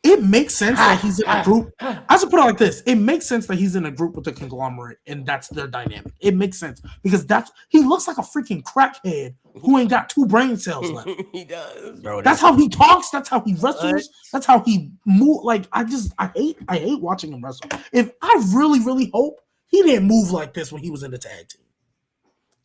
it makes sense that he's in a group. I should put it like this: it makes sense that he's in a group with the conglomerate, and that's their dynamic. It makes sense because he looks like a freaking crackhead who ain't got 2 brain cells left. He does. Bro, That's how he talks. That's how he wrestles. That's how he move. Like I hate watching him wrestle. If I really hope he didn't move like this when he was in the tag team.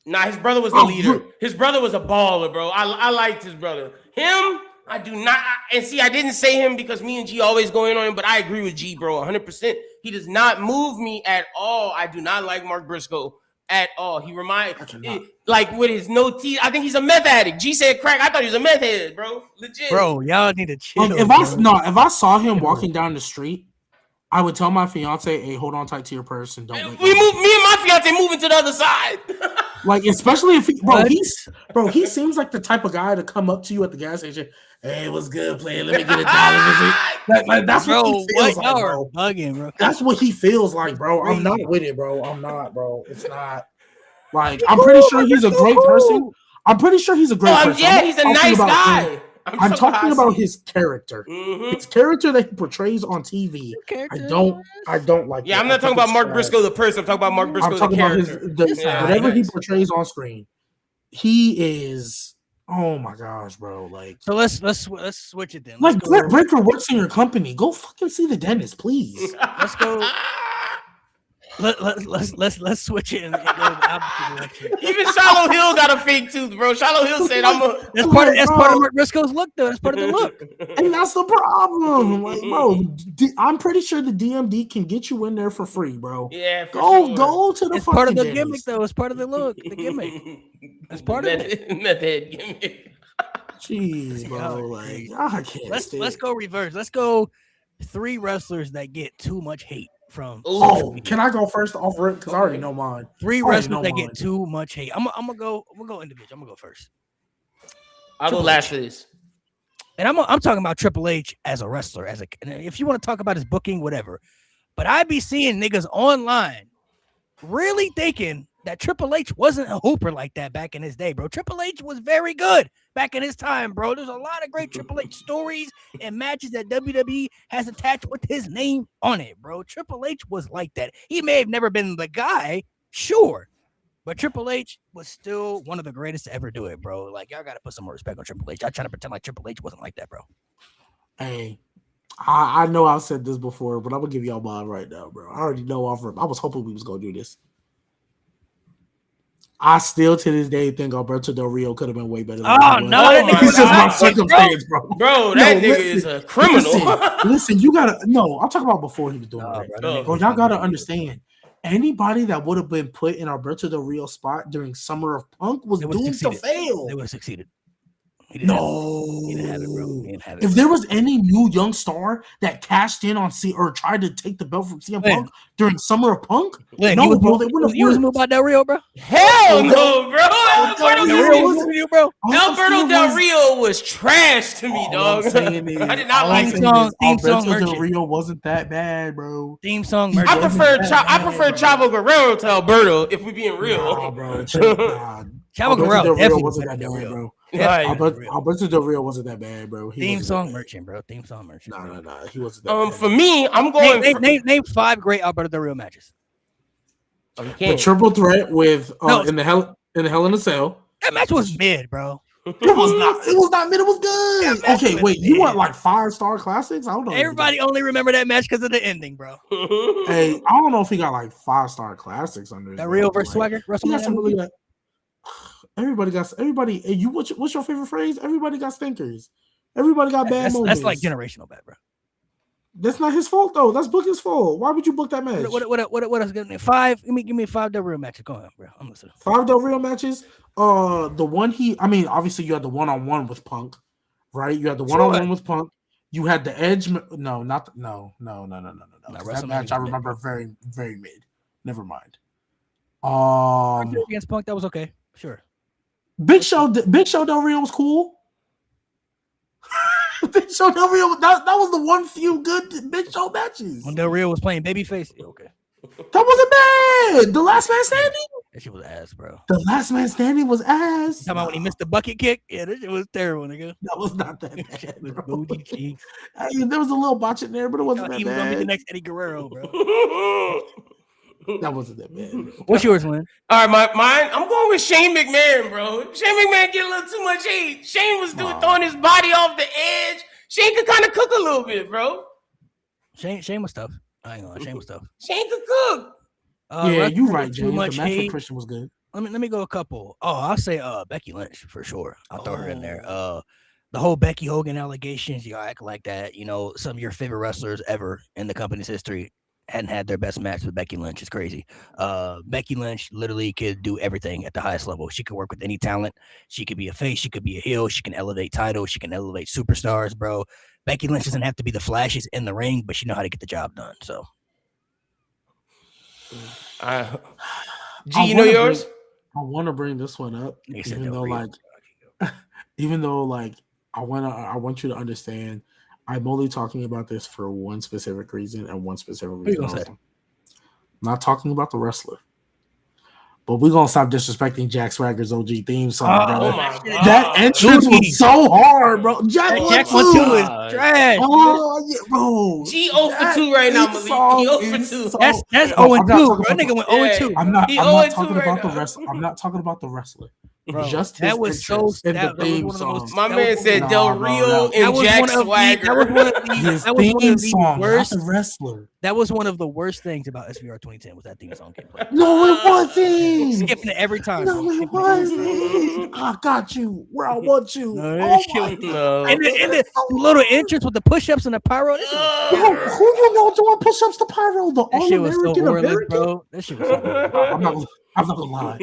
Nah, his brother was the leader. His brother was a baller, bro. I liked his brother. Him, I do not. And see, I didn't say him because me and G always going on him, but I agree with G, bro, 100%. He does not move me at all. I do not like Mark Briscoe at all. He like with his no teeth. I think he's a meth addict. G said crack. I thought he was a meth head, bro. Legit. Bro, y'all need to chill. If I saw him walking down the street, I would tell my fiance, "Hey, hold on tight to your purse and don't." Me and my fiance moving to the other side. Like, especially if he seems like the type of guy to come up to you at the gas station. Hey, what's good, player? Let me get $1. That's bro, what he feels like, y'all are bro. bugging, bro. That's what he feels like, bro. I'm not with it, bro. I'm not, bro. It's not. Like, I'm pretty sure he's a great person. I'm pretty sure he's a great person. Yeah, he's a nice guy. I'm talking about his character. Mm-hmm. His character that he portrays on TV. I don't like. Yeah, I'm not talking about Mark Briscoe the person. I'm talking about Mark Briscoe the character. Whatever he portrays on screen. He is. Oh my gosh, bro! Like, so let's switch it then. Like, Britt Baker works in your company. Go fucking see the dentist, please. Let's go. Let's switch it and go the opposite direction. Even Shiloh Hill got a fake tooth, bro. Shiloh Hill said, That's part of Mark Briscoe's look, though. That's part of the look, and that's the problem. Like, bro, I'm pretty sure the DMD can get you in there for free, bro. Yeah, go to the. It's part of the gimmick, though. It's part of the look, the gimmick. That's part of it. Method gimmick. Jeez, bro. Like, I can't. Let's go reverse. Let's go 3 wrestlers that get too much hate from. Can I go first off rip? Because I already know mine. 3 wrestlers that get too much hate. I'm gonna go individual. I'm gonna go first. I'll go last for this. And I'm talking about Triple H as a wrestler, and if you want to talk about his booking, whatever. But I be seeing niggas online really thinking that Triple H wasn't a hooper like that back in his day, bro. Triple H was very good back in his time, bro. There's a lot of great Triple H stories and matches that WWE has attached with his name on it, bro. Triple H was like that. He may have never been the guy, sure, but Triple H was still one of the greatest to ever do it, bro. Like, y'all got to put some more respect on Triple H. Y'all trying to pretend like Triple H wasn't like that, bro. Hey, I know I've said this before, but I'm gonna give y'all mine right now, bro. I already know off. I was hoping we was gonna do this. I still to this day think Alberto Del Rio could have been way better. Oh no, that nigga It's just my was circumstance, bro. Bro, that nigga is a criminal. Listen, you gotta no. I'm talking about before he was doing Nah, that. bro, Bro, y'all gotta understand. Anybody that would have been put in Alberto Del Rio spot during Summer of Punk was They would've doomed to succeeded. fail. They would have succeeded. He didn't have it. He didn't have it, bro. No. He didn't have it. If there was any new young star that cashed in on or tried to take the belt from CM Lynn. Punk during Summer of Punk, Lynn, no, you was bro, moved- they wouldn't have you was worked. moved by Del Rio, bro. Hell no, bro. Del Alberto Rio Del Rio, was- Moved you, bro. All I'm Alberto saying Del was- Rio was trash to me, all dog. I'm saying is- I did not all like I'm him. saying is Theme song Alberto Del merchant. Rio wasn't that bad, bro. Theme song. He merchant. I wasn't prefer that bad, Chavo Guerrero to Alberto. If we being Nah, real, bro. Nah. Chavo Alberto Guerrero Del Rio definitely wasn't better that than bad, Rio. bro. Right. Alberto Del Rio wasn't that bad, bro. He Theme wasn't song that bad. merchant, bro. Theme song merchant. Nah. He wasn't that bad. For me, I'm going. Name 5 great Alberto Del Rio matches. The triple threat with No. in the Hell in a Cell. That match was mid, bro. It was not. It was not mid. It was good. Yeah, Okay, man. wait. You want like 5-star classics? I don't know. Everybody only remember that match because of the ending, bro. Hey, I don't know if he got like 5-star classics under his That Rio belt, but, versus like, Swagger. he got WrestleMania some really movie? good. Everybody. Hey, you what's your favorite phrase? Everybody got stinkers. Everybody got bad moments. That's like generational bad, bro. That's not his fault though. That's booking's fault. Why would you book that match? What else? Give me 5. Give me 5 Del Rio matches. Go on, bro. I'm listening. 5 Del Rio matches. The one obviously you had the 1-on-1 with Punk, right? You had the 1-on-1 with Punk. You had the Edge. No. That match I remember very, very mid. Never mind. Against Punk, that was okay. Sure. Big Show Del Rio was cool. Big Show Del Rio, that was the one few good Big Show matches. When Del Rio was playing babyface, yeah, okay. That wasn't bad. The Last Man Standing. That shit was ass, bro. The Last Man Standing was ass. Talking about when he missed the bucket kick? Yeah, that shit was terrible, nigga. That was not that That shit bad, was bro. booty cheeks. Hey, there was a little botch in there, but it wasn't that He was gonna be the bad. next Eddie Guerrero, bro. That wasn't that bad. What's yours, Lynn? All right, mine. I'm going with Shane McMahon, bro. Shane McMahon get a little too much hate. Shane was throwing his body off the edge. Shane could kind of cook a little bit, bro. Shane was tough. I ain't gonna lie, Shane was tough. Shane could cook. Yeah, Russ you're got right, too James. much The match with hate. Christian was good. Let me go a couple. Oh, I'll say Becky Lynch for sure. I'll throw her in there. The whole Becky Hogan allegations, you act like that. You know, some of your favorite wrestlers ever in the company's history hadn't had their best match with Becky Lynch. It's crazy. Becky Lynch literally could do everything at the highest level. She could work with any talent. She could be a face. She could be a heel. She can elevate titles. She can elevate superstars, bro. Becky Lynch doesn't have to be the flashiest in the ring, but she know how to get the job done. So, G, you know yours? I want to bring this one up, Nigga said even Del though, Rio. I want you to understand. I'm only talking about this for one specific reason and one specific you reason. gonna say? Also. I'm not talking about the wrestler, but we're gonna stop disrespecting Jack Swagger's OG theme song, brother. Oh my God. That entrance was so hard, bro. Jack Jack 1-2 1-2 is trash. Oh yeah, bro. G 0 for 2 right now, Malik. He 0 for 2. That's Oh, I'm 0-2, not bro. talking That nigga about- went 0-2. I'm not He talking 0-2 right about the now. wrestler. I'm not talking about the wrestler. Bro, Just his that was so. entrance in That the was theme one of the song. most. My that man was- said Nah, Del bro, Rio that and was Jack one of the. Swagger. That was one of the. His That was one theme of the song, worst. not the wrestler. That was one of the worst things about SVR 2010 was that theme song getting played. No, it wasn't. Skipping it every time. No, bro. it Skipping every time. wasn't. I got you where I want you. No, Oh that shit my was- No. And the little entrance with the push-ups and the pyro. This shit was, Yo, who you know doing push-ups to Pyro? The that shit was so All-American Orlick, American? bro. That shit was so Orlick. I'm not gonna lie.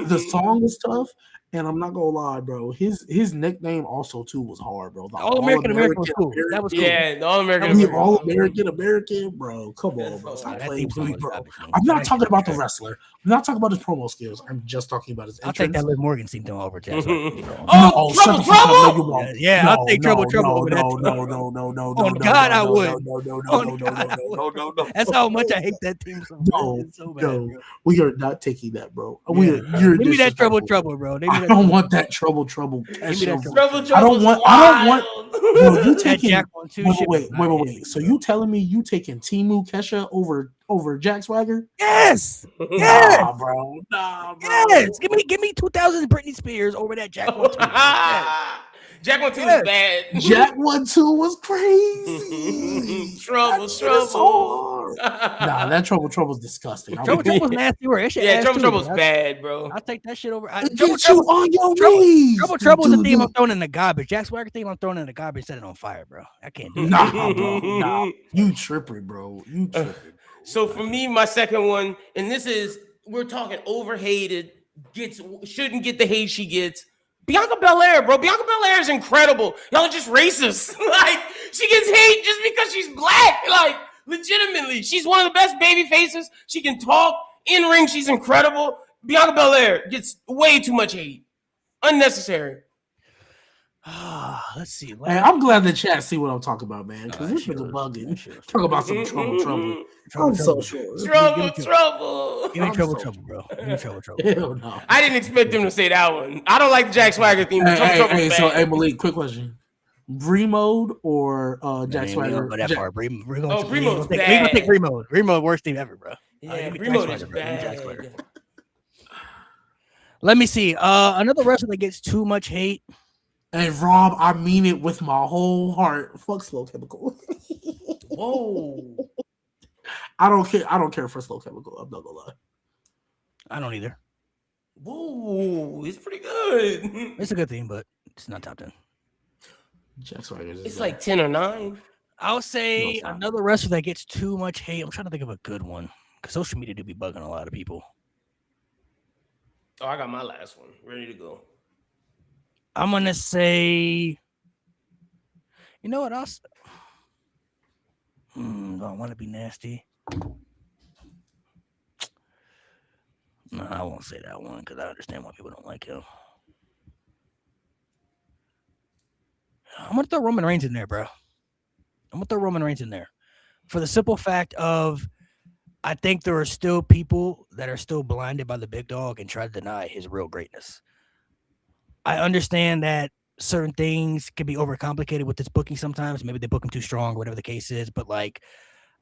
The song was tough, And I'm not gonna lie, bro. His nickname also too was hard, bro. The All-American American was cool. That was cool. Yeah, the All-American. We All American American, bro. Come on, bro. Stop That playing theme with me, song was bro. garbage, man. I'm not That talking shit about the was wrestler. I'm not talking about his promo skills. I'm just talking about his I'll take entrance. that Liv Morgan theme over Jack. Oh, shut Trouble, the fuck up. No, Trouble! you won't. Yeah, no, I'll take Trouble over that. No. On God, I would. No. On God, I would. That's how much I hate that team so much. No, It's so bad, no, bro. we are not taking that, bro. Yeah. You're Give me that disrespectful. trouble, bro. Give me I that don't want that trouble. Give me that Kesha. Trouble, I don't want. Bro, you That taking? Jack one too. Wait. So you telling me you taking Timu Kesha over Jack Swagger? Yes. Nah, bro. Yes. Give me 2000 Britney Spears over that Jack one too. Yes. Jack 1 2 Yes. is bad. Jack 1-2 was crazy. Trouble. Nah, that trouble's disgusting. Trouble's nasty word. That shit Yeah, ass too, Trouble's bro. bad, bro. I'll take that shit over. Get you on your knees. Trouble's the Dude, theme I'm throwing in the garbage. Jack Swagger theme I'm throwing in the garbage. Set it on fire, bro. I can't do it. Nah, bro. Nah, you tripping, bro. You tripping. So for me, my second one, and this is we're talking overhated, shouldn't get the hate she gets. Bianca Belair, bro. Bianca Belair is incredible. Y'all are just racist. Like, she gets hate just because she's black. Like, legitimately. She's one of the best baby faces. She can talk. In ring, she's incredible. Bianca Belair gets way too much hate. Unnecessary. Let's see. Man, I'm glad the chat see what I'm talking about, man. Because this sure nigga is. bugging. Sure is. Talk about some trouble. I'm so sure. Trouble. Give me trouble, bro. Give me trouble. Hell no. I didn't expect them to say that one. I don't like the Jack Swagger theme. But Hey, so bad. Malik, quick question. Mode or Jack Swagger? Go that far. We're gonna Oh, Bremo's take bad. Remode. Remode worst team ever, bro. Yeah, give me Primo Jack is Swagger, bro. Give me Jack Swagger. bad. Let me see. Another wrestler that gets too much hate. And Rob, I mean it with my whole heart. Fuck Slow Chemical. Whoa. I don't care for Slow Chemical. I'm not gonna lie. I don't either. Whoa. It's pretty good. It's a good thing, but it's not top 10. Jack Swagger is It's like 10 or 9. I'll say No, it's not. another wrestler that gets too much hate. I'm trying to think of a good one because social media do be bugging a lot of people. Oh, I got my last one. Ready to go. I'm gonna say, you know what else? Don't want to be nasty. No, I won't say that one because I understand why people don't like him. I'm gonna throw Roman Reigns in there, bro. I'm gonna throw Roman Reigns in there for the simple fact of I think there are still people that are still blinded by the big dog and try to deny his real greatness. I understand that certain things can be overcomplicated with this booking sometimes. Maybe they book him too strong, whatever the case is. But like,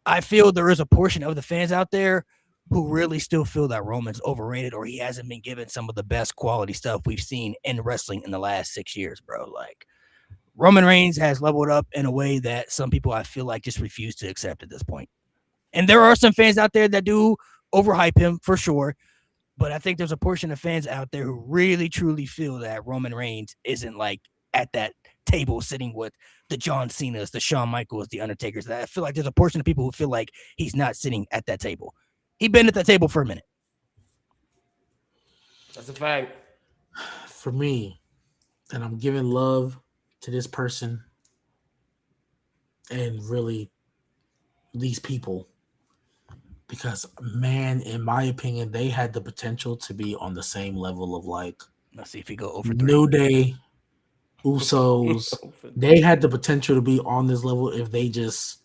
I feel there is a portion of the fans out there who really still feel that Roman's overrated or he hasn't been given some of the best quality stuff we've seen in wrestling in the last 6 years, bro. Like, Roman Reigns has leveled up in a way that some people I feel like just refuse to accept at this point. And there are some fans out there that do overhype him for sure. But I think there's a portion of fans out there who really, truly feel that Roman Reigns isn't like at that table sitting with the John Cenas, the Shawn Michaels, the Undertakers. I feel like there's a portion of people who feel like he's not sitting at that table. He's been at that table for a minute. That's a fact. For me, and I'm giving love to this person and really these people because, man, in my opinion, they had the potential to be on the same level of like Let's see if he go over 3. New Day, Usos. They had the potential to be on this level if they just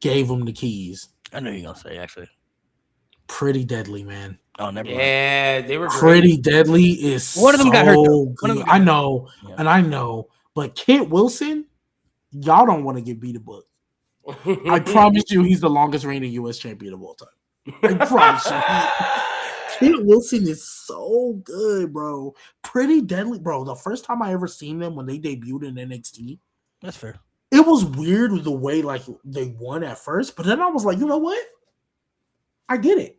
gave them the keys. I know you're gonna say actually. Pretty Deadly, man. Oh, never mind. Yeah, they were Pretty Deadly is One of them got hurt, though. so One of them good. got I hurt. know, Yeah. and I know, but Kent Wilson, y'all don't want to get beat a book. I promise you, he's the longest reigning U.S. champion of all time. I promise you. Kent Wilson is so good, bro. Pretty Deadly, bro. The first time I ever seen them when they debuted in NXT, That's fair. it was weird with the way like they won at first, but then I was like, you know what? I get it.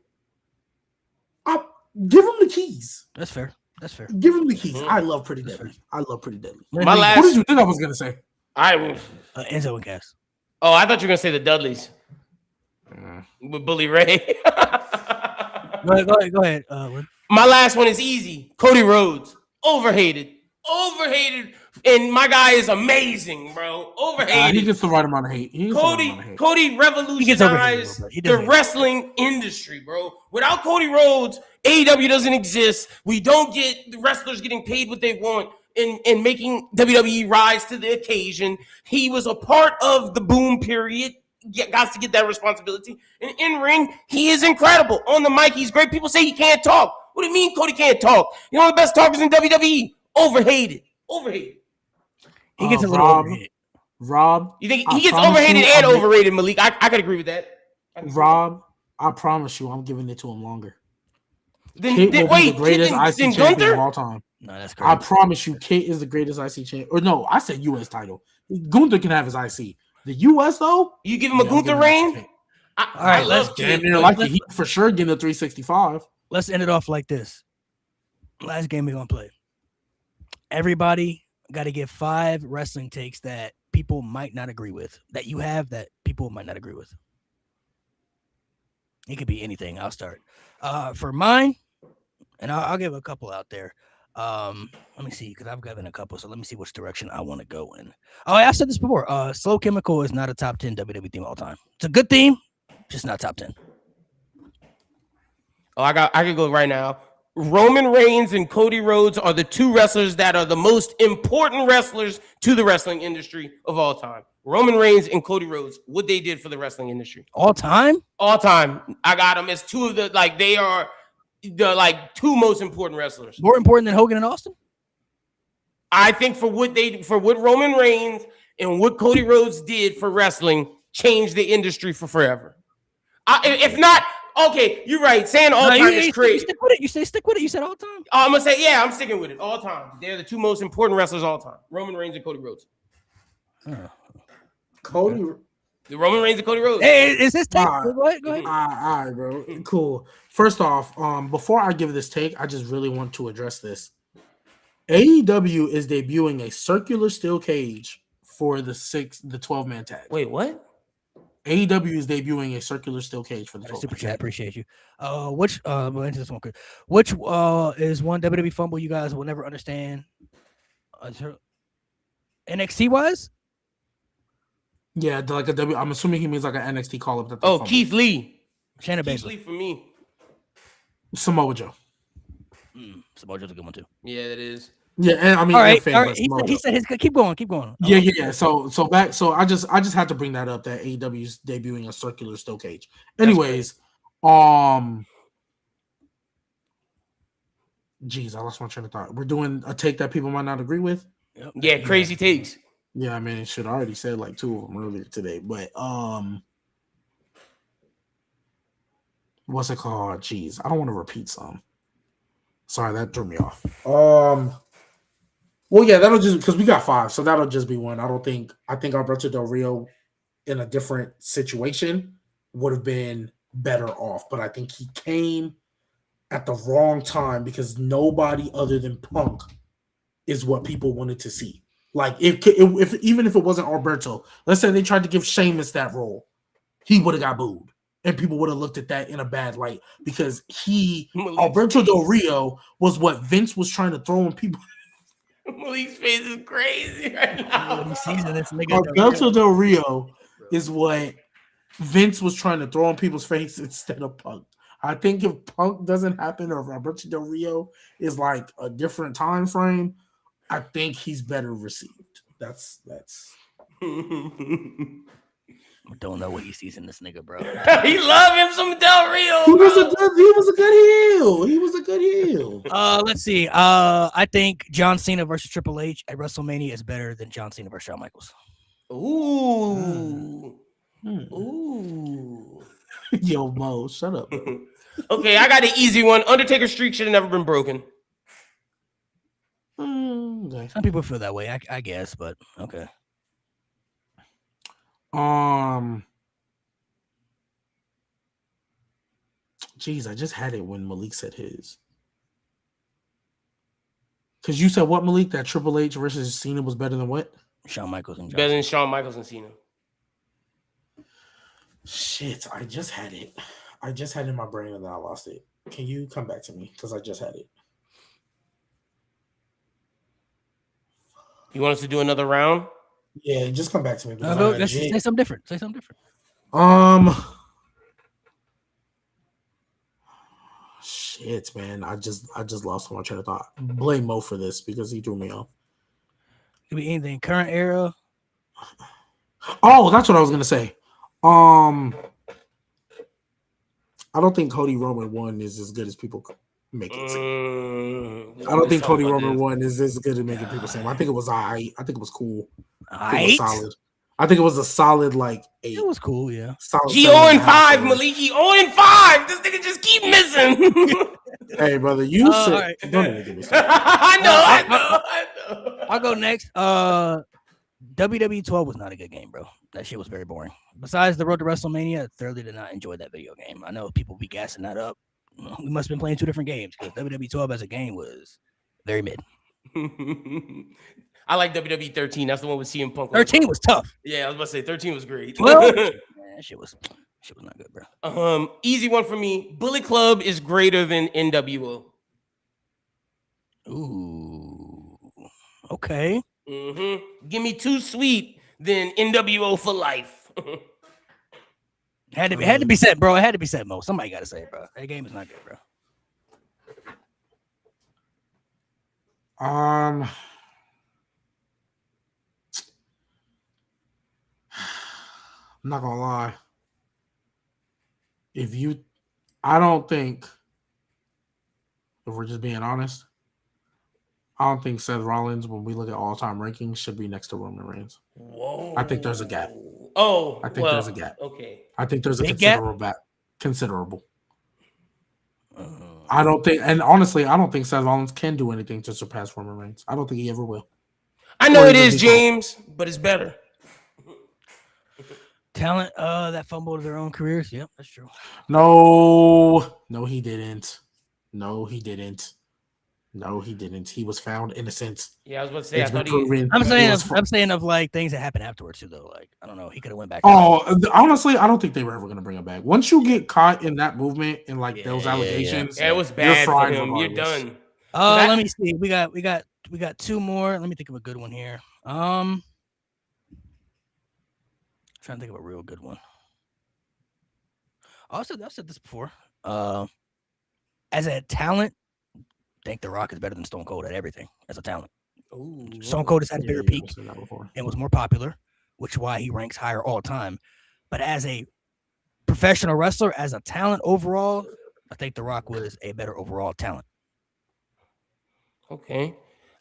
I'll give them the keys. That's fair. That's fair. Give him the keys. Mhm. I love Pretty That's Deadly. I love Pretty Deadly. My last. What did you think I was gonna say? Enzo and Cass. Oh, I thought you were gonna say the Dudleys with Bully Ray. Go ahead. Lynn. My last one is easy. Cody Rhodes, overhated, and my guy is amazing, bro. Overhated. He gets the right amount of hate. Cody He gets overhated a revolutionized little bit. He the does. wrestling industry, bro. Without Cody Rhodes, AEW doesn't exist. We don't get the wrestlers getting paid what they want and making WWE rise to the occasion. He was a part of the boom period. Got to get that responsibility. And in ring, he is incredible. On the mic, he's great. People say he can't talk. What do you mean Cody can't talk? You know the best talkers in WWE? Overhated. He gets a little Rob, overhated. Rob, You think I he gets promise overhated you, and I'm- overrated, Malik? I could agree with that. Rob, I promise you, I'm giving it to him longer. Then Kit will be wait, the greatest then IC champion of Gunther? all time. No, that's I crazy. promise you, Kit is the greatest IC champion. Or no, I said U.S. title. Gunther can have his IC. The U.S. though, You give him a yeah, I'm Gunther giving it to reign? Kit. I All right, love let's Kid. Damn near like it. He for sure getting a 365. Let's end it off like this. Last game we're gonna play. Everybody got to give 5 wrestling takes that people might not agree with. That you have that people might not agree with. It could be anything. I'll start. For mine, and I'll give a couple out there. Let me see, because I've given a couple, so let me see which direction I want to go in. Oh, I said this before. Slow Chemical is not a top 10 WWE theme all time. It's a good theme, just not top 10. Oh, I could go right now. Roman Reigns and Cody Rhodes are the 2 wrestlers that are the most important wrestlers to the wrestling industry of all time. Roman Reigns and Cody Rhodes, what they did for the wrestling industry. All time? All time. I got them as 2 of the, like, they are the, like, 2 most important wrestlers. More important than Hogan and Austin? I think for what Roman Reigns and what Cody Rhodes did for wrestling changed the industry for forever. If not, okay, you're right. Saying all time is you crazy. stick with it. You say stick with it. You said all time. I'm gonna say, yeah, I'm sticking with it all time. They're the 2 most important wrestlers all time: Roman Reigns and Cody Rhodes. Cody. The Roman Reigns and Cody Rhodes. Hey, is this take? All right. Go ahead. All right, bro. Cool. First off, before I give this take, I just really want to address this. AEW is debuting a circular steel cage for the 12-man tag. Wait, what? AEW is debuting a circular steel cage for the 12-man Super chat, tag. appreciate you. We'll answer this one quick. Which is one WWE fumble you guys will never understand? NXT wise? Yeah, like a W. I'm assuming he means like an NXT call up. Oh, Keith Lee. Shayna Keith Baszler. Lee for me. Samoa Joe. Samoa Joe's a good one too. Yeah, that is. Yeah, and I mean, All right, fan, all but right. Samoa He Joe. said his. Keep going. Yeah. So I just had to bring that up that AEW's debuting a circular steel cage. Anyways, geez, I lost my train of thought. We're doing a take that people might not agree with. Yep. Yeah, crazy takes. Yeah, I mean, should already said like 2 of them earlier today, but what's it called? Jeez, I don't want to repeat some. Sorry, that threw me off. Well, yeah, that'll just because we got 5, so that'll just be one. I think Alberto Del Rio in a different situation would have been better off, but I think he came at the wrong time because nobody other than Punk is what people wanted to see. Like if even if it wasn't Alberto, let's say they tried to give Sheamus that role, he would have got booed, and people would have looked at that in a bad light because Alberto Del Rio was what Vince was trying to throw in people. Malik's face is crazy right now. Alberto Del Rio is what Vince was trying to throw in people's face instead of Punk. I think if Punk doesn't happen or if Alberto Del Rio is like a different time frame, I think he's better received. That's I don't know what he sees in this nigga, bro. He love him some Del Rio. he was a good heel. He was a good heel. Let's see. I think John Cena versus Triple H at WrestleMania is better than John Cena versus Shawn Michaels. Ooh. Ooh. Yo, Mo, shut up. Bro. Okay, I got an easy one. Undertaker streak should have never been broken. Okay. Some people feel that way, I guess, but okay. Geez, I just had it when Malik said his. Because you said what, Malik? That Triple H versus Cena was better than what? Shawn Michaels and John Better Cena. than Shawn Michaels and Cena. Shit, I just had it. I just had it in my brain and then I lost it. Can you come back to me? Because I just had it. You want us to do another round? Yeah, just come back to me. because No, I go, let's legit- say something different. Say something different. Shit, man. I just lost my train of thought. Blame Mo for this because he threw me off. Could be anything current era. Oh, that's what I was gonna say. I don't think Cody Roman 1 is as good as people make it seem. I don't think Cody Roman 1 is as good at making people seem. I think it was alright. I think it was cool. I think it was solid. I think it was a solid like 8. It was cool, yeah. Solid He 7.5, 0-5, man. Malik. He 0-5. This nigga just keep missing. Hey, brother, you said all right. don't even give me stuff. I know. I'll go next. WWE 12 was not a good game, bro. That shit was very boring. Besides the Road to WrestleMania, I thoroughly did not enjoy that video game. I know people be gassing that up. We must have been playing 2 different games because WWE 12 as a game was very mid. I like WWE 13. That's the one with CM Punk. 13 was tough. Yeah, I was about to say 13 was great. Well, man, that shit was not good, bro. Easy one for me. Bullet Club is greater than NWO. Ooh, okay. Give me Too Sweet than NWO for life. Had to be said, bro. It had to be said, Mo. Somebody got to say it, bro. That game is not good, bro. I'm not gonna lie. I don't think, if we're just being honest, I don't think Seth Rollins, when we look at all-time rankings, should be next to Roman Reigns. Whoa. I think there's a gap. Oh, I think there's a gap. Okay. I think there's a Big gap? considerable. I don't think, and honestly, I don't think Seth Rollins can do anything to surpass Roman Reigns. I don't think he ever will. I know Or it even is, before. James, but it's better. Talent that fumbled their own careers. Yep, that's true. No, he didn't. No, he didn't. He was found innocent. Yeah, I was about to say, It's I been thought he... proven. I'm saying It was of like things that happened afterwards too, though. Like I don't know, he could have went back. honestly, I don't think they were ever gonna bring him back. Once you get caught in that movement and like those allegations, Yeah, it was bad for fried him. You're regardless. done. Let me see. We got 2 more. Let me think of a good one here. Trying to think of a real good one. I've said this before. As a talent, I think The Rock is better than Stone Cold at everything as a talent. Ooh, Stone Cold has had a bigger peak I've said that before. and was more popular, which is why he ranks higher all time. But as a professional wrestler, as a talent overall, I think The Rock was a better overall talent. Okay.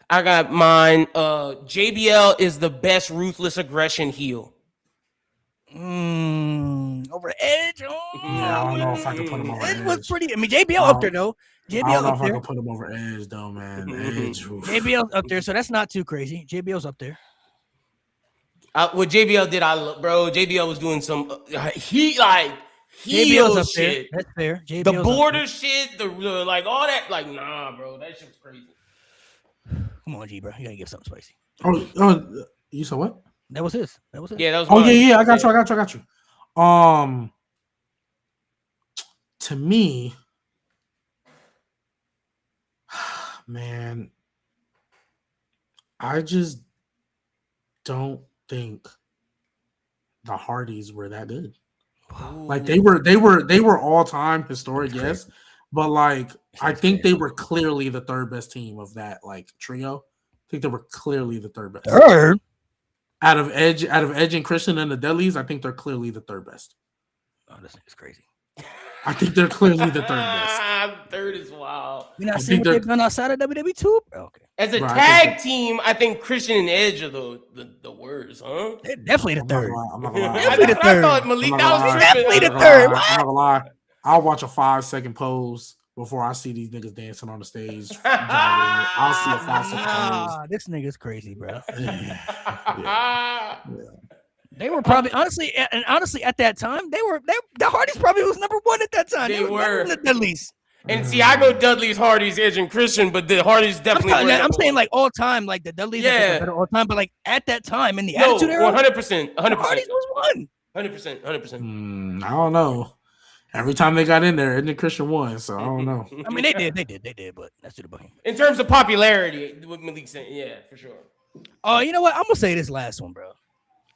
I got mine. JBL is the best ruthless aggression heel. Over Edge. Yeah, I don't know if I could put him over Edge Edge. was pretty. I mean, JBL up there though. I don't JBL know up if I there. could put him over Edge though, man. Edge. oof. JBL up there, so that's not too crazy. JBL's up there. What JBL did, bro? JBL was doing some heel JBL's up shit. there. That's fair. JBL's The up border shit, the like all that, like nah, bro, that shit was crazy. there. Come on, G, bro. You gotta give something spicy. Oh, you said what? That was his. Yeah, that was. Oh mine. yeah, I got you. To me, man, I just don't think the Hardys were that good. Like they were all time historic, yes, but like I think they were clearly the third best team of that like trio. I think they were clearly the third best. Third. Out of Edge and Christian and the Dudleys, I think they're clearly the third best. Oh, this nigga's crazy. I think they're clearly the third best. Third is wild. You not I seeing think what they're- they've done outside of WWE too? Okay. As a Bro, I tag think team, I think Christian and Edge are the worst, huh? They're definitely the I'm not third. gonna lie, I'm not gonna lie. Definitely the That's what I third. thought, Malik. I'm That not was gonna lie. Definitely the I'm not third. gonna lie. I'm not gonna lie. I'll watch a 5-second pose before I see these niggas dancing on the stage. I'll see a 5-second pose. This nigga's crazy, bro. Yeah. They were probably honestly at that time the Hardys probably was number 1 at that time. They was were. better than the Dudleys. And see, I go Dudley's, Hardy's, Edge, and Christian, but the Hardy's definitely. I'm saying like all time, like the Dudleys are better all time, but like at that time in the Attitude Era, 100%, the Hardys was 1. 100%. I don't know. Every time they got in there, Edge and Christian won. So I don't know. I mean, they did, but that's to the bucket. In terms of popularity, what Malik said, yeah, for sure. Oh, you know what? I'm gonna say this last one, bro.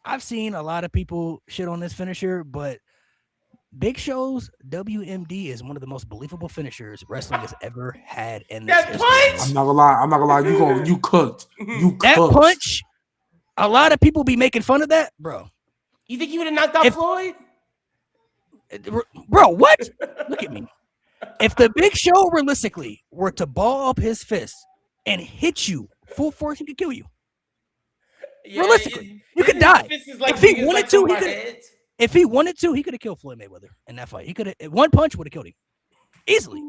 I've seen a lot of people shit on this finisher, but Big Show's WMD is one of the most believable finishers wrestling has ever had in this That history. punch! I'm not gonna lie. You cooked. You That cooked. punch, a lot of people be making fun of that, bro. You think he would have knocked out If- Floyd? Bro, what? Look at me. If the Big Show realistically were to ball up his fist and hit you full force, he could kill you. Realistically, you could die. If he wanted to, he could. If he wanted to, he could have killed Floyd Mayweather in that fight. He could have. One punch would have killed him easily.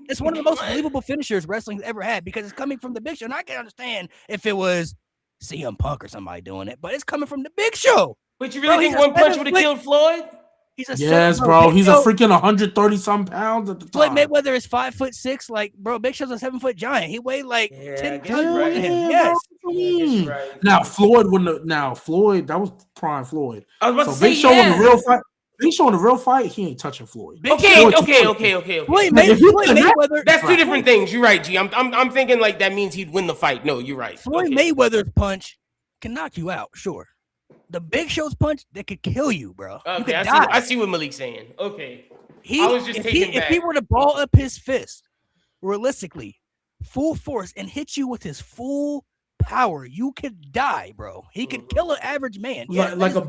It's one of the most believable finishers wrestling's ever had because it's coming from the Big Show. And I can understand if it was CM Punk or somebody doing it, but it's coming from the Big Show. But you really Bro, think he's one a punch better would have Floyd- killed Floyd? He's a Yes, seven- bro. Big He's a Show- freaking 130-some pounds at the Floyd time. Mayweather is 5'6". Like, bro, Big Show's a 7-foot giant. He weighed like Yeah, I 10 guess tons you're more right. than him. Yeah, Yes. bro. Yeah, I guess you're right. Now Floyd wouldn't have. Now Floyd, that was prime Floyd. I was about So to say, Big Show in yeah. the real fight. Big Show in the real fight, he ain't touching Floyd. Big Okay, Show- okay. Floyd Like, if you Floyd could have- Mayweather. That's two different things. You're right, G. I'm thinking like that means he'd win the fight. No, you're right. Floyd Okay. Mayweather's punch can knock you out, sure. The Big Show's punch that could kill you, bro. You Okay, could I die. see what Malik's saying. Okay. He, I was just if taken he, if he back. were to ball up his fist, realistically, full force, and hit you with his full power, you could die, bro. He could kill an average man. Yeah, like a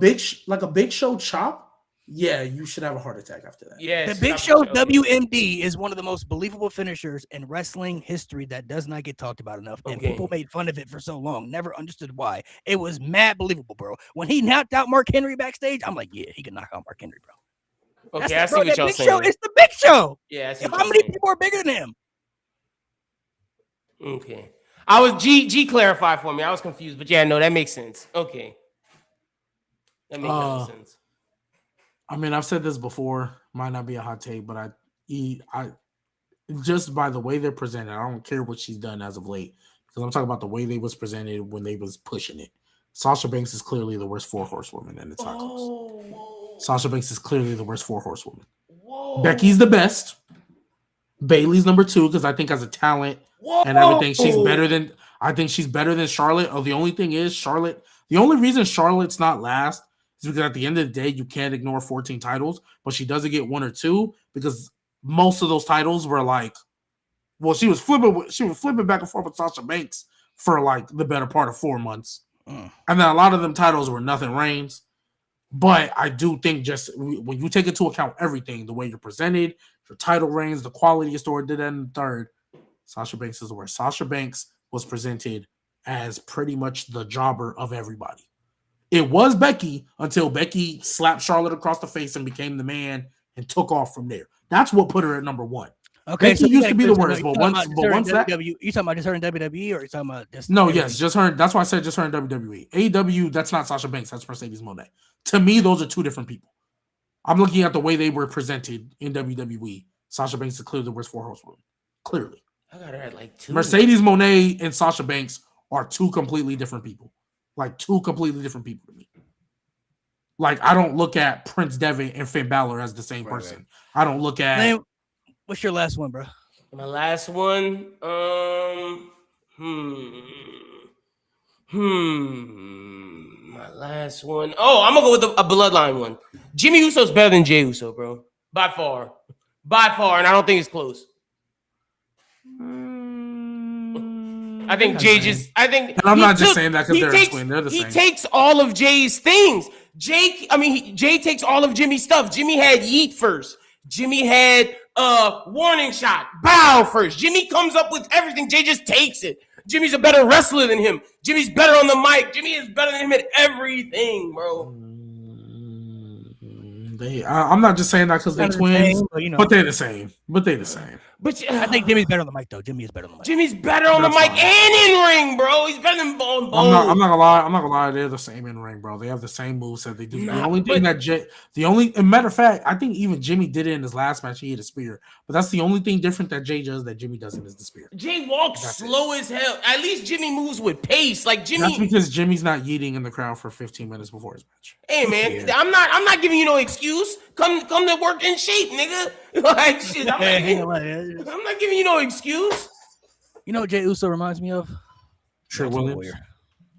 Big Show chop. Yeah, you should have a heart attack after that. Yeah. the Big Show's WMD is one of the most believable finishers in wrestling history that does not get talked about enough. And Okay. people made fun of it for so long. Never understood why. It was mad believable, bro. When he knocked out Mark Henry backstage, I'm like, yeah, he can knock out Mark Henry, bro. Okay, I see bro, what that y'all Big saying. Show, it's the Big Show. Yeah, I see How what y'all many saying. people are bigger than him? Okay. I was G clarify for me. I was confused, but yeah, no, that makes sense. Okay. That makes sense. I mean, I've said this before. Might not be a hot take, but I just by the way they're presented, I don't care what she's done as of late because I'm talking about the way they was presented when they was pushing it. Sasha Banks is clearly the worst 4 horsewoman, and it's not close. Sasha Banks is clearly the worst 4 horsewoman. Whoa. Becky's the best. Bailey's number 2 because I think as a talent and everything, she's better than. I think she's better than Charlotte. Oh, the only thing is Charlotte. The only reason Charlotte's not last is because at the end of the day, you can't ignore 14 titles, but she doesn't get 1 or 2 because most of those titles were like, well, she was flipping back and forth with Sasha Banks for like the better part of 4 months, and then a lot of them titles were nothing reigns. But I do think just when you take into account everything, the way you're presented, your title reigns, the quality your story did that in the third, Sasha Banks is the worst. Sasha Banks was presented as pretty much the jobber of everybody. It was Becky until Becky slapped Charlotte across the face and became the man and took off from there. That's what put her at number 1. Okay, Becky used to be the worst, but once that you talking about just her in WWE or you talking about just no, everything? yes, just her. That's why I said just her in WWE. AEW, that's not Sasha Banks. That's Mercedes Moné. To me, those are two different people. I'm looking at the way they were presented in WWE. Sasha Banks is clearly the worst 4 horsewoman. Clearly, I got her at like 2. Mercedes Moné and Sasha Banks are 2 completely different people. Like 2 completely different people to me. Like I don't look at Prince Devitt and Finn Balor as the same person. I don't look at. Man, what's your last one, bro? My last one. My last one. Oh, I'm gonna go with a bloodline one. Jimmy Uso's better than Jey Uso, bro. By far, and I don't think it's close. I think Jay just. I think. And I'm he not just took- saying that because he they're takes- twin. They're the He same. takes all of Jay's things. Jay takes all of Jimmy's stuff. Jimmy had yeet first. Jimmy had warning shot, bow first. Jimmy comes up with everything. Jay just takes it. Jimmy's a better wrestler than him. Jimmy's better on the mic. Jimmy is better than him at everything, bro. I'm not just saying that because they're They're the twins, same, but, you know. but they're the same. But they're the same. But I think Jimmy's better on the mic, though. Jimmy is better on the mic. Jimmy's better on the That's mic fine. and in ring, bro. He's better than Bone. I'm not gonna lie. I'm not gonna lie. They're the same in ring, bro. They have the same moveset. They do. Nah, the only thing but- that matter of fact, I think even Jimmy did it in his last match. He hit a spear, but that's the only thing different that Jay does that Jimmy doesn't is the spear. Jay walks That's it. slow as hell. At least Jimmy moves with pace. Like That's Jimmy. because Jimmy's not yeeting in the crowd for 15 minutes before his match. Hey man, Yeah. I'm not giving you no excuse. excuse. Come to work in shape, nigga. Like shit. I'm not giving you no excuse. You know what Jey Uso reminds me of? Trick Ultimate Williams. Warrior.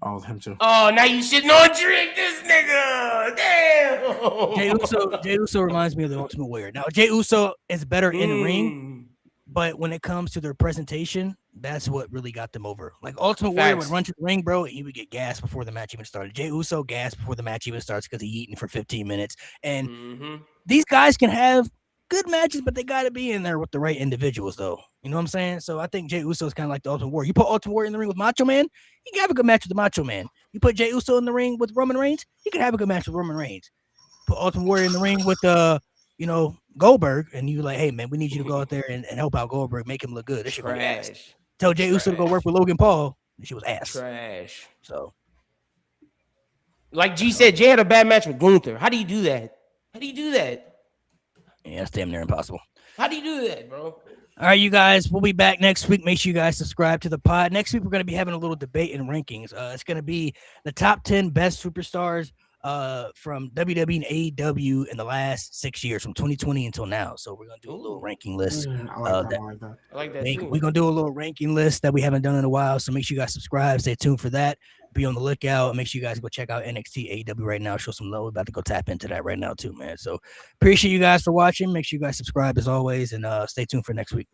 Oh, him too. Oh, now you shitting on Trick, this nigga. Damn. Jey Uso reminds me of the Ultimate Warrior. Now, Jey Uso is better in ring, but when it comes to their presentation, that's what really got them over. Like Ultimate Warrior would run to the ring, bro, and he would get gassed before the match even started. Jey Uso gassed before the match even starts because he eating for 15 minutes. And these guys can have good matches, but they got to be in there with the right individuals, though. You know what I'm saying? So I think Jey Uso is kind of like the Ultimate Warrior. You put Ultimate Warrior in the ring with Macho Man, you can have a good match with the Macho Man. You put Jey Uso in the ring with Roman Reigns, you can have a good match with Roman Reigns. Put Ultimate Warrior in the ring with Goldberg, and you like, hey man, we need you to go out there and help out Goldberg, make him look good. This shit gonna be ass. Tell Jey Uso to go work with Logan Paul. She was ass. Trash. So, like G said, Jey had a bad match with Gunther. How do you do that? yeah, it's damn near impossible. How do you do that, bro? All right, you guys, we'll be back next week. Make sure you guys subscribe to the pod. Next week, we're going to be having a little debate and rankings. It's going to be the top 10 best superstars from WWE and AEW in the last 6 years, from 2020 until now. So we're going to do a little ranking list. I like that. I like that too. We're going to do a little ranking list that we haven't done in a while. So make sure you guys subscribe. Stay tuned for that. Be on the lookout. Make sure you guys go check out NXT AEW right now. Show some love. We're about to go tap into that right now too, man. So appreciate you guys for watching. Make sure you guys subscribe as always, and stay tuned for next week.